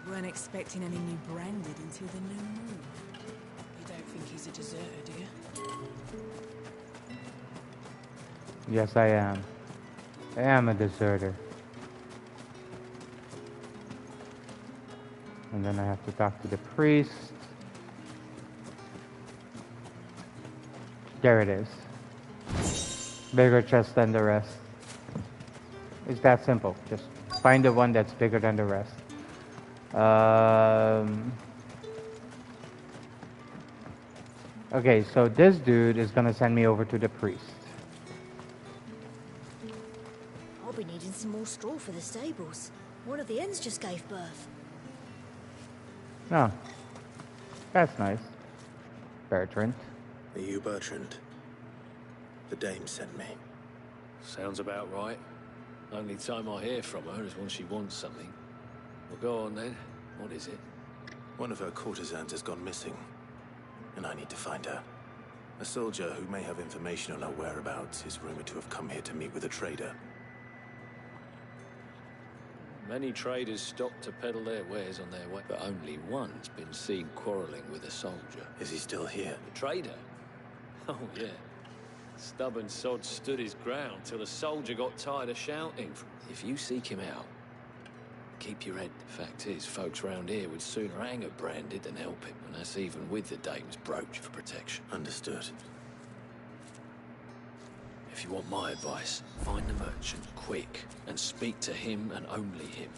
Weren't expecting any new branded until the new moon. You don't think he's a deserter, do you? Yes, I am. I am a deserter. And then I have to talk to the priest. There it is. Bigger chest than the rest. It's that simple. Just find the one that's bigger than the rest. Okay, so this dude is gonna send me over to the priest. I'll be needing some more straw for the stables. One of the hens just gave birth. Oh, that's nice. Bertrand. Are you Bertrand? The dame sent me. Sounds about right. Only time I hear from her is when she wants something. Well, go on then. What is it? One of her courtesans has gone missing, and I need to find her. A soldier who may have information on her whereabouts is rumored to have come here to meet with a trader. Many traders stop to peddle their wares on their way, but only one's been seen quarreling with a soldier. Is he still here? The trader? Oh, yeah. Stubborn sod stood his ground till the soldier got tired of shouting. If you seek him out, keep your head. The fact is, folks round here would sooner hang a branded than help him, and that's even with the dame's brooch for protection. Understood. If you want my advice, find the merchant quick and speak to him and only him.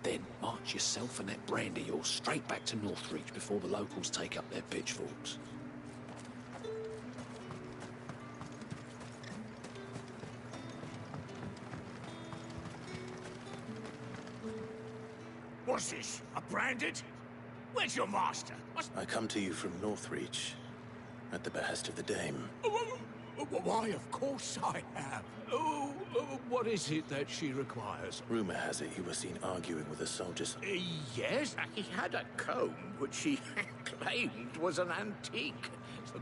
Then march yourself and that brand of yours straight back to Northreach before the locals take up their pitchforks. What's this? A branded? Where's your master? I come to you from Northreach, at the behest of the dame. Why, of course I have. What is it that she requires? Rumor has it you were seen arguing with the soldiers. Yes, he had a comb which he claimed was an antique.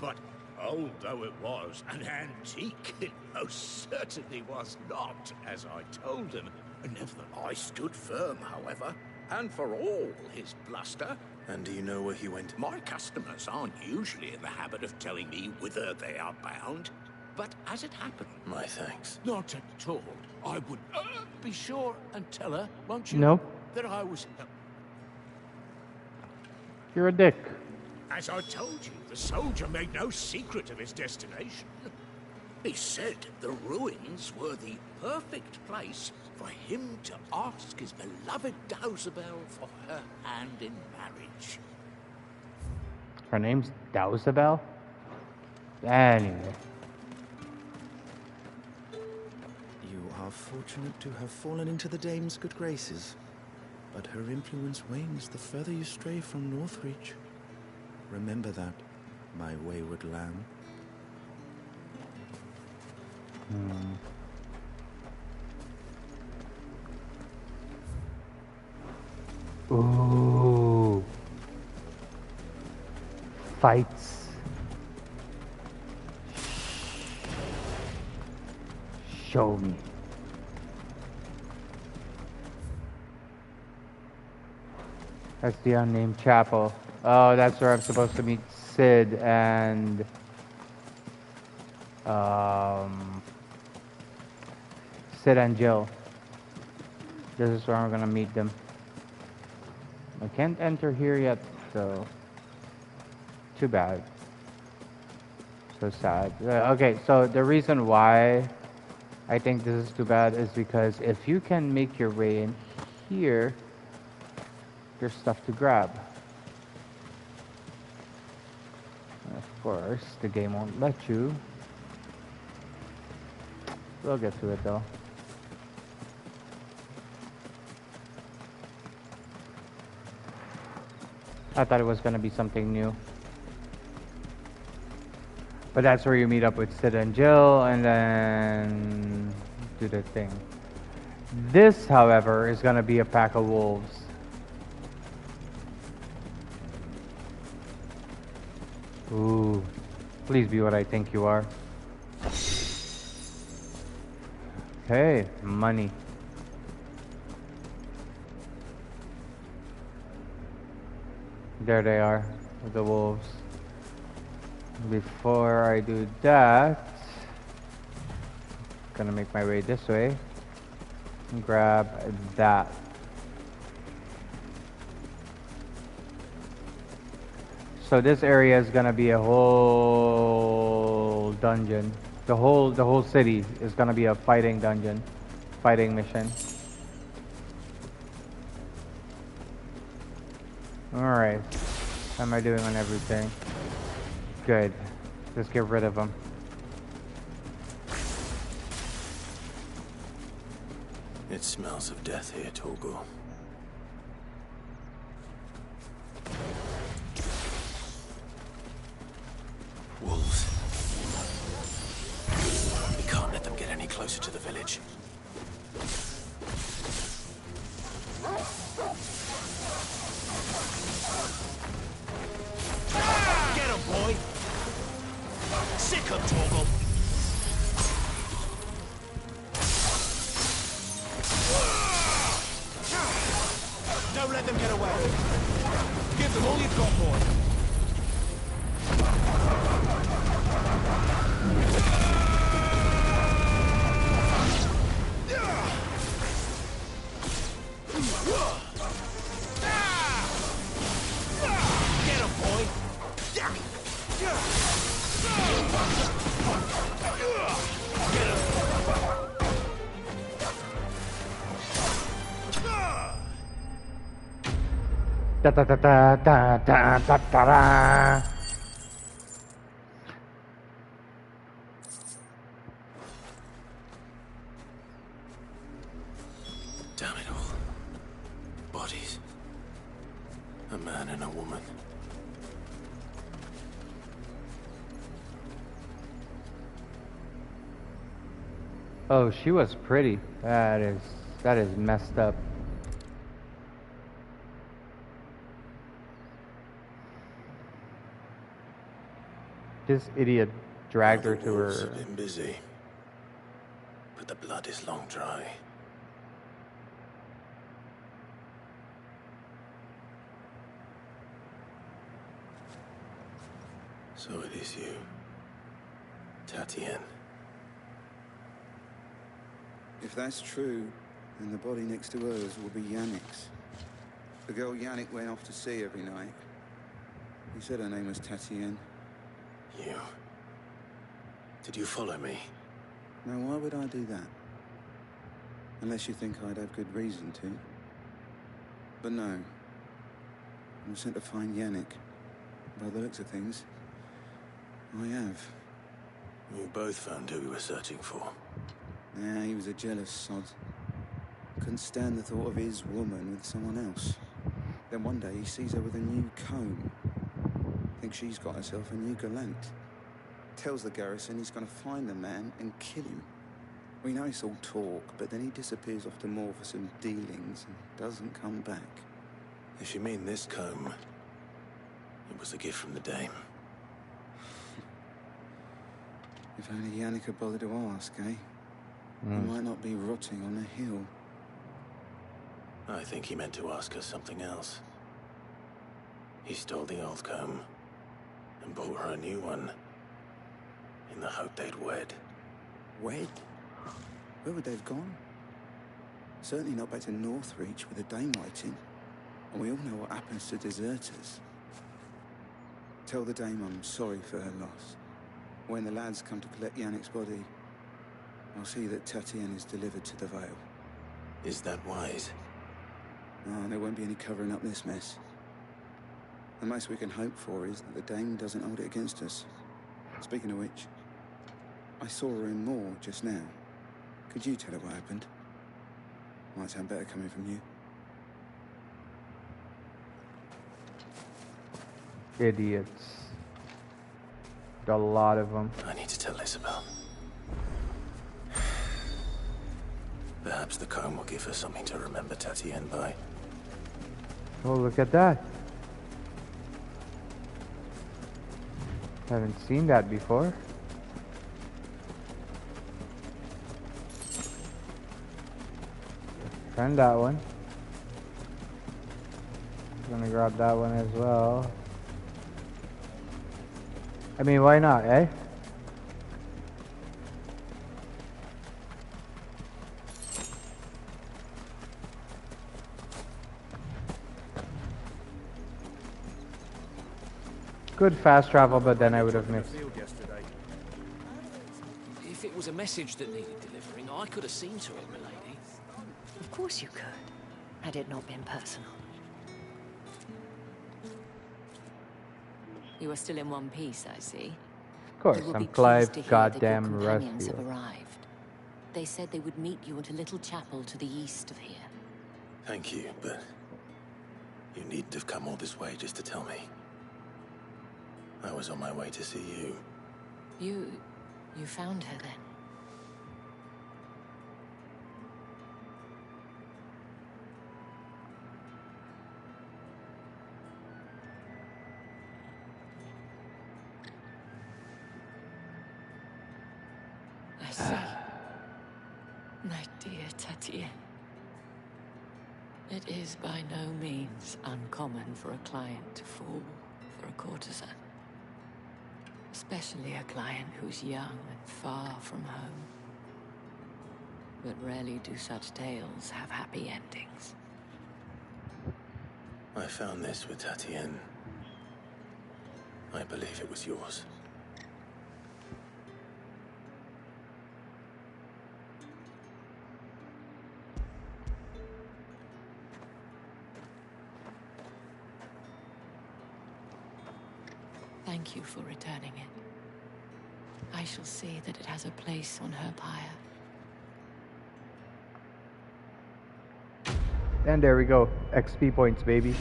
But although it was an antique, it most certainly was not, as I told him. Nevertheless, I stood firm, however, and for all his bluster. And do you know where he went? My customers aren't usually in the habit of telling me whither they are bound. But as it happened... My thanks. Not at all. I would be sure and tell her, won't you? Nope. That I was... You're a dick. As I told you, the soldier made no secret of his destination. He said the ruins were the perfect place for him to ask his beloved Dowsabel for her hand in marriage. Her name's Dowsabel? Anyway. You are fortunate to have fallen into the dame's good graces, but her influence wanes the further you stray from Northreach. Remember that, my wayward lamb. Ooh. fights. Show me. That's the unnamed chapel. Oh, that's where I'm supposed to meet Sid and Sid and Jill. This is where I'm gonna meet them. I can't enter here yet, so too bad. So sad. Okay, so the reason why I think this is too bad is because if you can make your way in here, there's stuff to grab. Of course, the game won't let you. We'll get to it though. I thought it was gonna be something new. But that's where you meet up with Sid and Jill and then do the thing. This, however, is gonna be a pack of wolves. Ooh, please be what I think you are. Okay, money. There they are, the wolves. Before I do that, gonna make my way this way and grab that. So this area is gonna be a whole dungeon. The whole city is gonna be a fighting dungeon, fighting mission. Alright, how am I doing on everything? Good. Let's get rid of them. It smells of death here, Torgal. Wolves. We can't let them get any closer to the village. Get him, boy! Sick him, Torgal! Don't let them get away! Give them all you've got, boy! Get him, boy! Da da da da da da da da. Damn it all. Bodies. A man and a woman. Oh, she was pretty. That is messed up. This idiot dragged her to Wolves her. have been busy, but the blood is long dry. So it is you, Tatienne. If that's true, then the body next to hers will be Yannick's. The girl Yannick went off to see every night. He said her name was Tatienne. You... Did you follow me? Now, why would I do that? Unless you think I'd have good reason to. But no. I'm sent to find Yannick. By the looks of things, I have. You both found who we were searching for. Yeah, he was a jealous sod. Couldn't stand the thought of his woman with someone else. Then one day he sees her with a new comb. Thinks she's got herself a new gallant. Tells the garrison he's gonna find the man and kill him. We know it's all talk, but then he disappears off to Moor for some dealings and doesn't come back. If you mean this comb, it was a gift from the Dame. If only Yannick had bothered to ask, eh? He might not be rotting on a hill. I think he meant to ask us something else. He stole the old comb and bought her a new one in the hope they'd wed. Wed? Where would they have gone? Certainly not back to Northreach with a dame waiting. And we all know what happens to deserters. Tell the dame I'm sorry for her loss. When the lads come to collect Yannick's body, I'll see that Tatienne is delivered to the Vale. Is that wise? No, there won't be any covering up this mess. The most we can hope for is that the dame doesn't hold it against us. Speaking of which, I saw her in Moor just now. Could you tell her what happened? Might sound better coming from you. Idiots. Got a lot of them. I need to tell Isabel. Perhaps the comb will give her something to remember Tatienne by. Oh, look at that. Haven't seen that before. Friend that one. Gonna grab that one as well. I mean, why not, eh? Good fast travel, but then I would have missed. If it was a message that needed delivering, I could have seen to it, milady. Of course you could, had it not been personal. You are still in one piece, I see. Of course, You will I'm be Clive pleased to hear that your goddamn companions Rustfield. have arrived. They said they would meet you at a little chapel to the east of here. Thank you, but you needn't have come all this way just to tell me. I was on my way to see you. You found her then? I see. My dear Tatienne. It is by no means uncommon for a client to fall for a courtesan. Especially a client who's young and far from home. But rarely do such tales have happy endings. I found this with Tatienne. I believe it was yours. Thank you for returning it. I shall see that it has a place on her pyre. And there we go. XP points, baby.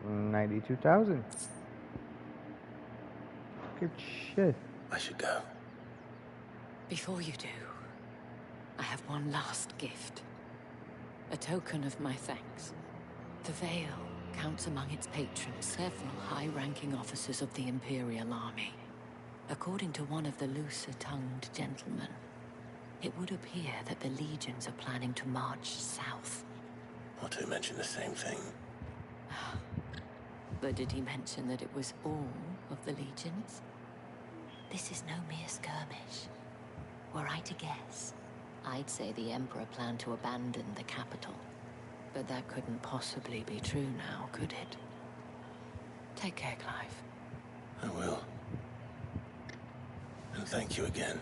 92,000. Good shit. I should go. Before you do, I have one last gift. A token of my thanks. The Vale counts among its patrons several high-ranking officers of the Imperial Army. According to one of the looser-tongued gentlemen, it would appear that the legions are planning to march south. Otto mentioned the same thing. But did he mention that it was all of the legions? This is no mere skirmish. Were I to guess, I'd say the Emperor planned to abandon the capital. But that couldn't possibly be true now, could it? Take care, Clive. I will. And thank you again.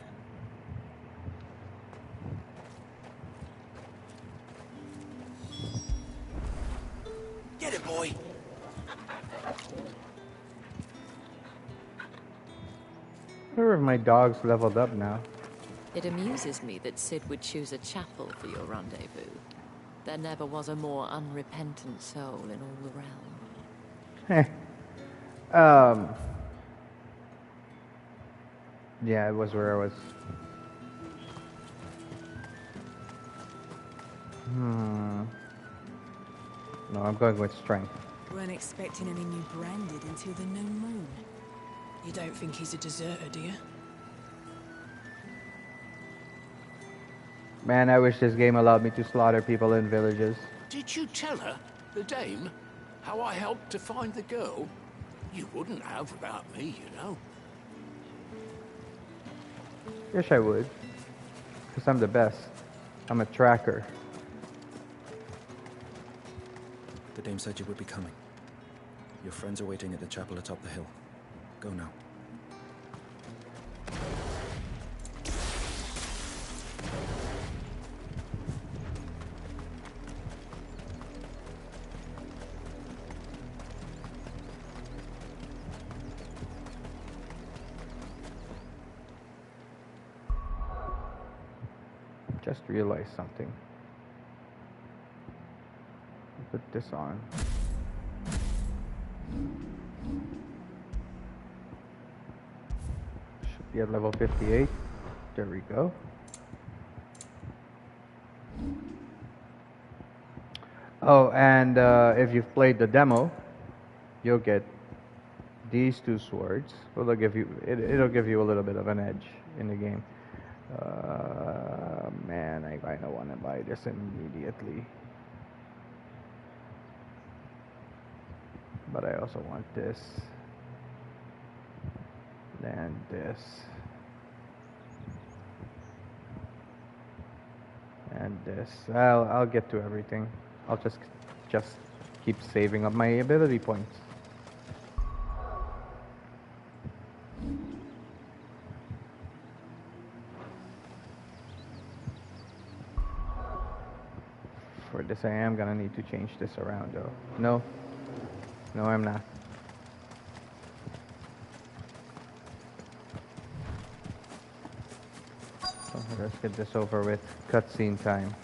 Get it, boy! I wonder if my dog's leveled up now. It amuses me that Cid would choose a chapel for your rendezvous. There never was a more unrepentant soul in all the realm. Yeah, it was where I was. No, I'm going with strength. Weren't expecting any new branded until the new moon. You don't think he's a deserter, do you? Man, I wish this game allowed me to slaughter people in villages. Did you tell her, the dame, how I helped to find the girl? You wouldn't have without me, you know. Yes, I would. Because I'm the best. I'm a tracker. The dame said you would be coming. Your friends are waiting at the chapel atop the hill. Go now. Just realized something. Put this on. Should be at level 58. There we go. Oh, and if you've played the demo, you'll get these two swords. Well, it'll give you a little bit of an edge in the game. Man, I kind of want to buy this immediately. But I also want this. And this. And this. I'll get to everything. I'll just keep saving up my ability points. For this I am gonna need to change this around though. No, I'm not. So let's get this over with. Cutscene time.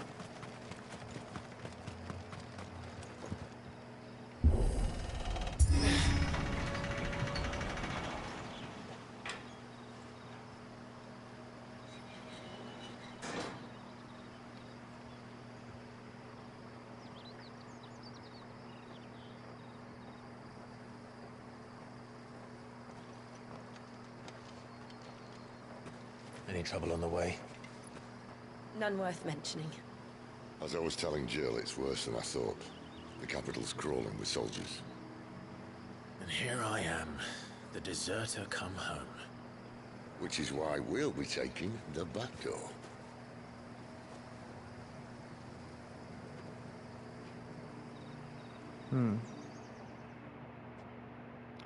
Any trouble on the way? None worth mentioning. As I was telling Jill, it's worse than I thought. The capital's crawling with soldiers. And here I am, the deserter come home. Which is why we'll be taking the back door.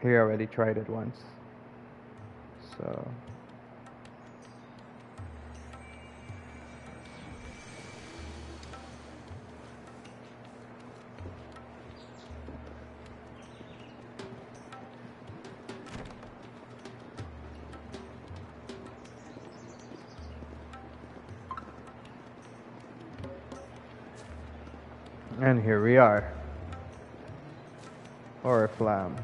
We already tried it once. So... And here we are. Oriflamme.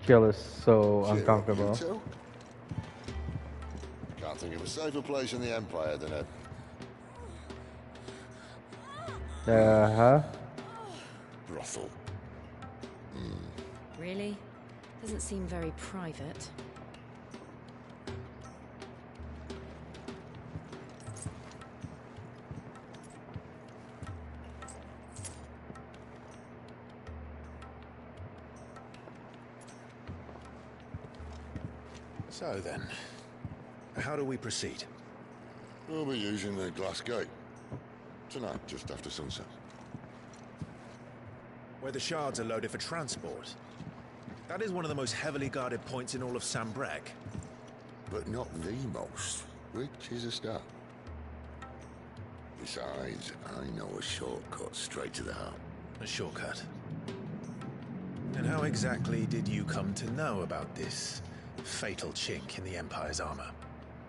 Jill is so uncomfortable. Can't think of a safer place in the Empire than a... brothel. Really? Doesn't seem very private. So then, how do we proceed? We'll be using the glass gate. Tonight, just after sunset. Where the shards are loaded for transport. That is one of the most heavily guarded points in all of Sanbreque. But not the most, which is a start. Besides, I know a shortcut straight to the heart. A shortcut? And how exactly did you come to know about this fatal chink in the Empire's armor?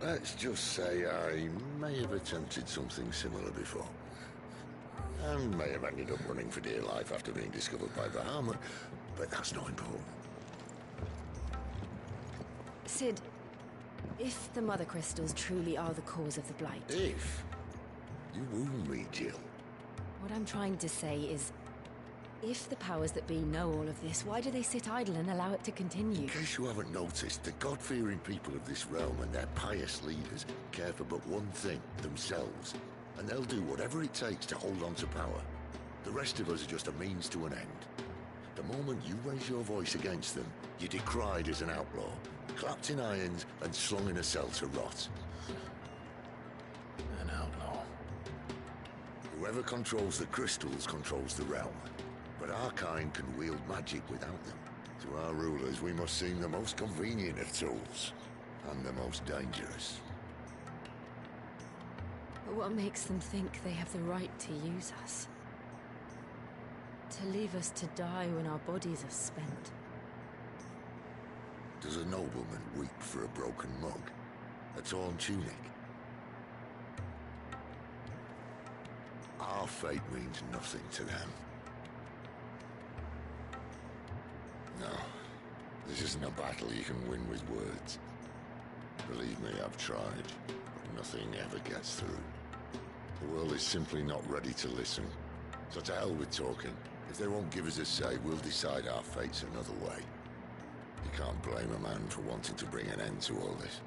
Let's just say I may have attempted something similar before. And may have ended up running for dear life after being discovered by Bahamut, but that's not important. Sid, if the Mother Crystals truly are the cause of the Blight... If? You wound me, Jill. What I'm trying to say is, if the powers that be know all of this, why do they sit idle and allow it to continue? In case you haven't noticed, the God-fearing people of this realm and their pious leaders care for but one thing, themselves. And they'll do whatever it takes to hold on to power. The rest of us are just a means to an end. The moment you raise your voice against them, you're decried as an outlaw, clapped in irons and slung in a cell to rot. An outlaw. Whoever controls the crystals controls the realm. But our kind can wield magic without them. To our rulers, we must seem the most convenient of tools. And the most dangerous. But what makes them think they have the right to use us? To leave us to die when our bodies are spent? Does a nobleman weep for a broken mug? A torn tunic? Our fate means nothing to them. No, this isn't a battle you can win with words. Believe me, I've tried, but nothing ever gets through. The world is simply not ready to listen. So to hell with talking. If they won't give us a say, we'll decide our fates another way. You can't blame a man for wanting to bring an end to all this,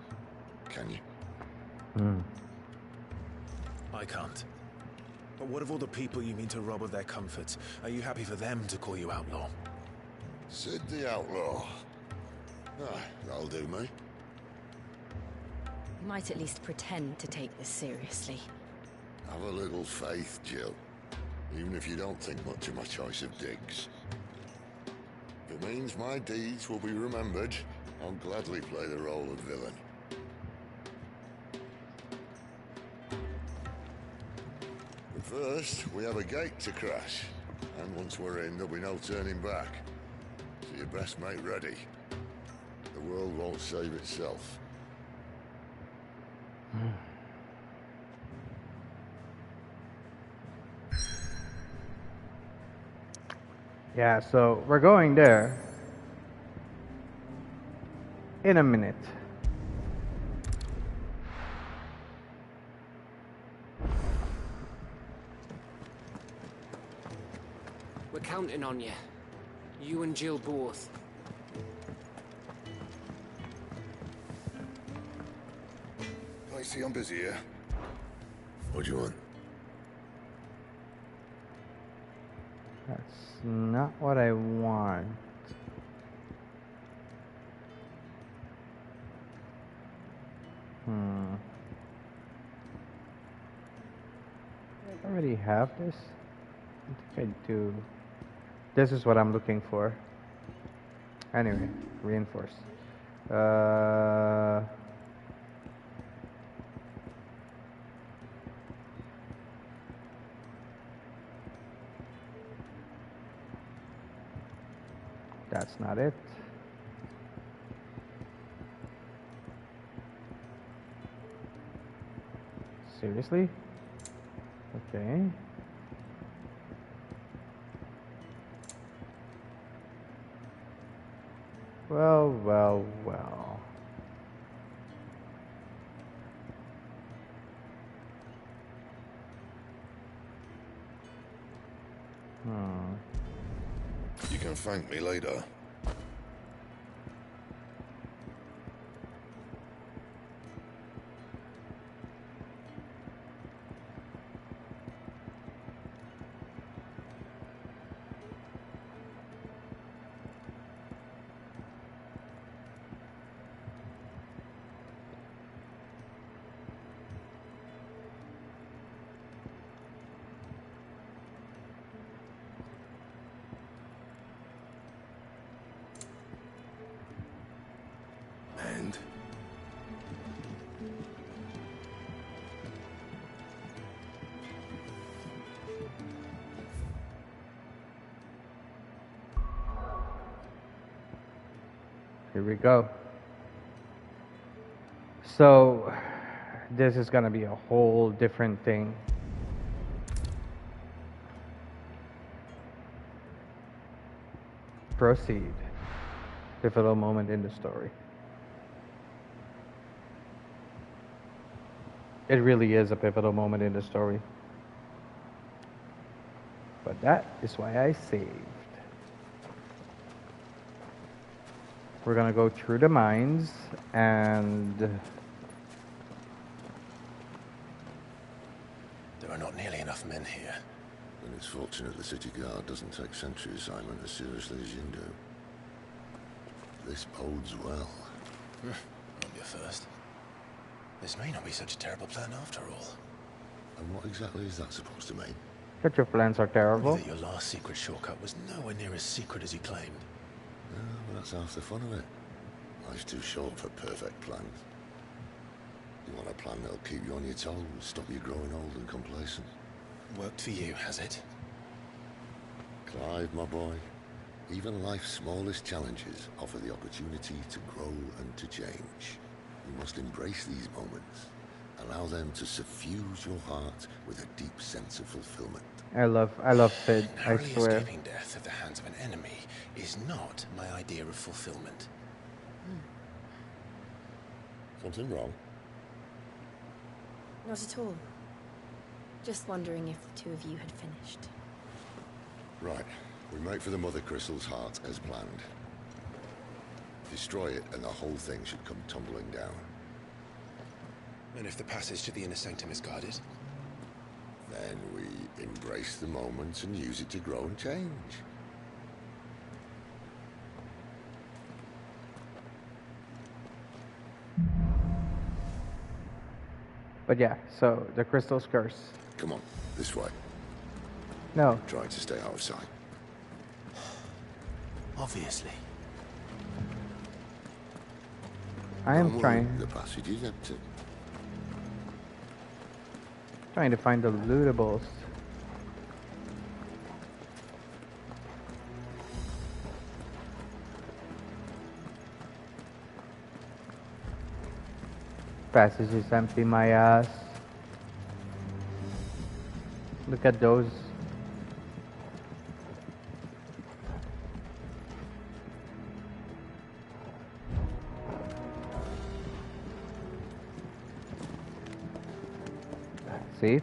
can you? I can't. But what of all the people you mean to rob of their comforts? Are you happy for them to call you outlaw? Sid the Outlaw. Ah, that'll do me. You might at least pretend to take this seriously. Have a little faith, Jill. Even if you don't think much of my choice of digs. If it means my deeds will be remembered, I'll gladly play the role of villain. But first, we have a gate to crash. And once we're in, there'll be no turning back. So you best make ready. The world won't save itself. Yeah, so we're going there in a minute. We're counting on you. You and Jill both. I see I'm busy here. What do you want? That's not what I want. I already have this. I think I do. This is what I'm looking for. Anyway, reinforce. That's not it. Seriously? Okay. Well, well, well. You can thank me later. And here we go. So this is gonna be a whole different thing. proceed. Pivotal moment in the story. It really is a pivotal moment in the story. But that is why I saved. We're gonna go through the mines and there are not nearly enough men here. And it's fortunate the city guard doesn't take sentry assignment as seriously as you do. This bodes well. Won't be a first. This may not be such a terrible plan after all. And what exactly is that supposed to mean? that your plans are terrible. That your last secret shortcut was nowhere near as secret as you claimed. Yeah, well, that's half the fun of it. Life's too short for perfect plans. You want a plan that'll keep you on your toes, stop you growing old and complacent. Worked for you, has it? Clive, my boy, even life's smallest challenges offer the opportunity to grow and to change. You must embrace these moments. Allow them to suffuse your heart with a deep sense of fulfillment. I love Sid, I Narrowly swear. escaping death at the hands of an enemy is not my idea of fulfillment. Something wrong? Not at all. Just wondering if the two of you had finished. Right. We make for the Mother Crystal's heart as planned. Destroy it and the whole thing should come tumbling down. And if the passage to the inner sanctum is guarded? Then we embrace the moment and use it to grow and change. But yeah, so the crystal's curse. Come on, this way. No. Try to stay out of sight. Obviously. I am Don't worry, trying The passage is empty. to find the lootables. Passage is empty, my ass. Look at those. See?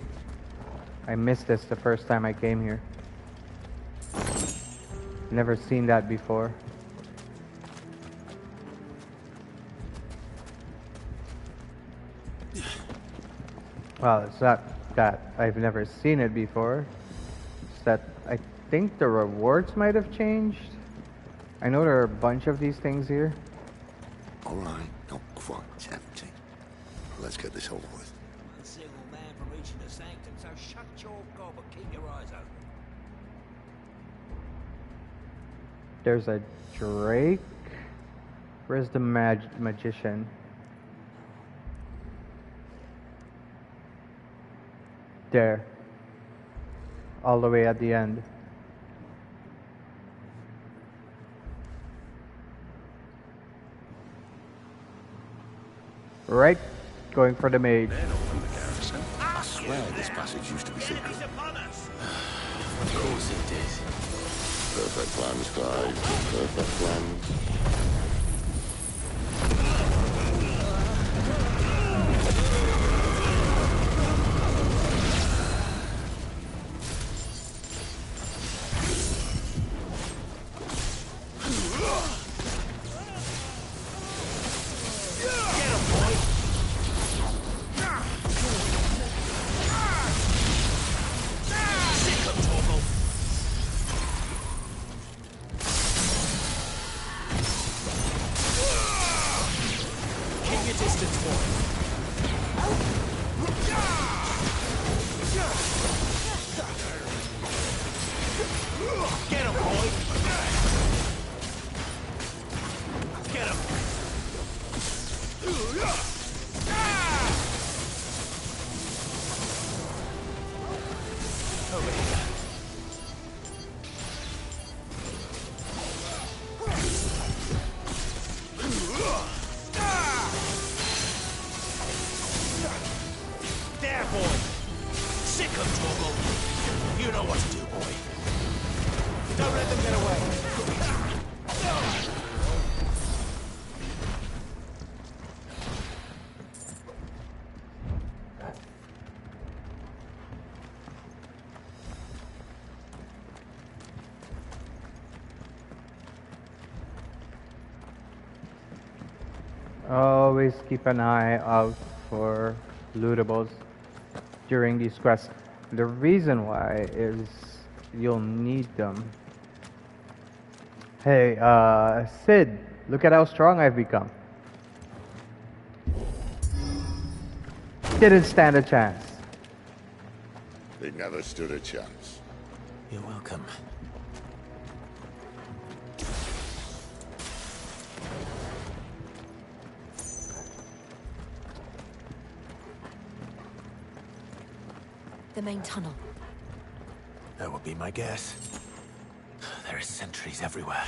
I missed this the first time I came here. Never seen that before. Well, it's not that I've never seen it before. It's that I think the rewards might have changed. I know there are a bunch of these things here. All right, not quite tempting. Let's get this over with. One single man for reaching the sanctum, so shut your gob and keep your eyes open. There's a Drake. Where's the magician? There. All the way at the end. Right? Going for the mage. I swear this passage used to be secret. Of course it did. Perfect plans, Clive. Perfect plans. Always keep an eye out for lootables during these quests. The reason why is you'll need them. Hey, Sid, look at how strong I've become. Didn't stand a chance. They never stood a chance. You're welcome. The main tunnel. That would be my guess. There are sentries everywhere.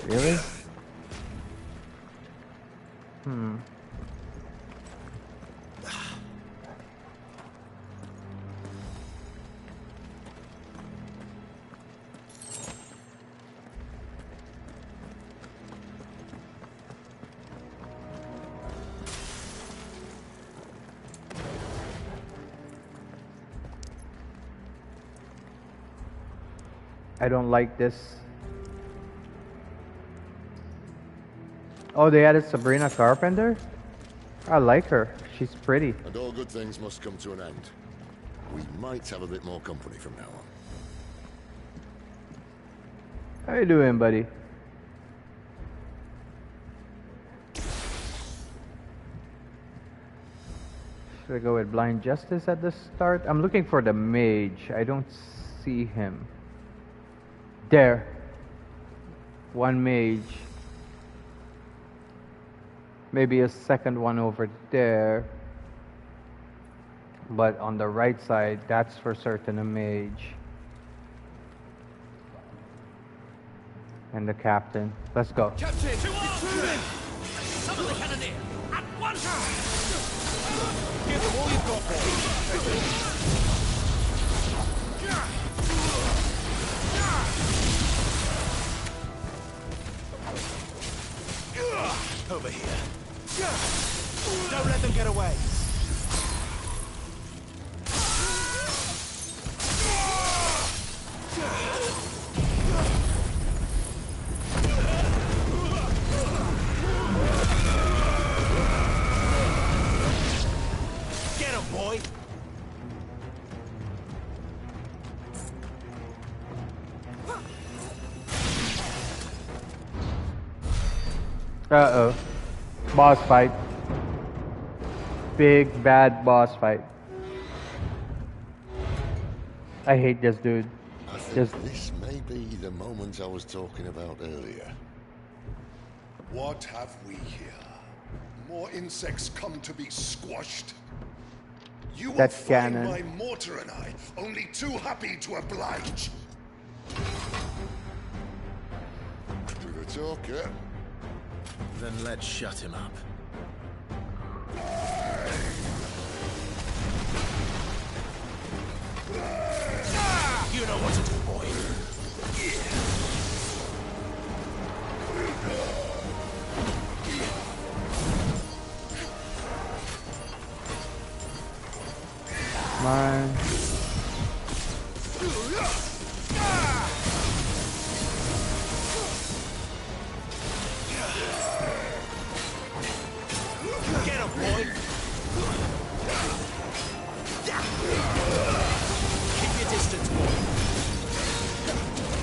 Really? I don't like this. Oh, they added Sabrina Carpenter? I like her. She's pretty. And all good things must come to an end. We might have a bit more company from now on. How you doing, buddy? Should I go with Blind Justice at the start? I'm looking for the mage. I don't see him. There. One mage. Maybe a second one over there. But on the right side, that's for certain a mage. And the captain. Let's go. Captain! To arms! Summon the cannoneer! At once! Give them all you've got, boy! Over here. Don't let them get away. Get him, boy. Uh-oh. Boss fight. Big bad boss fight. I hate this dude. I think this may be the moment I was talking about earlier. What have we here? More insects come to be squashed? You will That's find canon. my mortar and I only too happy to oblige. To the talker. Then let's shut him up. You know what to do, boy. Mine. Get him, boy. Keep your distance, boy.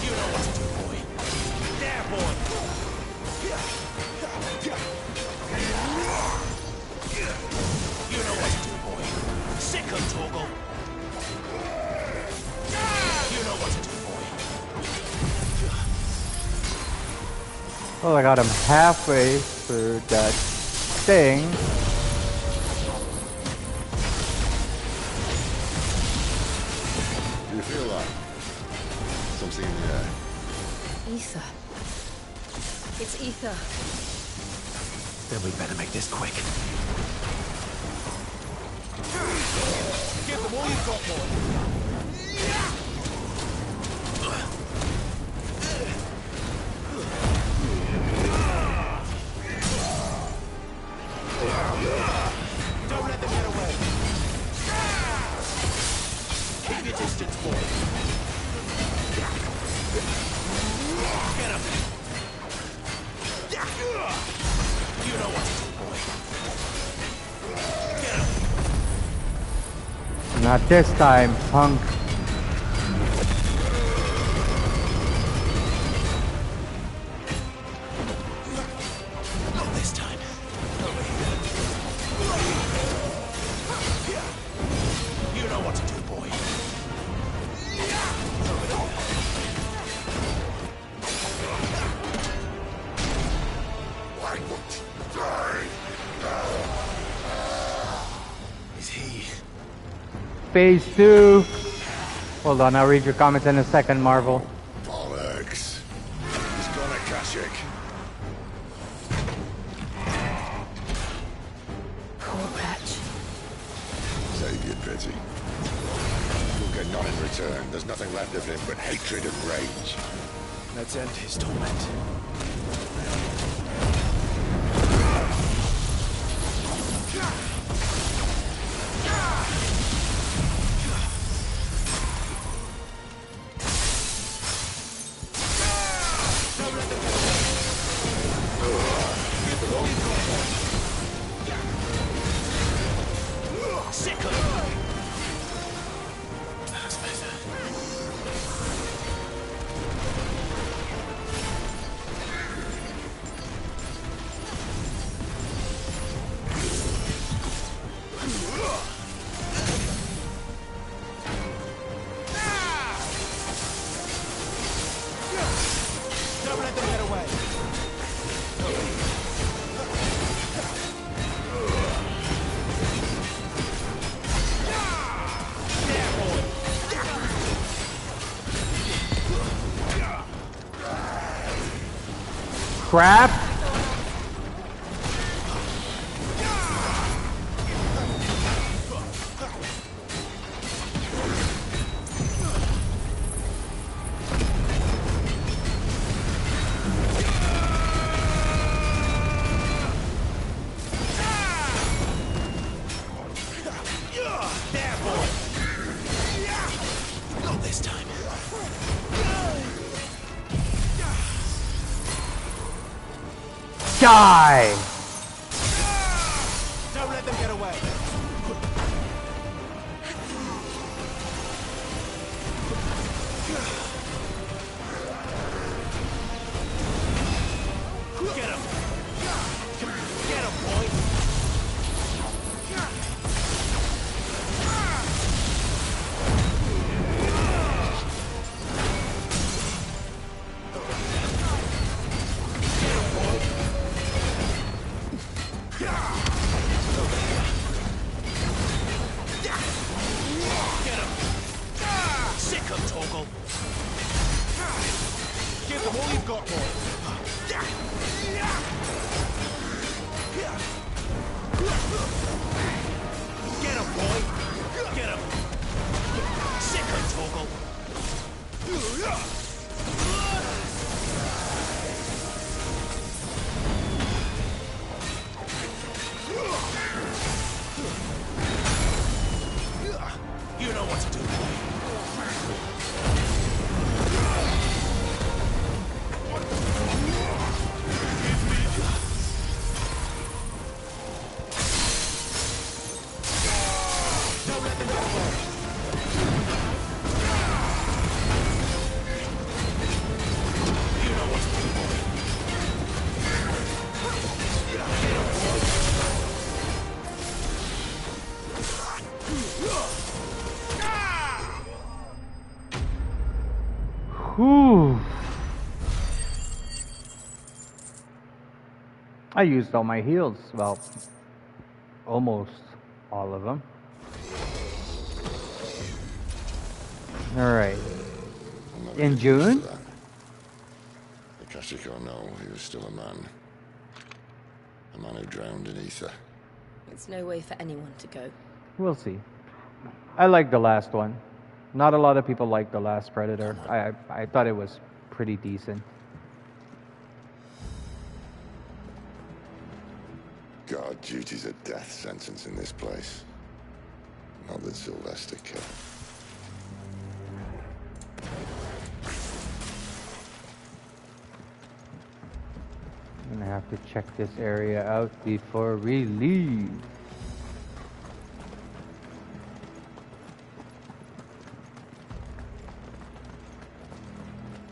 You know what to do, boy. There, boy. You know what to do, boy. Sick him, Torgal. You know what to do, boy. Well, I got him halfway through that thing. Do you feel that? Something in the air. Ether. It's ether. Then we better make this quick. Give them all you've got, boy. Don't let them get away. Keep your distance, boy. Get him. You know what to do, boy. Get him. Not this time, punk. Not this time. You know what to do, boy. Why won't you die? Is he? Phase 2. Hold on, I'll read your comments in a second, Marvel. Bollocks. He's gonna Kashyyyk. Poor wretch. Save your pity. You'll get none in return. There's nothing left of him but hatred and rage. Let's end his torment. Don't let them get away. Crap. Not this time. Die! Don't let them get away. Get him. Get him, boy. Get him! Sick him, Torgal! Give them all you've got, boy! Get him, boy! Get him! Sick him, Torgal! You know what to do, don't let them get away. You know what to do, boy. Whew. I used all my heals. Well, almost all of them. Alright. In June? The Kashyyyk or no, he was still a man. A man who drowned in ether. It's no way for anyone to go. We'll see. I like the last one. Not a lot of people like the last Predator. I thought it was pretty decent. Guard duty's a death sentence in this place. Not that Sylvester cared. I'm gonna have to check this area out before we leave.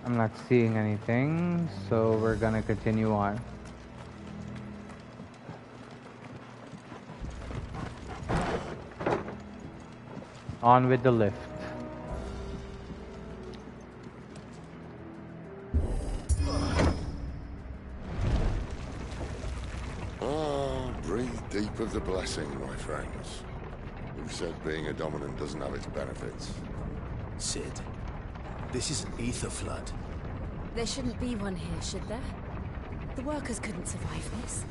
I'm not seeing anything, so we're gonna continue on. On with the lift. Breathe deep of the blessing, my friends. Who said being a dominant doesn't have its benefits? Sid, this is an ether flood. There shouldn't be one here, should there? The workers couldn't survive this.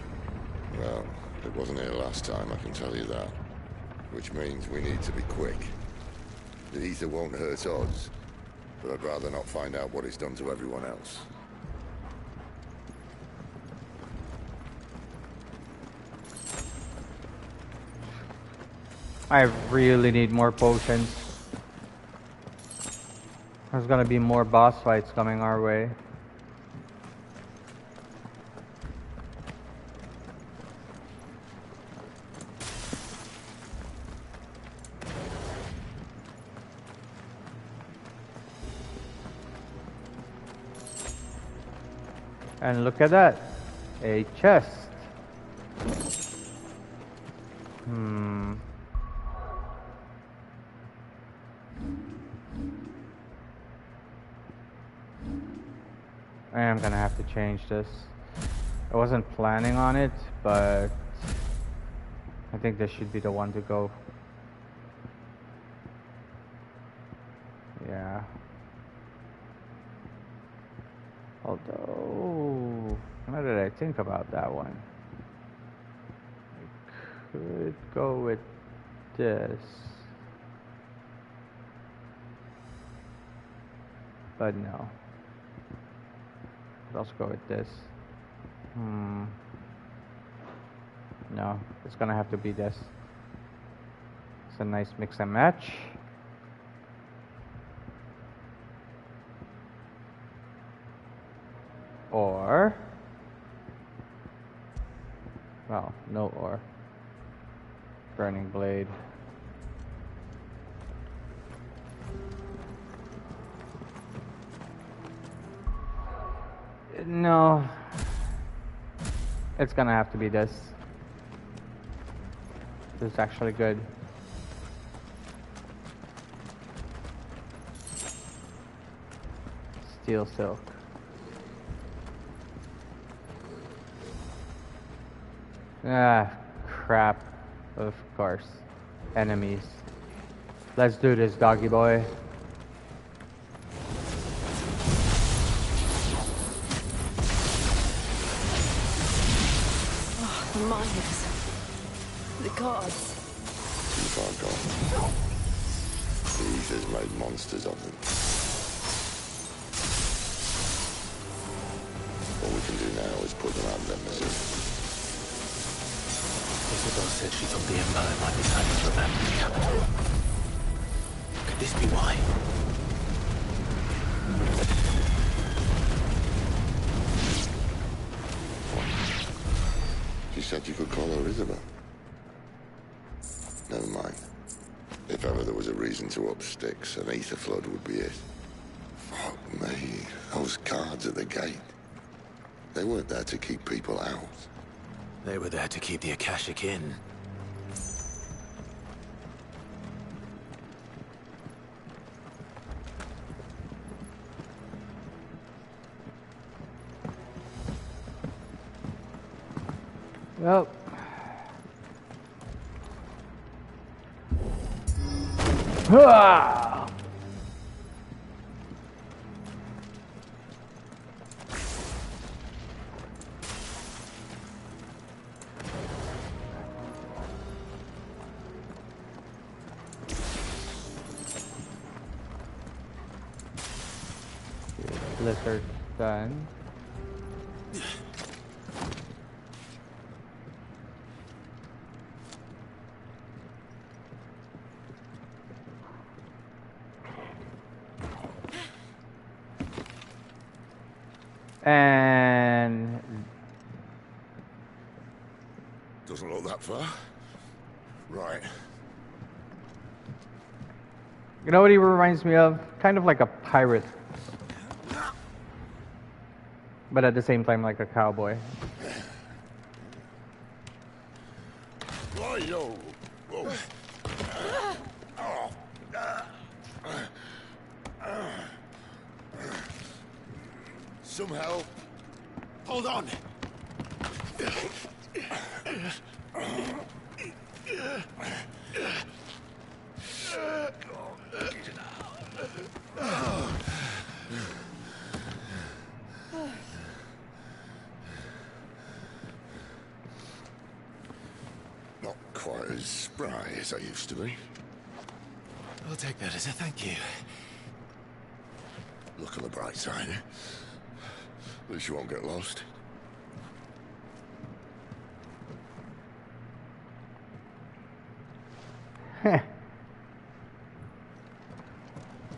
Well, it wasn't here last time, I can tell you that. Which means we need to be quick. The ether won't hurt odds, but I'd rather not find out what it's done to everyone else. I really need more potions. There's gonna be more boss fights coming our way. And look at that, a chest. I am gonna have to change this. I wasn't planning on it, but I think this should be the one to go. Yeah. Although, now that I think about that one, I could go with this. But no. Let's go with this. No, it's gonna have to be this. It's a nice mix and match. Or, well, no or. Burning blade. No, it's gonna have to be this. This is actually good. Steel silk. Ah, crap. Of course. Enemies. Let's do this, doggy boy. The miners. The gods. Too far gone. The ether's made monsters of them. All we can do now is put them out of their misery. Isabel said she thought the Empire might be planning to abandon the capital. Could this be why? She said you could call her Isabel. Never mind. If ever there was a reason to up sticks, an ether flood would be it. Fuck me. Those guards at the gate. They weren't there to keep people out. They were there to keep the Akashic in. Well. Ah! Blizzard done. And doesn't look that far. Right. you know what he reminds me of? Kind of like a pirate. But at the same time like a cowboy. Whoa. Whoa. Some help. Hold on. Not quite as spry as I used to be. I'll take that as a thank you. Look on the bright side. At least you won't get lost. At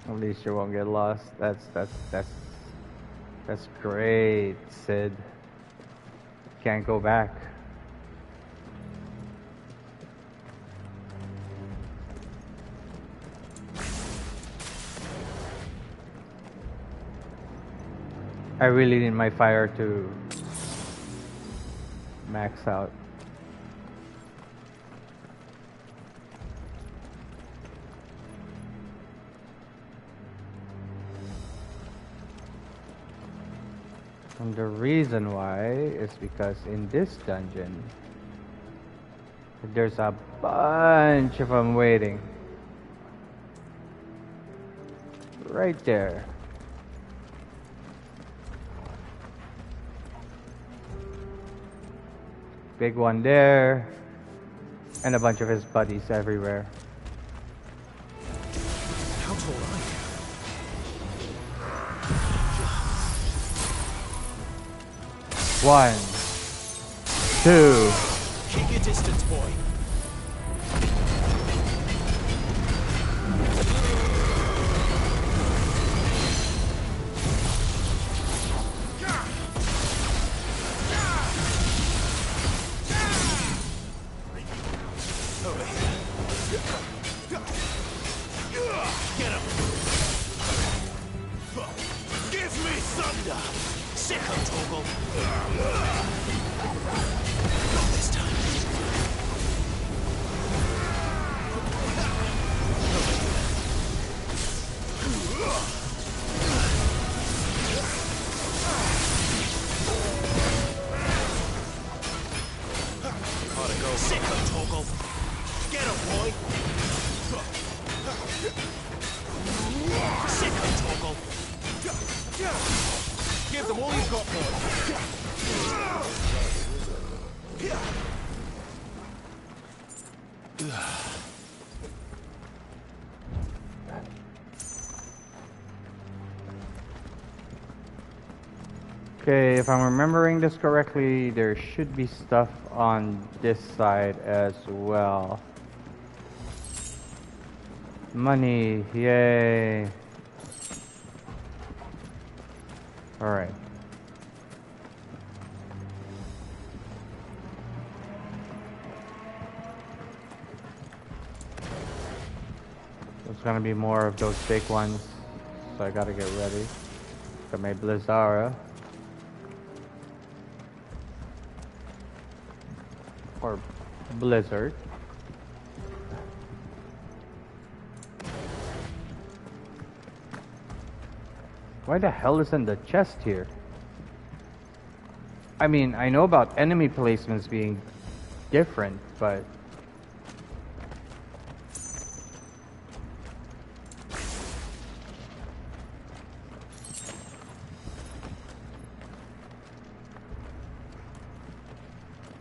least you won't get lost. That's great, Sid. Can't go back. I really need my fire to max out. And the reason why is because in this dungeon, there's a bunch of them waiting. Right there. Big one there, and a bunch of his buddies everywhere. How tall are you? 1, 2. Keep your distance, boy. Get him! Give me thunder! Sick of Torgal! Not this time. Gotta go. Sick of Torgal! Get him, boy! Sick of Torgal! Give them all you've got, boy! Okay, if I'm remembering this correctly, there should be stuff on this side as well. Money, yay. Alright. There's gonna be more of those big ones, so I gotta get ready. Got my Blizzara. Or Blizzard. Why the hell isn't the chest here? I mean, I know about enemy placements being different, but...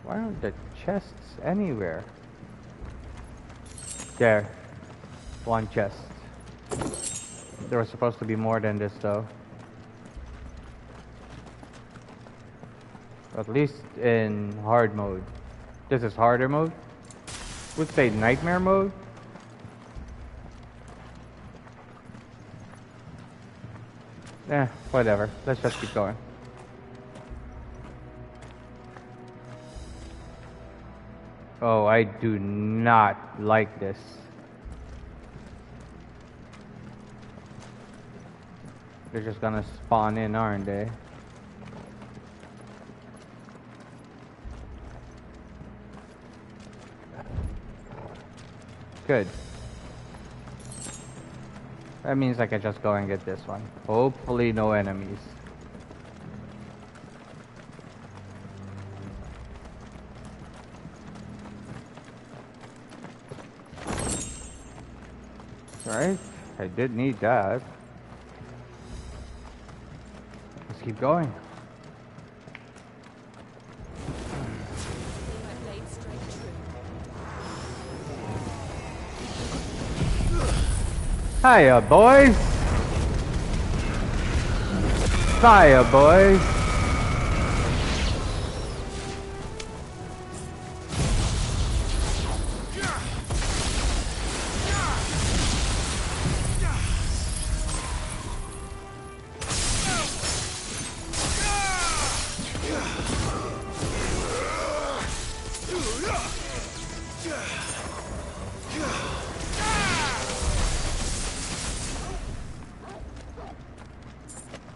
why aren't the chests anywhere? There. One chest. There was supposed to be more than this, though. At least in hard mode. This is harder mode. Would say nightmare mode. Whatever. Let's just keep going. Oh, I do not like this. They're just gonna spawn in, aren't they? Good. That means I can just go and get this one. Hopefully no enemies. Right? I did need that. Let's keep going. Hiya, boys! Hiya, boys!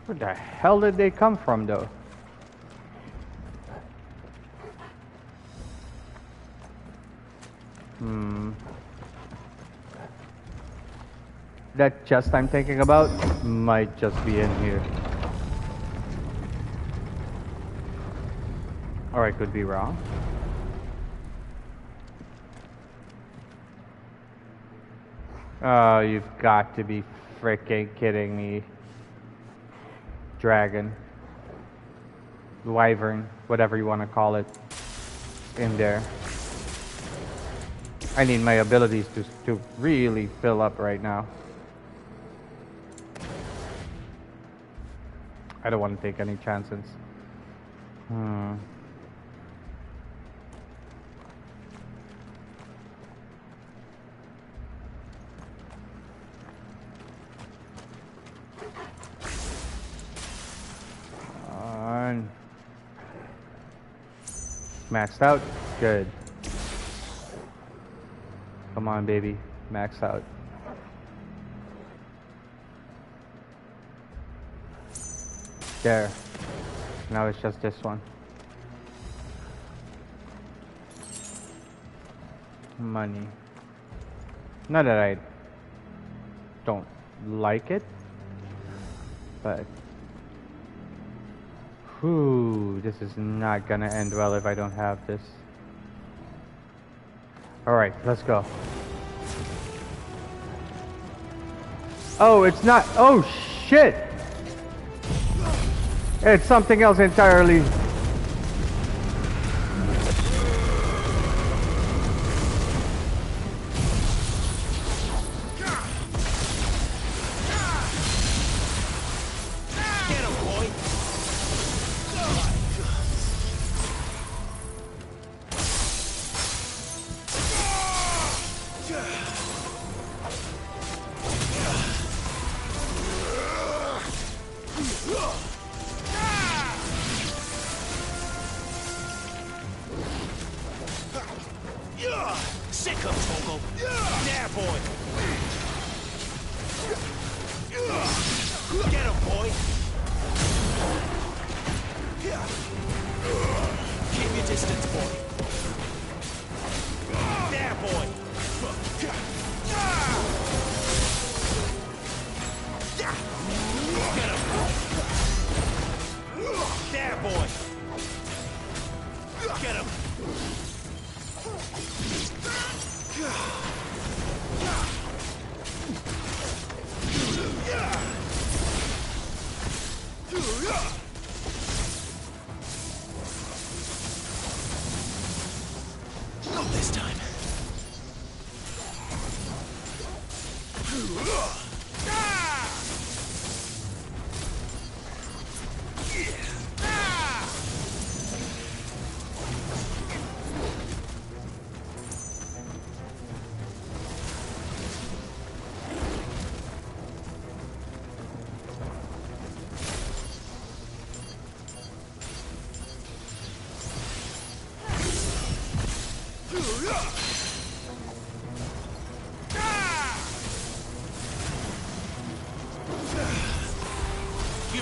Where the hell did they come from, though? That chest I'm thinking about might just be in here. Or I could be wrong. Oh, you've got to be freaking kidding me. Dragon. Wyvern. Whatever you want to call it. In there. I need my abilities to really fill up right now. I don't want to take any chances. Maxed out. Good. Come on, baby. Max out. There. Now it's just this one. Money. Not that I don't like it, but whew, this is not gonna end well if I don't have this. Alright, let's go. Oh, it's not. Oh, shit! It's something else entirely.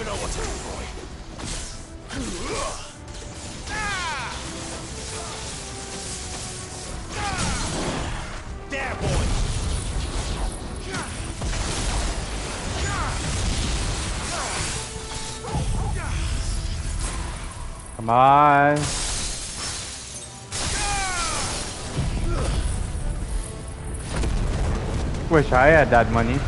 You know what to do, boy. There, boy. Come on. Wish I had that money.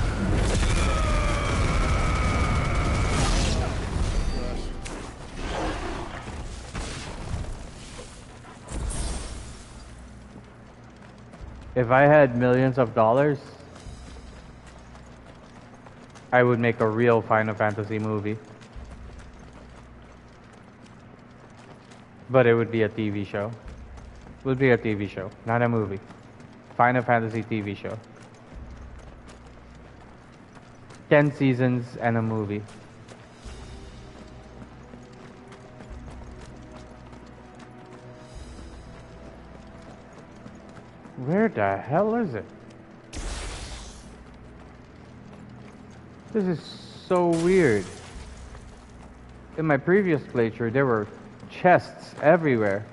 If I had millions of dollars, I would make a real Final Fantasy movie. But it would be a TV show. It would be a TV show, not a movie. Final Fantasy TV show. 10 seasons and a movie. Where the hell is it? This is so weird. In my previous playthrough, there were chests everywhere.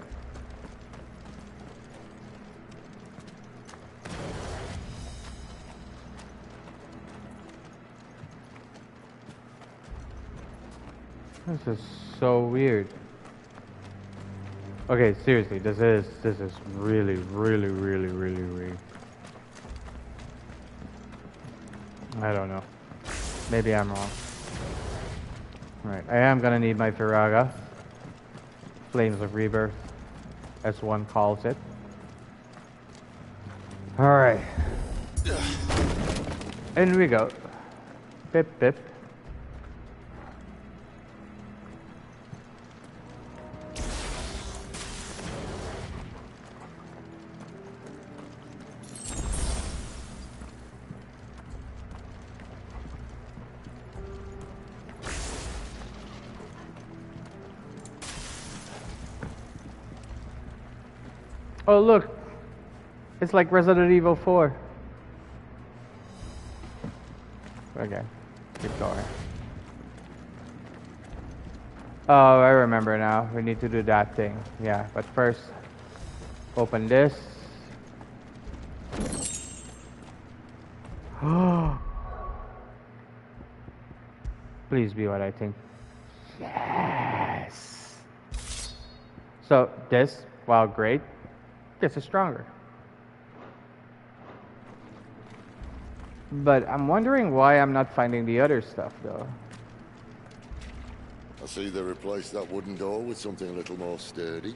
This is so weird. Okay, seriously, this is really weird. I don't know. Maybe I'm wrong. Alright, I am gonna need my Firaga. Flames of Rebirth, as one calls it. Alright. In we go. Pip pip. Oh look, it's like Resident Evil 4. Okay, keep going. Oh, I remember now. We need to do that thing. Yeah, but first, open this. Please be what I think. Yes. So this, while great, this is stronger. But I'm wondering why I'm not finding the other stuff though. I see they replaced that wooden door with something a little more sturdy.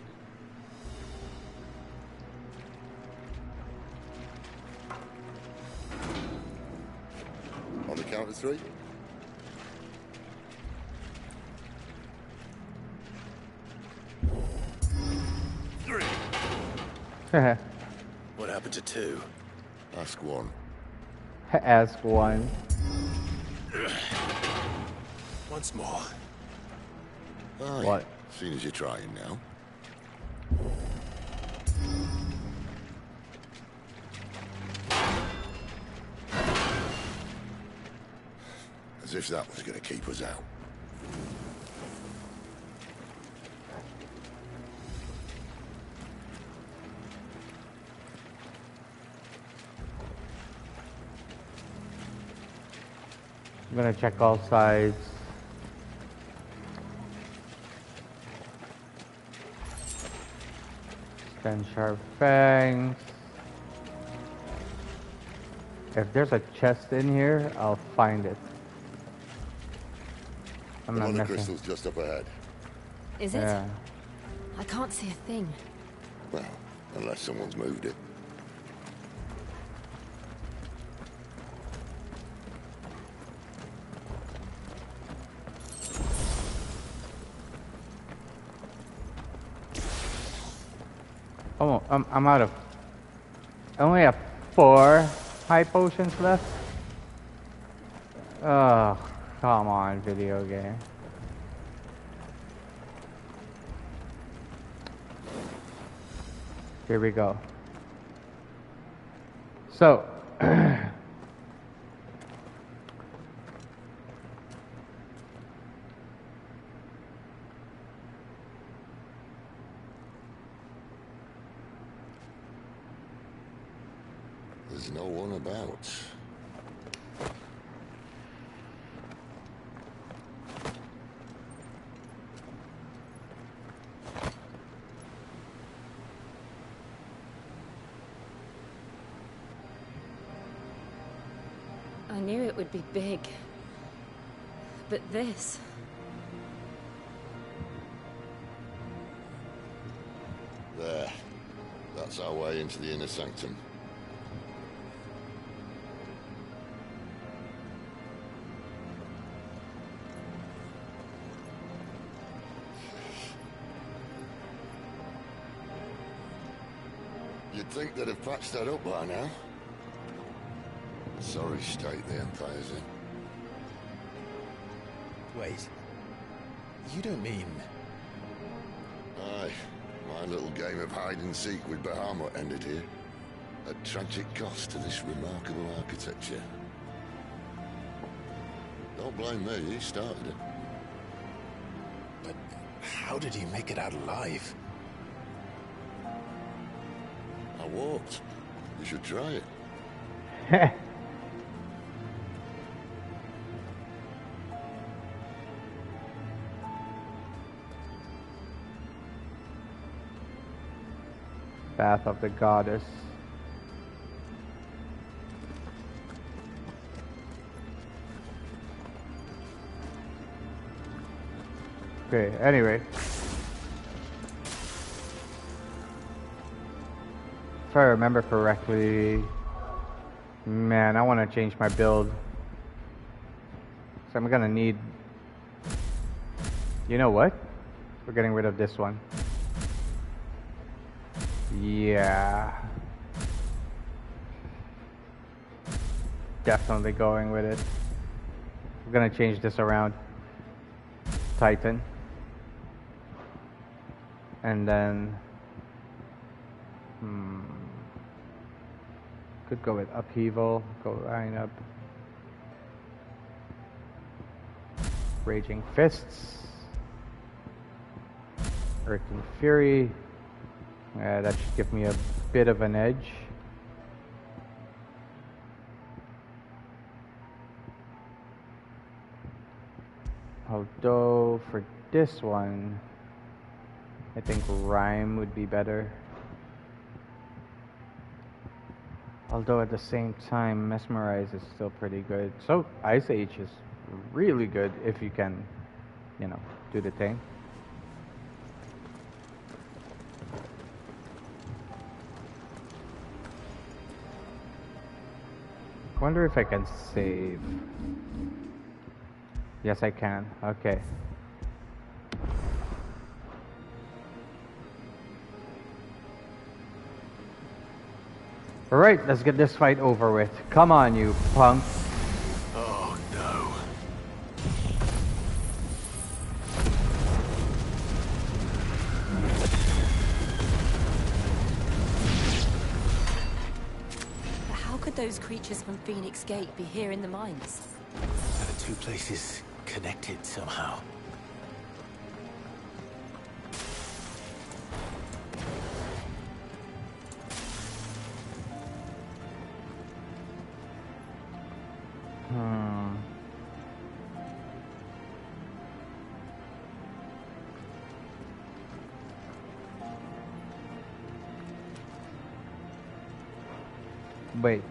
On the count of 3. What happened to 2? Ask 1. Ask 1. Once more. Aye. What? Seeing as you're trying now. As if that was going to keep us out. I'm gonna check all sides. Stand sharp fangs. If there's a chest in here, I'll find it. I'm not One of the messing. crystals just up ahead. Is it? Yeah. I can't see a thing. Well, unless someone's moved it. Oh, I'm out of. I only have 4 high potions left. Oh, come on, video game. Here we go. So, There's no one about. I knew it would be big. But this... There. That's our way into the inner sanctum. You'd think they'd have patched that up by now. Sorry state the Empire's in. Wait. You don't mean... Aye. My little game of hide-and-seek with Bahamut ended here. At tragic cost to this remarkable architecture. Don't blame me, he started it. But how did he make it out alive? I walked. You should try it. Path of the Goddess. Okay, anyway. If I remember correctly, man, I want to change my build. So I'm gonna need... You know what? We're getting rid of this one. Yeah. Definitely going with it. We're gonna change this around. Titan. And then... Could go with Upheaval. Go line up. Raging Fists. Earthly Fury. That should give me a bit of an edge. Although for this one, I think Rhyme would be better. Although at the same time, Mesmerize is still pretty good. So Ice Age is really good if you can, you know, do the thing. Wonder if I can save. Yes, I can. Okay. Alright, let's get this fight over with. Come on, you punk. Oh, no. But how could those creatures from Phoenix Gate be here in the mines? Are the two places connected somehow? Wait.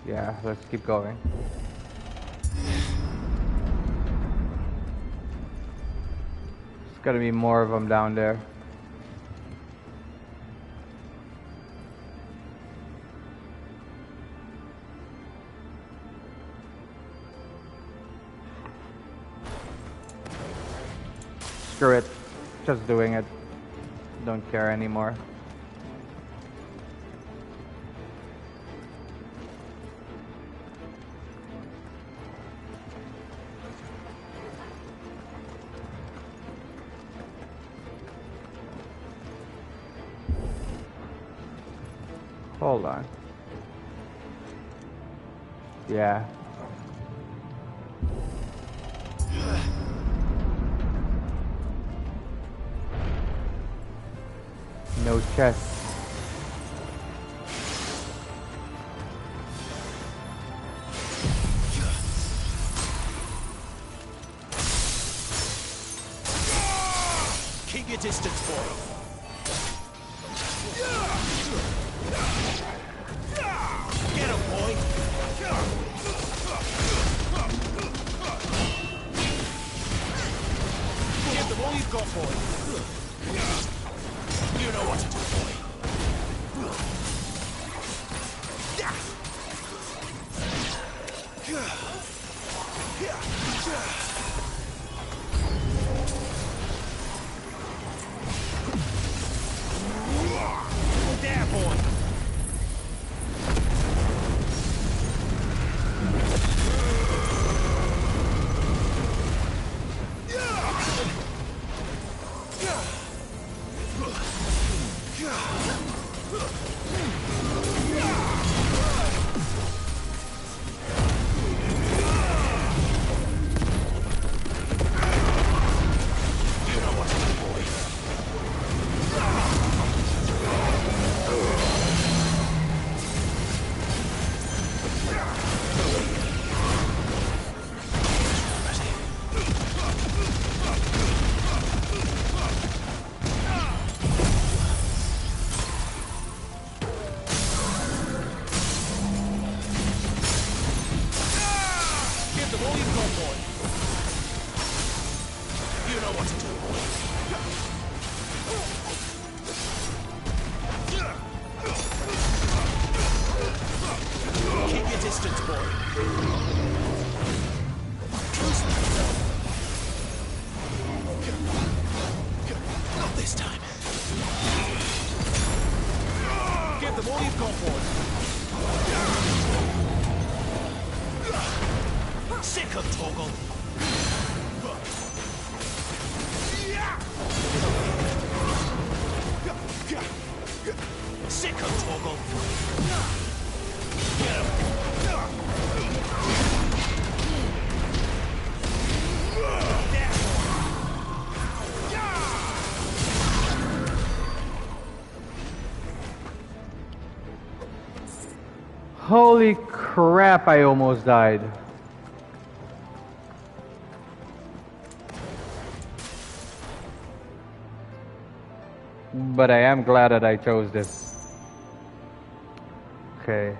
Yeah, let's keep going. There's gotta be more of them down there. Screw it. Just doing it. Don't care anymore. Hold on. Yeah. No chest. Keep your distance, boy. Get him, boy. Give them all you've got, boy. You know what to do, boy. There, boy. Holy crap, I almost died. But I am glad that I chose this. Okay.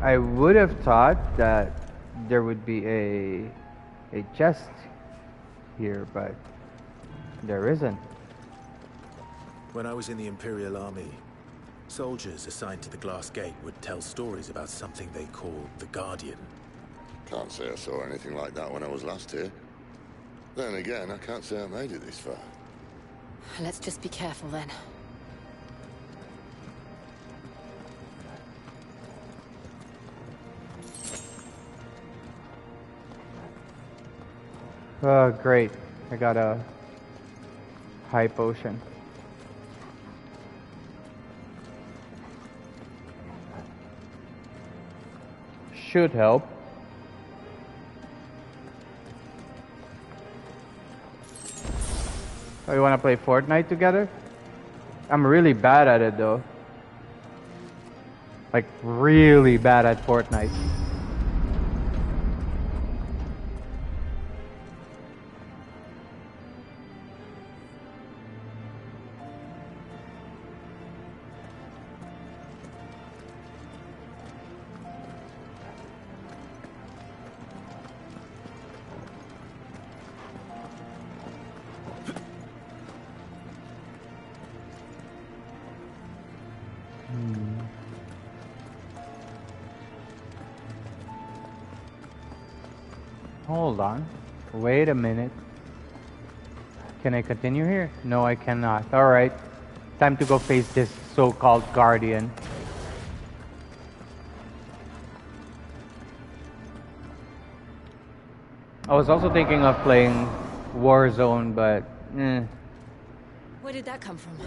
I would have thought that there would be a chest here, but there isn't. When I was in the Imperial Army, soldiers assigned to the Glass Gate would tell stories about something they called the Guardian. Can't say I saw anything like that when I was last here. Then again, I can't say I made it this far. Let's just be careful then. Oh, great. I got a high potion. Should help. Oh, you want to play Fortnite together? I'm really bad at it though. Like, really bad at Fortnite. Hold on. Wait a minute. Can I continue here? No, I cannot. Alright. Time to go face this so-called Guardian. I was also thinking of playing Warzone, but Where did that come from?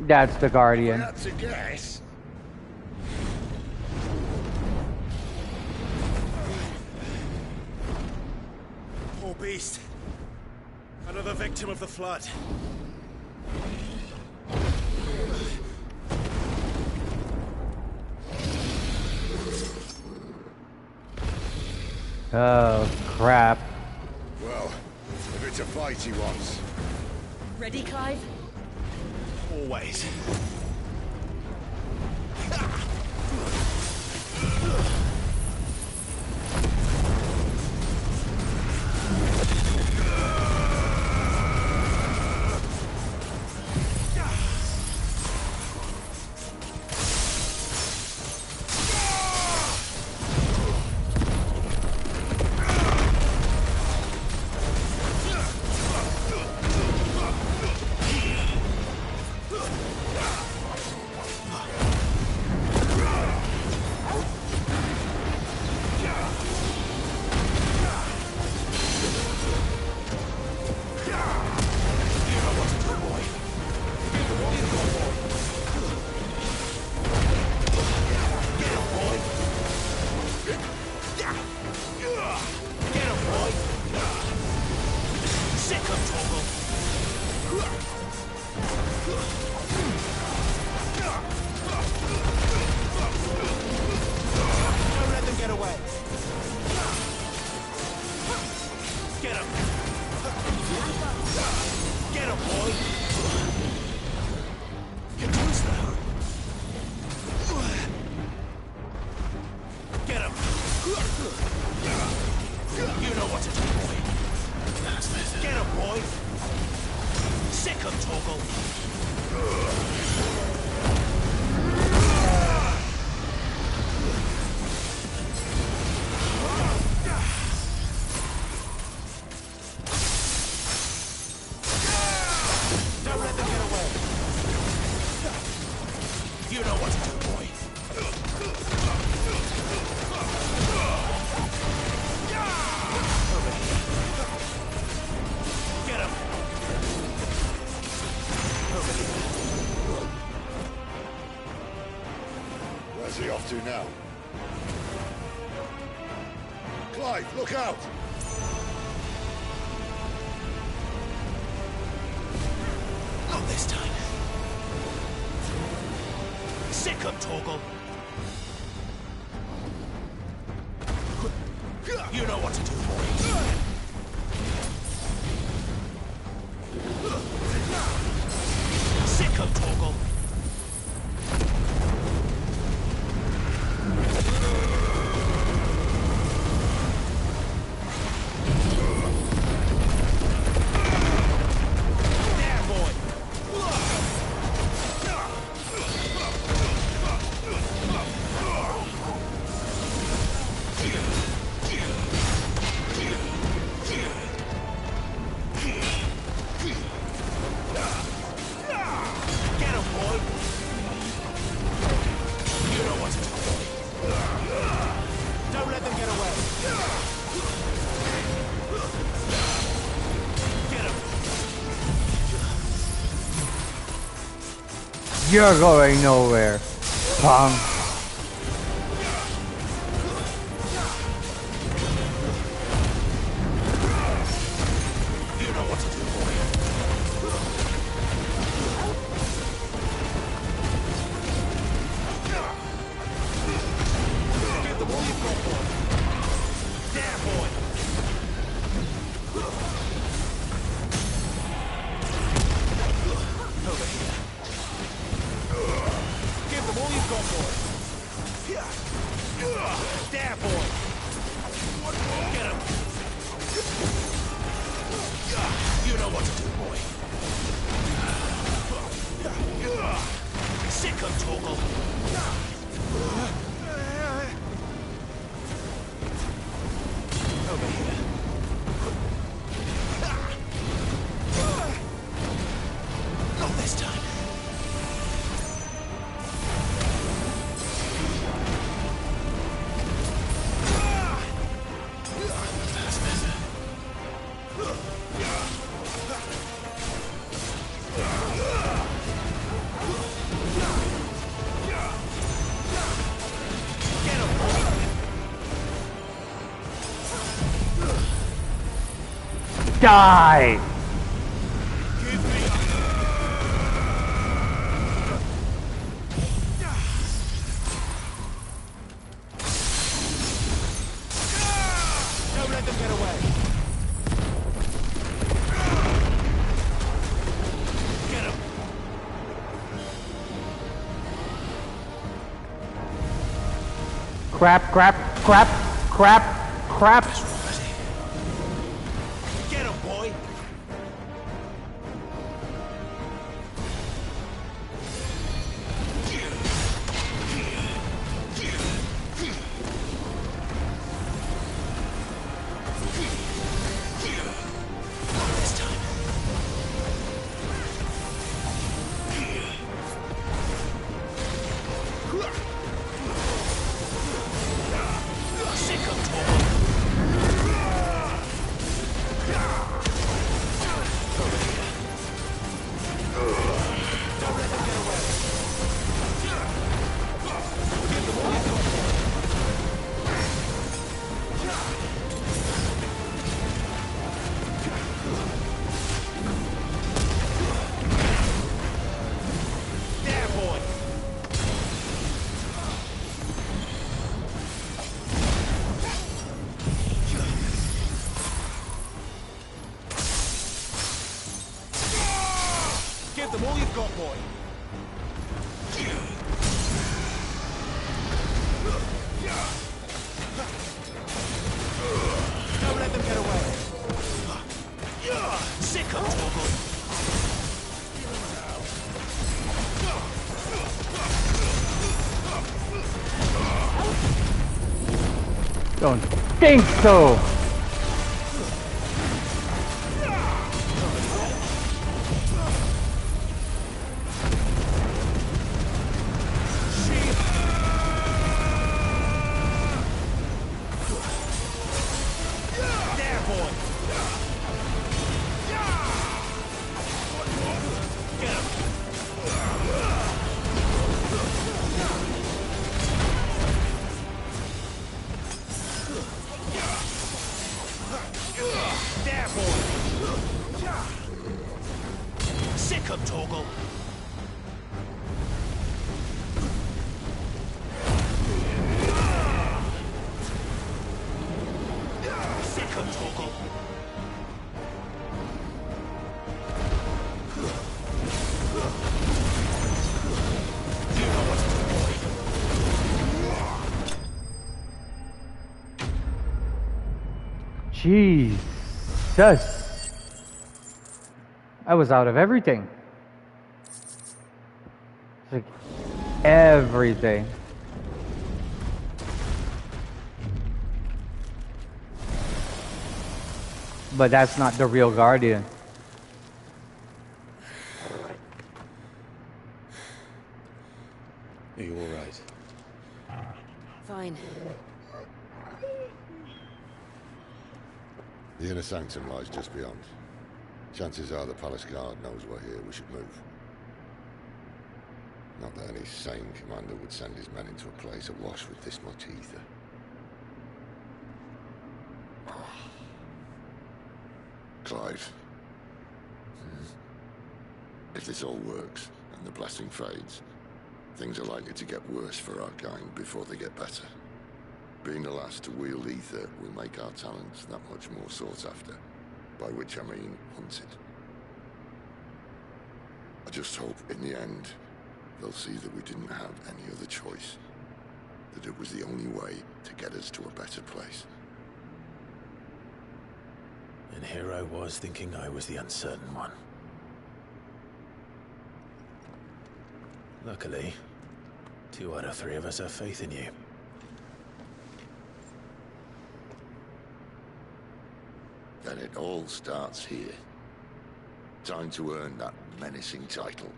That's the Guardian. Well, that's a guess. Poor beast. Another victim of the flood. Oh, crap. Well, if it's a fight he wants. Ready, Clive? Always. Where's he off to now? Clive, look out! Not this time. Sick of Torgal. You know what to do, boy. Sick of Torgal. You're going nowhere, punk. Die! Don't let them get away. Get him. Crap, crap, crap, crap, crap. Get him, boy. Give them all you've got, boy. Don't let them get away. Sick of Torgal. Don't think so! Sick of Torgal. Sick of Torgal. Jesus. I was out of everything. Like everything. But that's not the real Guardian. Are you all right? Fine. The inner sanctum lies just beyond. Chances are the palace guard knows we're here. We should move. Not that any sane commander would send his men into a place awash with this much ether. Clive. If this all works, and the blessing fades, things are likely to get worse for our kind before they get better. Being the last to wield ether will make our talents that much more sought after. By which I mean hunted. I just hope, in the end, they'll see that we didn't have any other choice. That it was the only way to get us to a better place. And here I was thinking I was the uncertain one. Luckily, 2 out of 3 of us have faith in you. Then it all starts here. Time to earn that menacing title.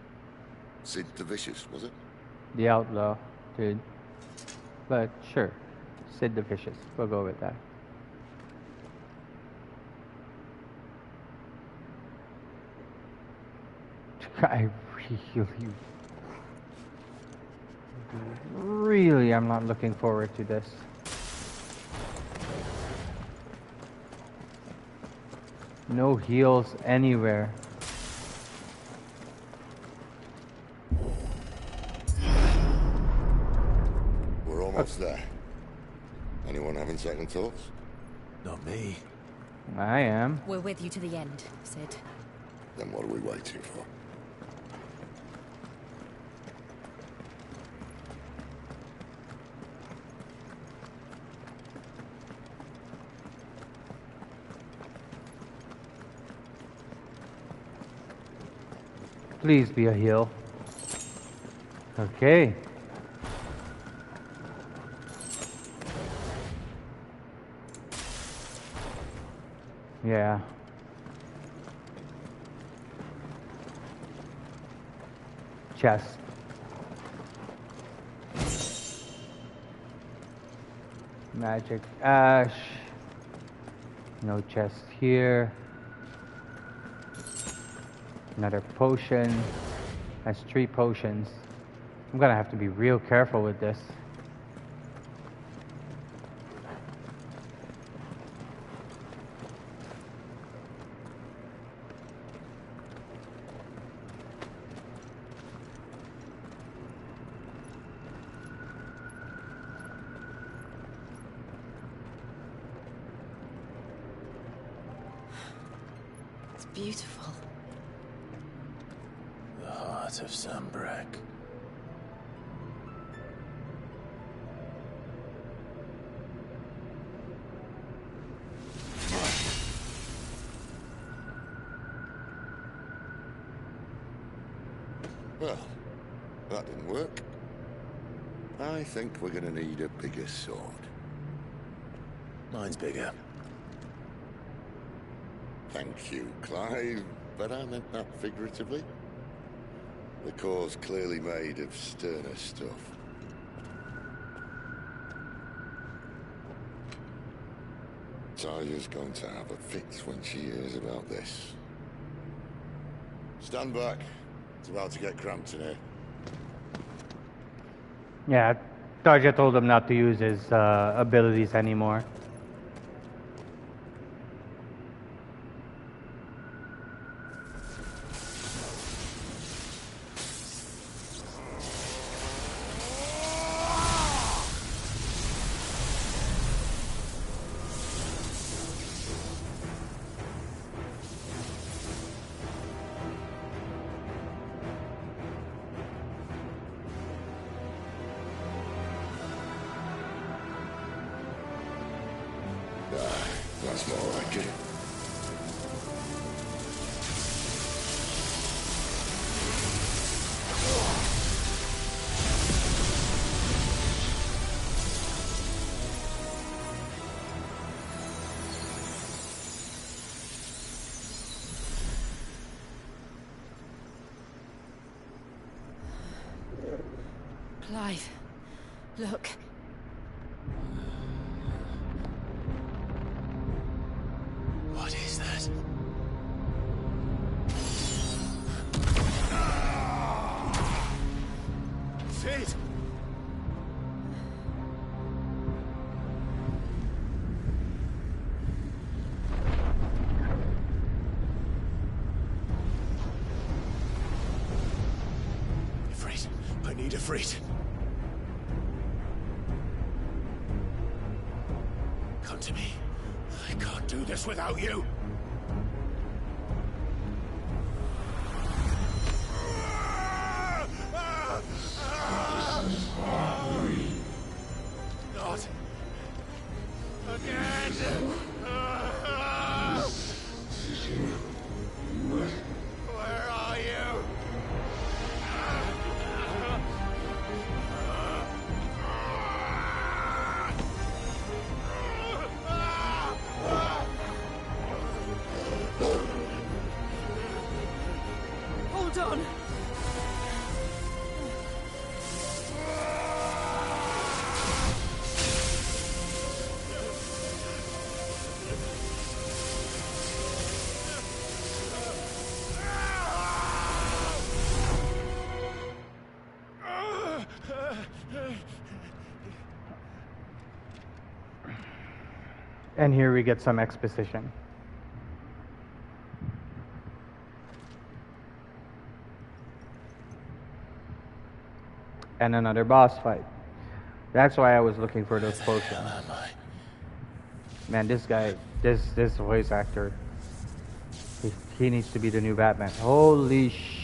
Sid the Vicious, was it? The Outlaw, dude. But sure, Sid the Vicious. We'll go with that. I really am not looking forward to this. No heals anywhere. We're almost there. Anyone having second thoughts? Not me. I am. We're with you to the end, Sid. Then what are we waiting for? Please be a heal. Okay. Yeah. Chest. Magic ash. No chest here. Another potion. That's 3 potions. I'm gonna have to be real careful with this. It's beautiful. The heart of Sambrak. Well, that didn't work. I think we're gonna need a bigger sword. Mine's bigger. Thank you, Clive, but I meant that figuratively. The core's clearly made of sterner stuff. Talia's going to have a fit when she hears about this. Stand back. It's about to get cramped in here. Yeah, Tarja told him not to use his abilities anymore. That's more like it. Clive, look. What is that? Sid! Ifrit, I need Ifrit. Come to me. I can't do this without you. Not again. Where are you? Hold on. And here we get some exposition. and another boss fight. That's why I was looking for those potions. Man, this guy, this voice actor, he needs to be the new Batman. Holy sh!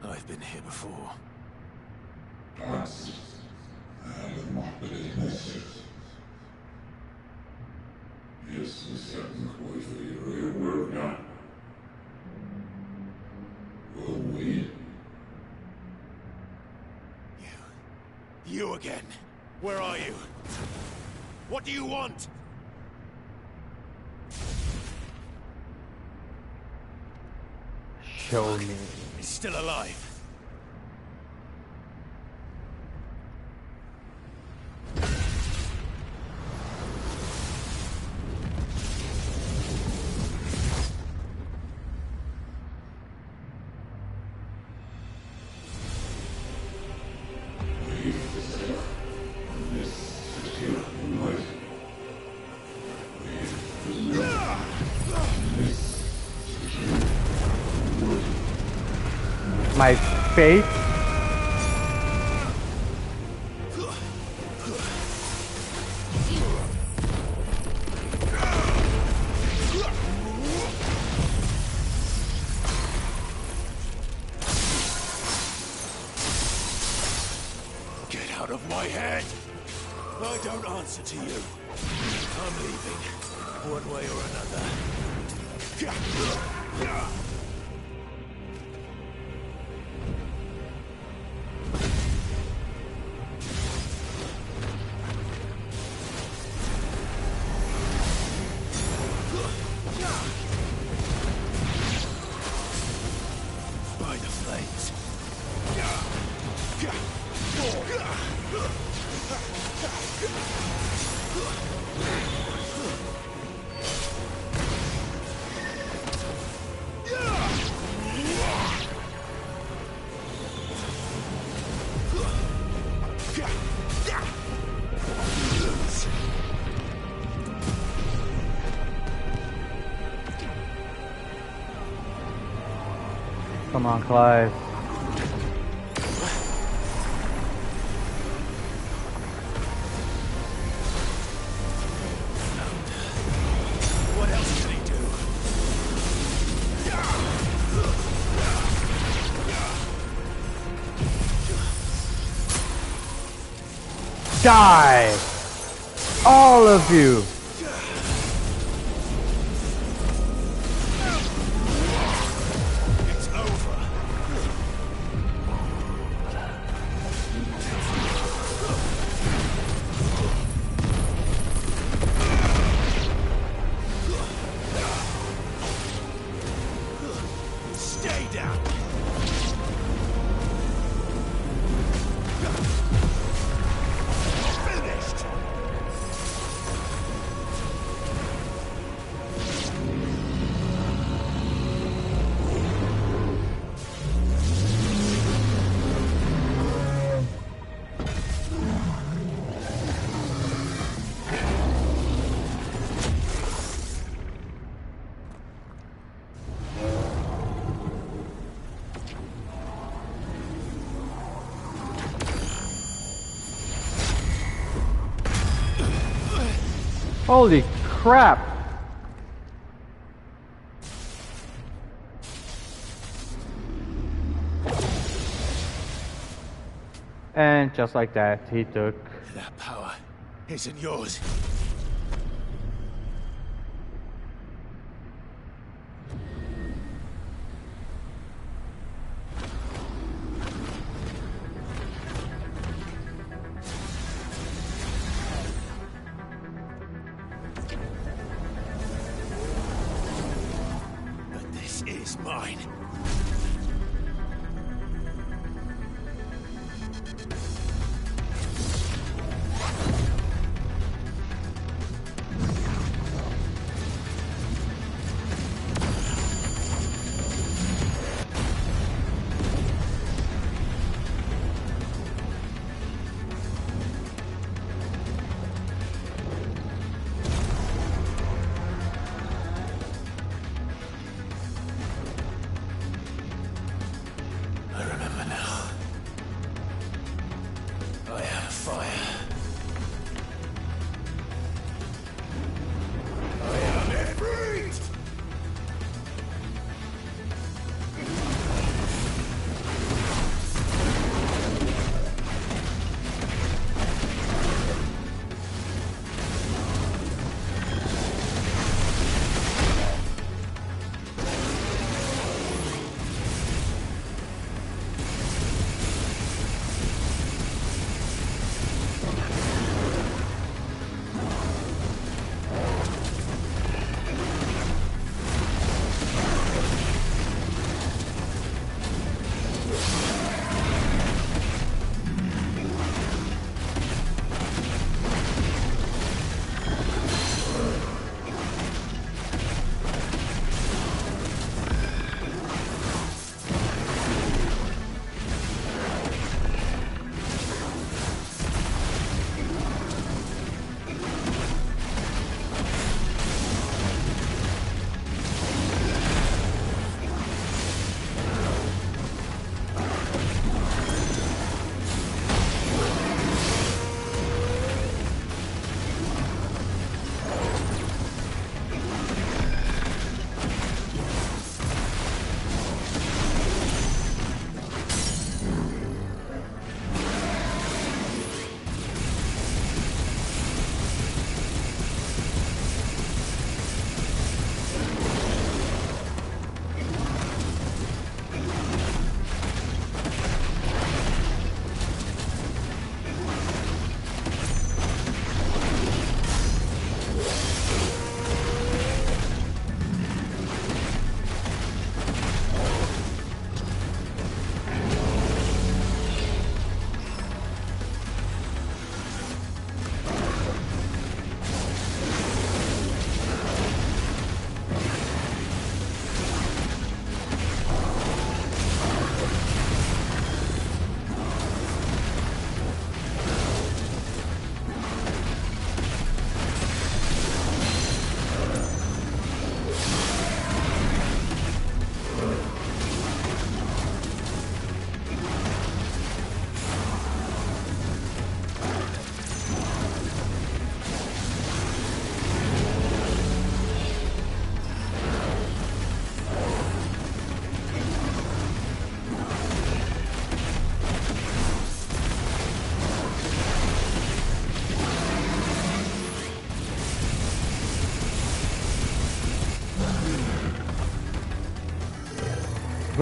I've been here before. You again. Where are you? What do you want? Show me. He's still alive. My faith. Get out of my head! I don't answer to you. I'm leaving, one way or another. By the flames. Come on, Clive. What else can he do? Die! All of you! It's over. Stay down. Finished. Holy crap! And just like that, he took... That power isn't yours. But this is mine.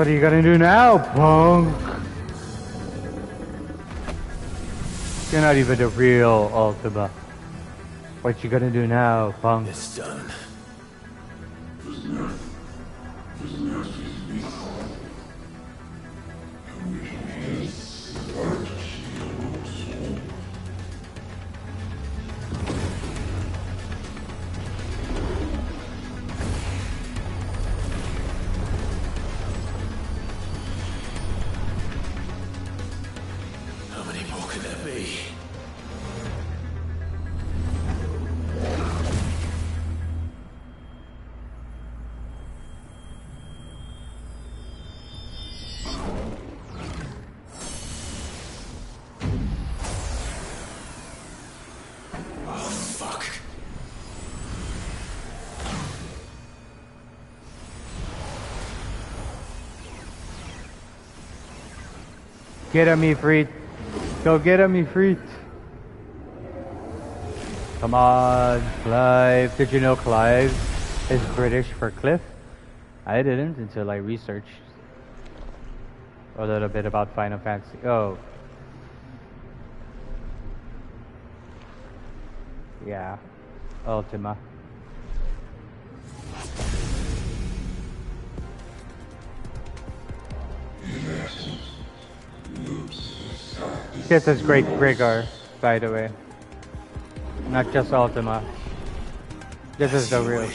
What are you gonna do now, punk? You're not even the real Ultima. What you gonna do now, punk? It's done. How many more could there be? Get him, Ifrit. Go get him, Ifrit. Come on, Clive. Did you know Clive is British for Cliff? I didn't until I researched a little bit about Final Fantasy. Oh. Yeah. Ultima. This is Great Rigor, by the way. Not just Ultima. This is the real.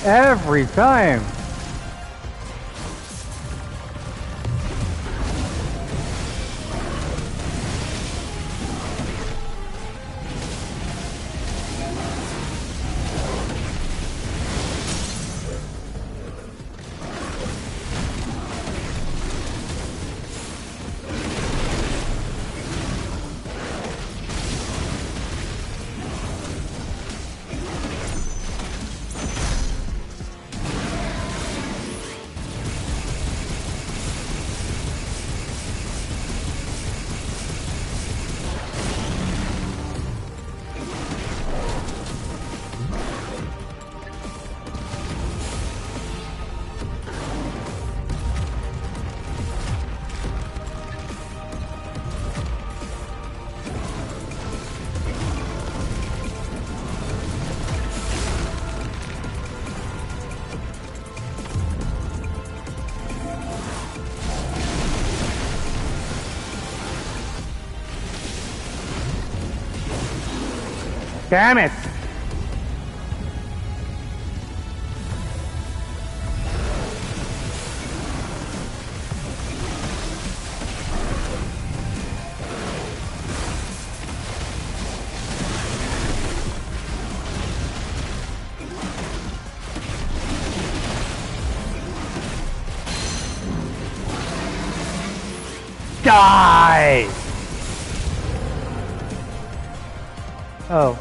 Every time. Damn it! Die! Oh.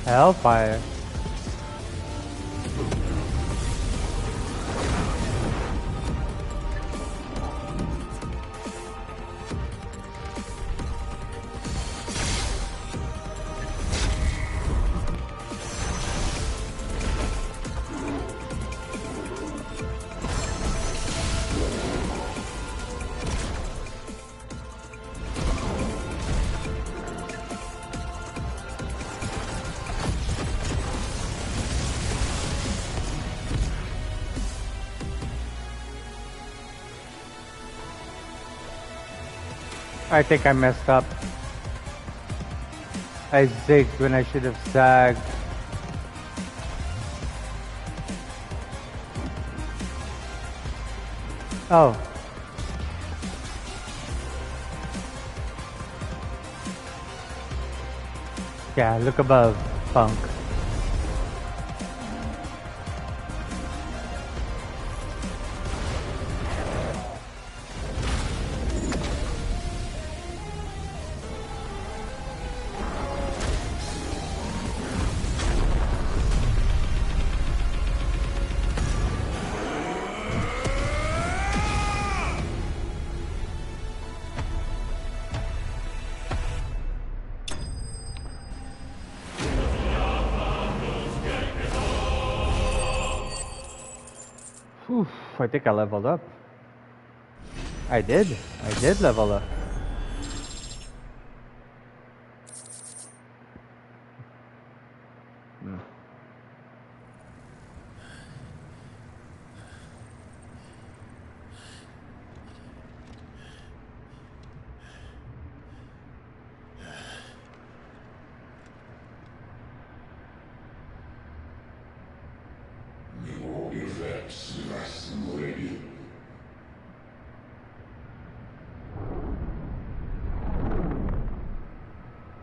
Hellfire. I think I messed up. I zigged when I should have zagged. Oh. Yeah, look above, punk. Oof, I think I leveled up. I did level up.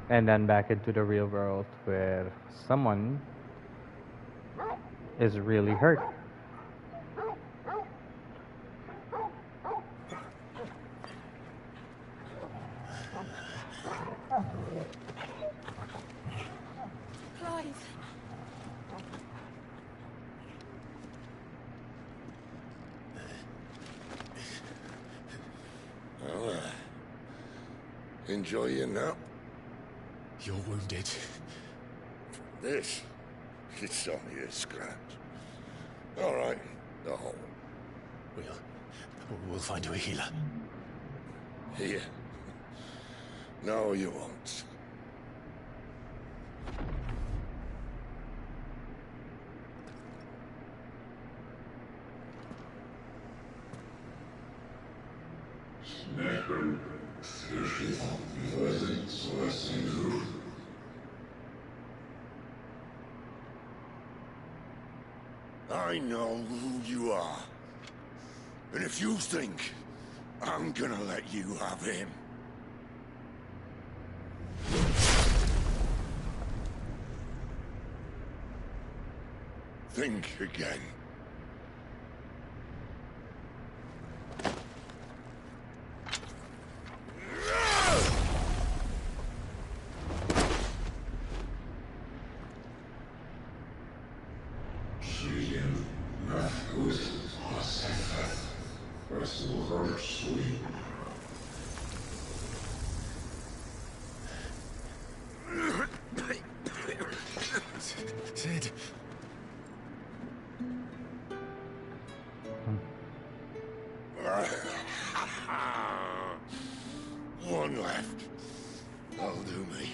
And then back into the real world where someone is really hurt. Clive. Well, enjoy your nap. You're wounded. This? It's only a scratch. All right, the hole. We'll find you a healer. Here. No, you won't. I know who you are. And if you think I'm gonna let you have him... think again. Sid. One left. That'll do me.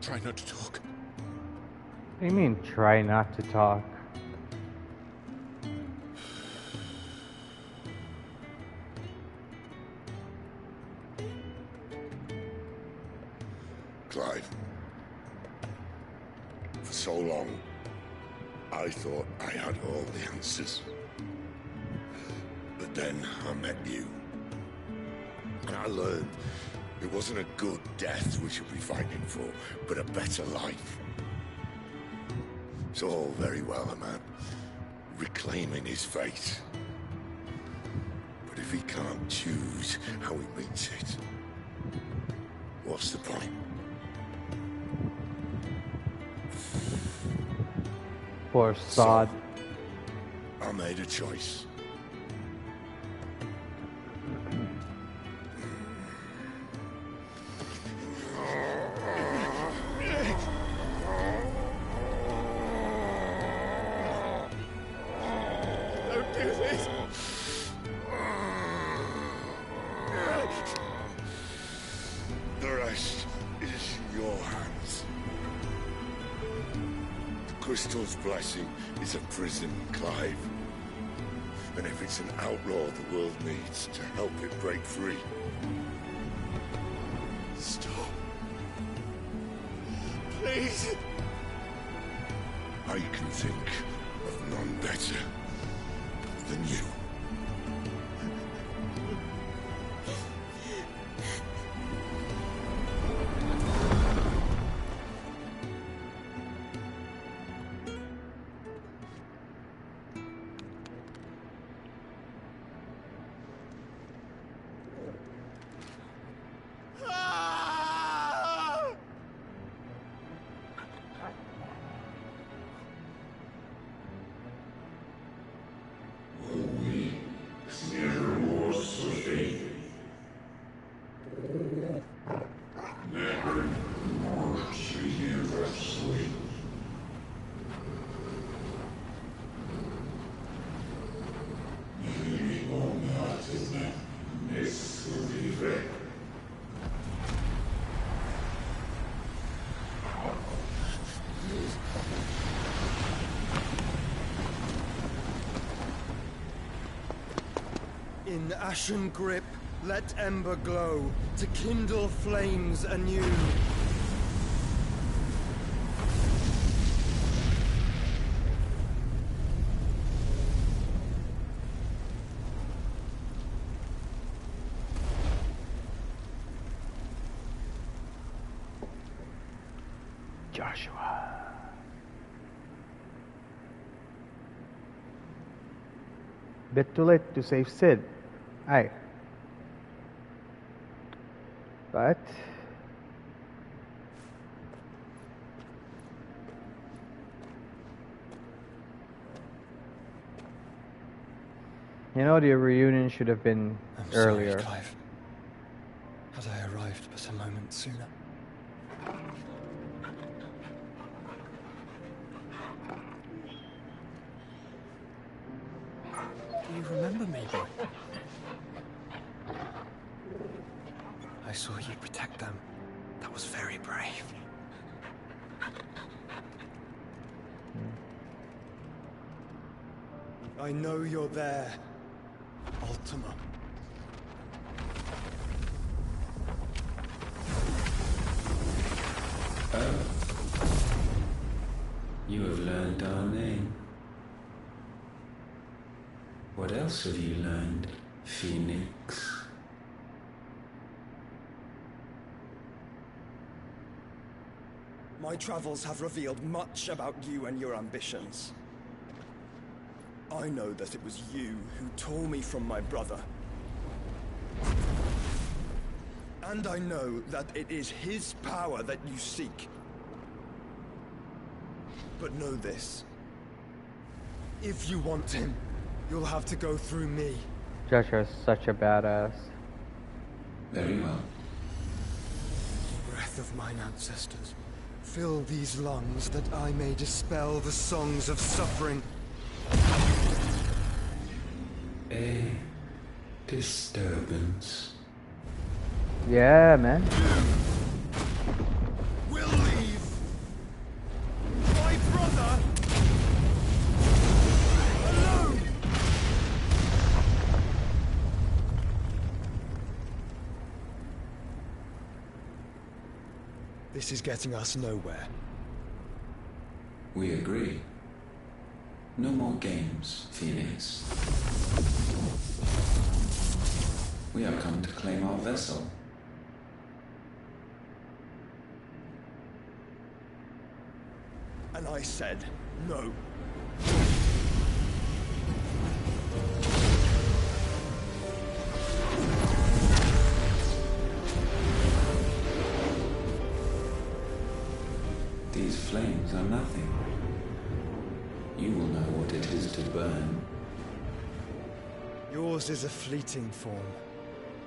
Try not to talk. What do you mean, try not to talk? Clive, for so long, I thought I had all the answers. But then I met you. And I learned it wasn't a good death we should be fighting for, but a better life. It's all very well, a man reclaiming his fate. But if he can't choose how he meets it, what's the point? Poor sod. So, I made a choice. Don't do this! The rest is in your hands. The Crystal's blessing is a prison, Clive. And if it's an outlaw the world needs to help it break free. Stop. Please. I can think of none better than you. In ashen grip, let ember glow, to kindle flames anew. Joshua. Bit too late to save Sid. Aye. But you know, the reunion should have been earlier. Sorry, Clive. Had I arrived but a moment sooner. Do you remember me, boy? I saw you protect them. That was very brave. I know you're there, Ultima. You have learned our name. What else have you learned, Phoenix? My travels have revealed much about you and your ambitions. I know that it was you who tore me from my brother. And I know that it is his power that you seek. But know this. If you want him, you'll have to go through me. Joshua's such a badass. Very well. Breath of mine ancestors, fill these lungs that I may dispel the songs of suffering. A disturbance. Yeah, man. We'll leave This is getting us nowhere. We agree. No more games, Phoenix. We have come to claim our vessel. And I said no. These flames are nothing. You will know what it is to burn. Yours is a fleeting form.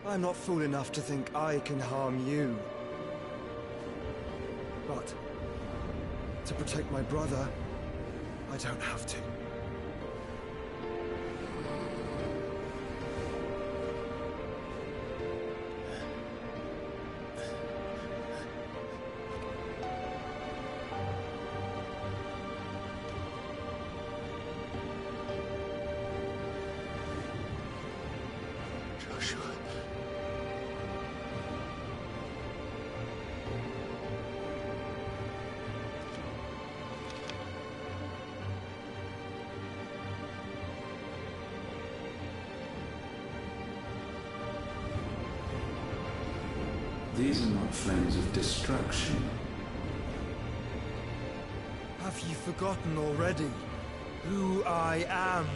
I'm not fool enough to think I can harm you. But to protect my brother, I don't have to. These are not flames of destruction. Have you forgotten already who I am?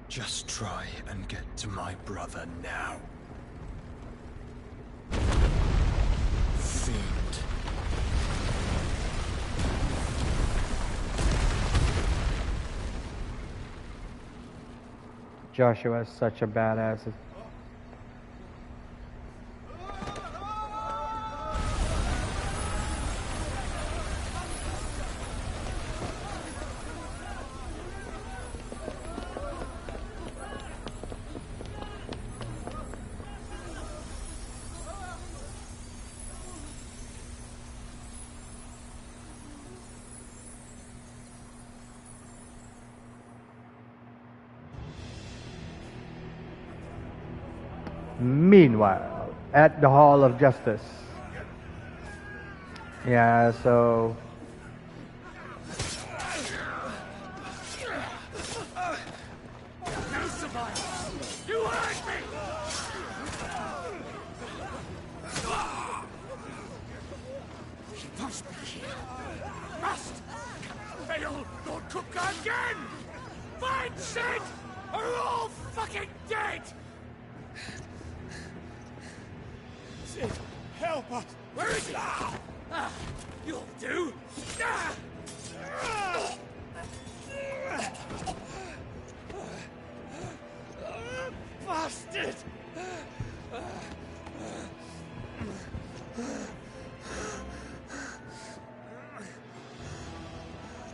Just try and get to my brother now. Fiend. Joshua is such a badass. Meanwhile, at the Hall of Justice. Yeah, so... You hurt me! He must be here. Must! Fail, Lord Cook again! Find Sid! Or we're all fucking dead! Sid, help us! Where is he? You'll do! Bastard!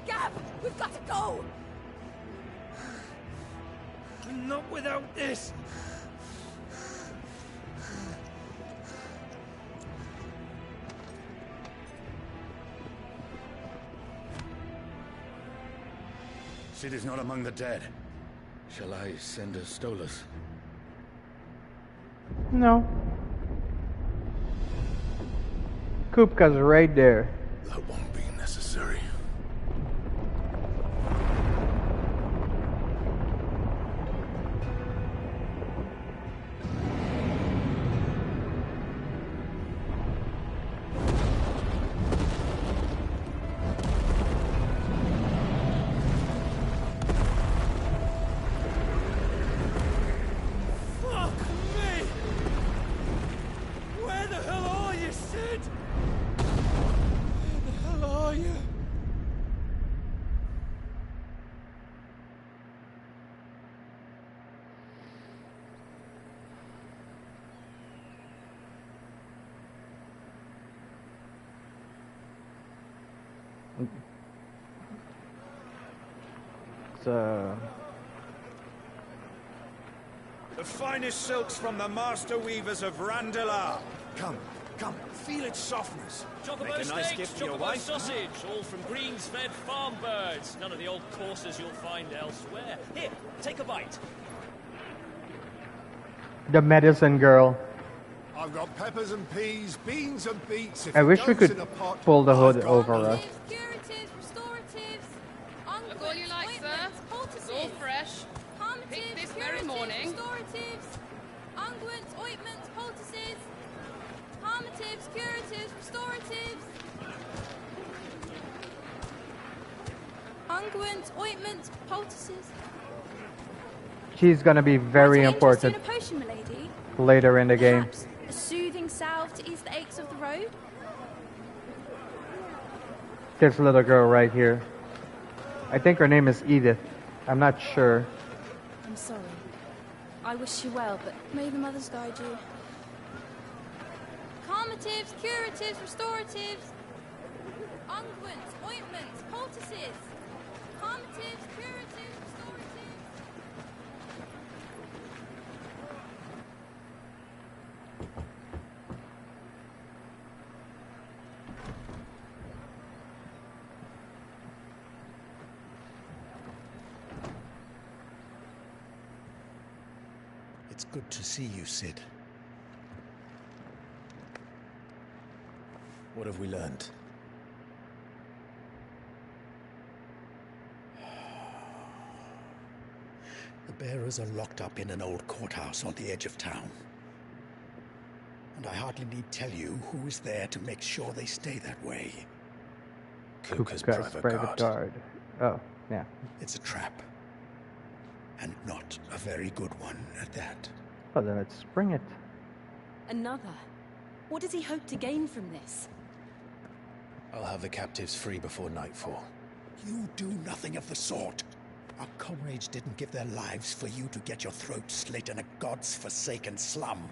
Gab, we've got to go! Not without this! Sid is not among the dead. Shall I send a Stolas? No. Kupka's right there. That won't be necessary. Where the hell are you, Sid? Where the hell So the finest silks from the master weavers of Randalar. Come, feel its softness. Chocobo Make a nice steaks, gift for your chocobo wife. sausage, all from greens-fed farm birds. None of the old courses you'll find elsewhere. Here, take a bite. the medicine girl. I've got peppers and peas, beans and beets. If I it wish we goes could in a pot, pull the hood I've got over them. us. Curatives, restoratives, Look all you like, sir. It's all fresh. Picked this very morning. restoratives, unguents, ointments, poultices, palmatives, curatives, restoratives, unguents, ointments, poultices. She's gonna be very Might I interest you important in a potion, milady? later in the game. Perhaps a soothing salve to ease the aches of the road? This little girl right here. I think her name is Edith. I'm not sure. I'm sorry. I wish you well, but may the mothers guide you. Calmatives, curatives, restoratives, unguents, ointments, poultices. Calmatives, curatives, restoratives. It's good to see you, Cid. What have we learned? The bearers are locked up in an old courthouse on the edge of town. And I hardly need tell you who is there to make sure they stay that way. Kuka's Kuka's private guard. Oh, yeah. It's a trap. And not a very good one at that. Well, then let's bring it. Another? What does he hope to gain from this? I'll have the captives free before nightfall. You do nothing of the sort. Our comrades didn't give their lives for you to get your throat slit in a god's forsaken slum.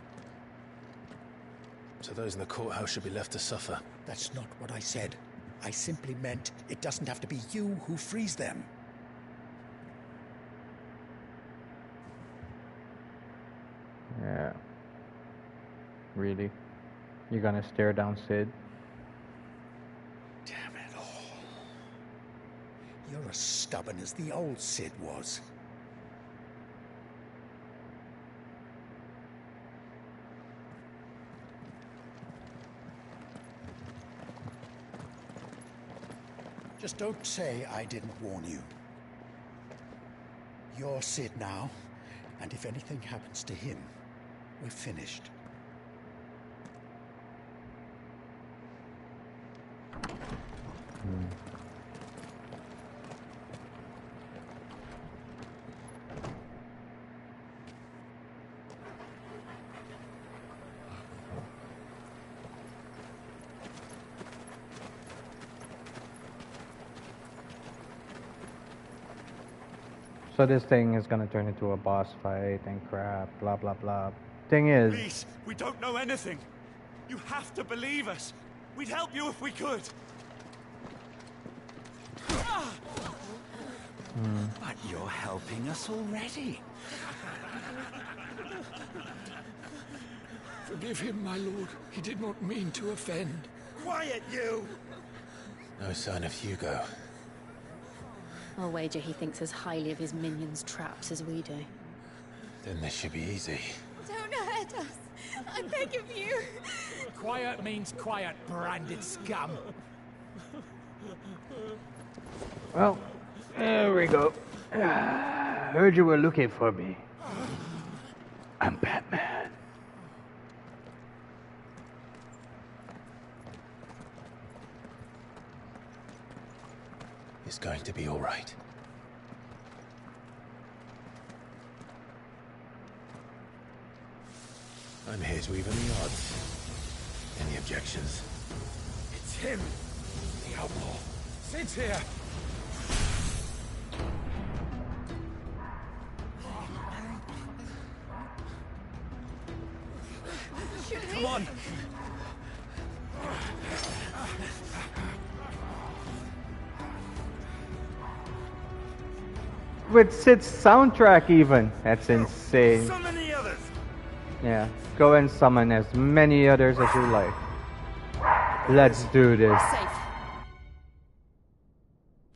So those in the courthouse should be left to suffer. That's not what I said. I simply meant it doesn't have to be you who frees them. Yeah. Really? You're gonna stare down Cid? Damn it all. You're as stubborn as the old Cid was. Just don't say I didn't warn you. You're Cid now, and if anything happens to him, we're finished. So this thing is gonna turn into a boss fight and crap, blah blah blah. Thing is, Please, we don't know anything. You have to believe us. We'd help you if we could. But you're helping us already. Forgive him, my lord. He did not mean to offend. Quiet, you! No sign of Hugo. I'll wager he thinks as highly of his minions' traps as we do. Then this should be easy. Don't hurt us. I beg of you. Quiet means quiet, branded scum. well, there we go. Heard you were looking for me. I'm Batman. It's going to be all right. I'm here to even the odds. Any objections? It's him, the outlaw. Sid's here. Come on. with Sid's soundtrack even. That's insane. Summon the others. Yeah, go and summon as many others as you like. Let's do this. Safe.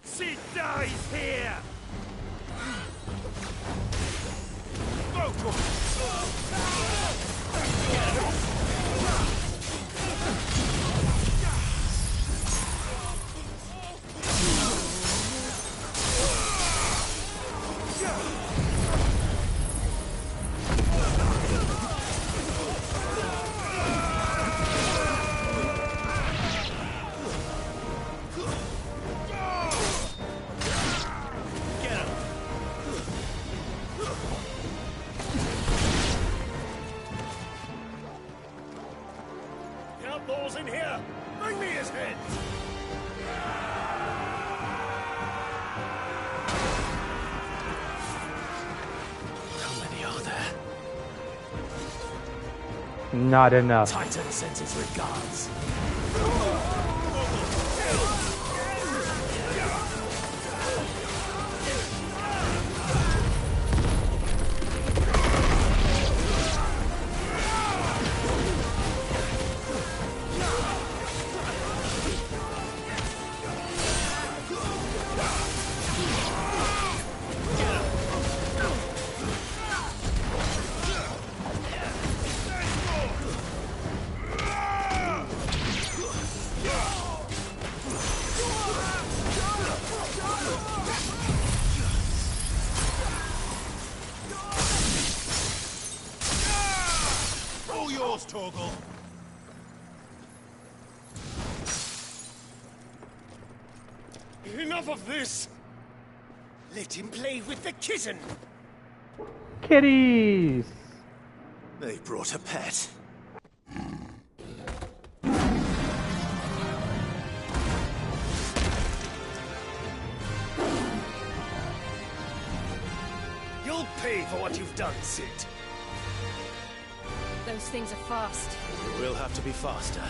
Sid dies here. Outlaws in here! Bring me his head! How many are there? Not enough. Titan sends his regards. All yours, Torgal. Enough of this! Let him play with the kitten! Kitties! They brought a pet. You'll pay for what you've done, Sid. Those things are fast. We'll have to be faster.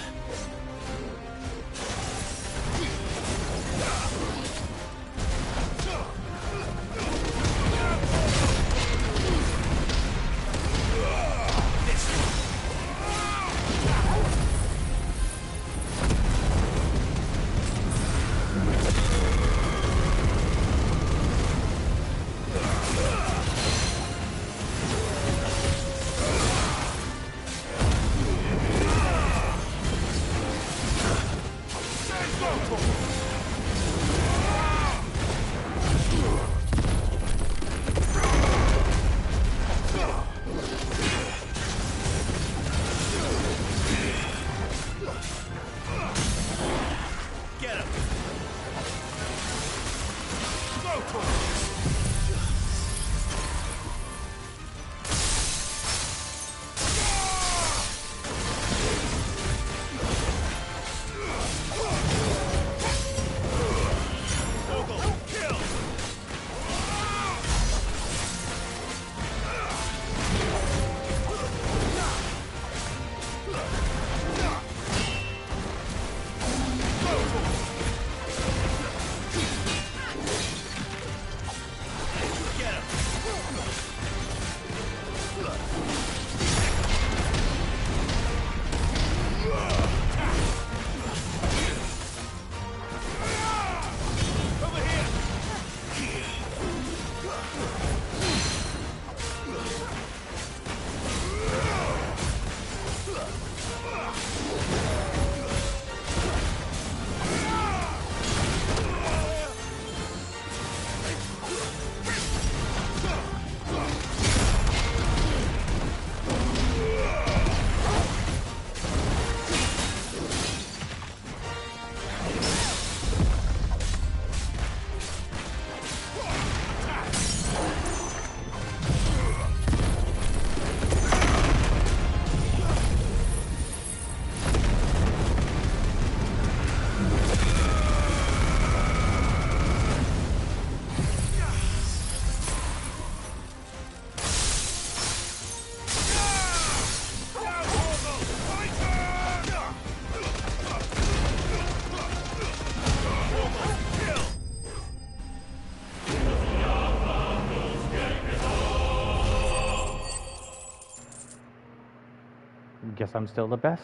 Guess I'm still the best.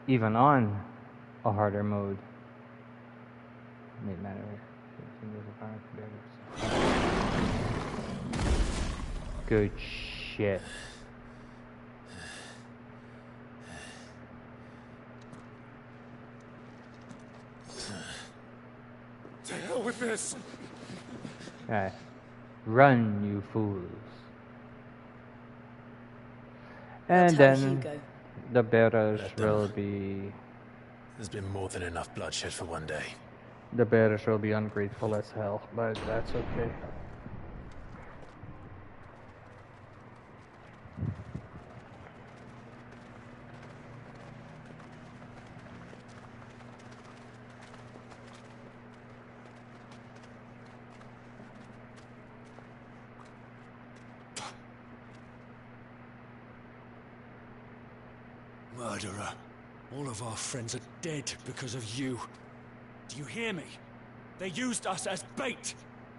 Even on a harder mode. Made matter. Good shit. To hell with this! Alright. Run, you fools. And tell then Hugo. the bearers Let them. will be... There's been more than enough bloodshed for one day. The bearers will be ungrateful as hell, but that's okay. Murderer. All of our friends are dead because of you. Do you hear me? They used us as bait.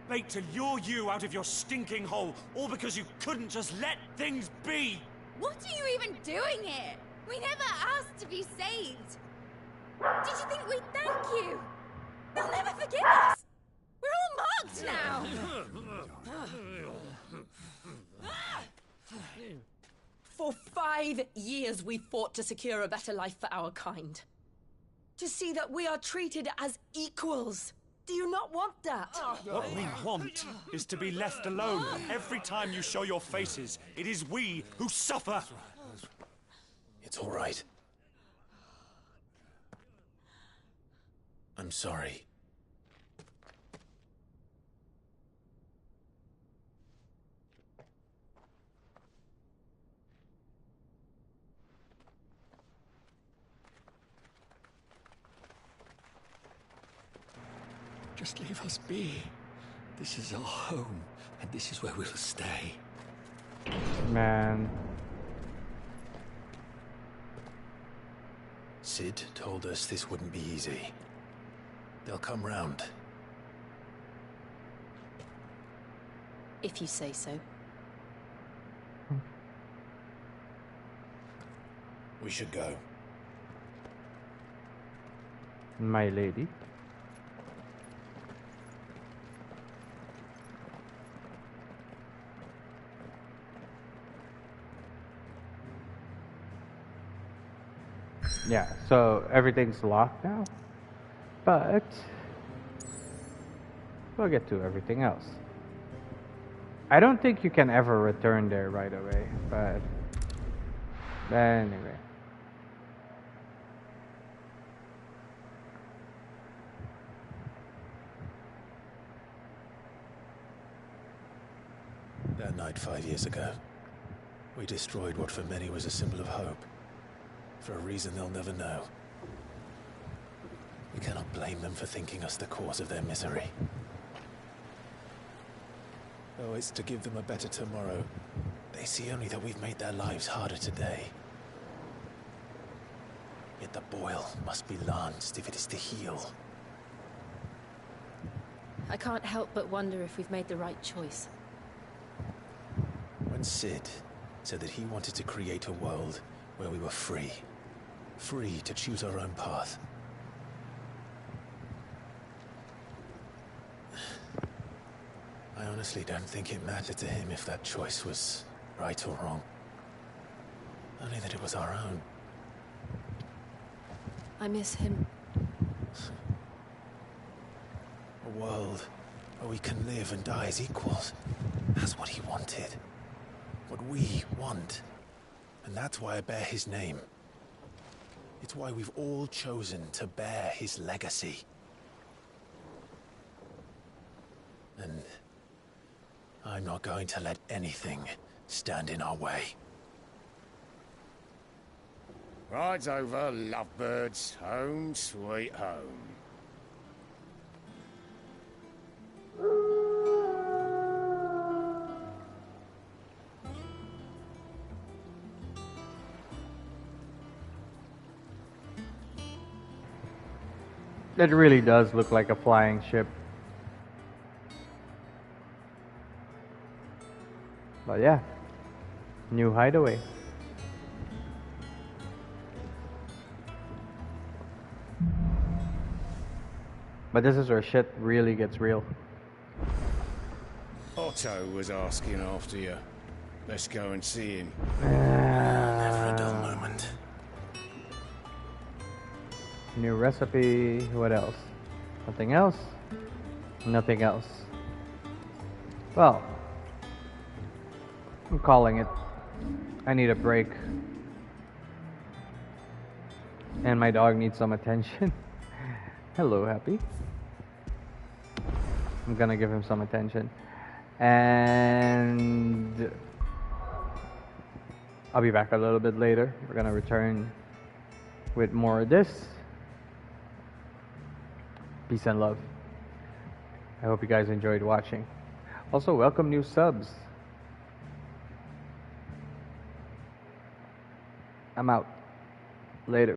Bait to lure you out of your stinking hole, all because you couldn't just let things be. What are you even doing here? We never asked to be saved. Did you think we'd thank you? They'll never forgive us. We're all marked now. For 5 years we fought to secure a better life for our kind. To see that we are treated as equals. Do you not want that? What we want is to be left alone. Every time you show your faces, it is we who suffer. It's all right. I'm sorry. Just leave us be. This is our home, and this is where we'll stay. Man. Sid told us this wouldn't be easy. They'll come round. If you say so. We should go. My lady. Yeah, so everything's locked now, but we'll get to everything else. I don't think you can ever return there right away, but anyway. That night 5 years ago, we destroyed what for many was a symbol of hope. For a reason they'll never know. We cannot blame them for thinking us the cause of their misery. Oh, it's to give them a better tomorrow. They see only that we've made their lives harder today. Yet the boil must be lanced if it is to heal. I can't help but wonder if we've made the right choice. When Sid said that he wanted to create a world where we were free. Free to choose our own path. I honestly don't think it mattered to him if that choice was right or wrong. Only that it was our own. I miss him. A world where we can live and die as equals. That's what he wanted. What we want. And that's why I bear his name. It's why we've all chosen to bear his legacy. And I'm not going to let anything stand in our way. Ride's over, lovebirds. Home sweet home. It really does look like a flying ship. But yeah, new hideaway. But this is where shit really gets real. Otto was asking after you. Let's go and see him. Never a dull moment. New recipe. What else? Nothing else? Nothing else. Well, I'm calling it. I need a break. And my dog needs some attention. Hello, Happy. I'm gonna give him some attention. And I'll be back a little bit later. We're gonna return with more of this. Peace and love. I hope you guys enjoyed watching. Also, welcome new subs. I'm out. Later.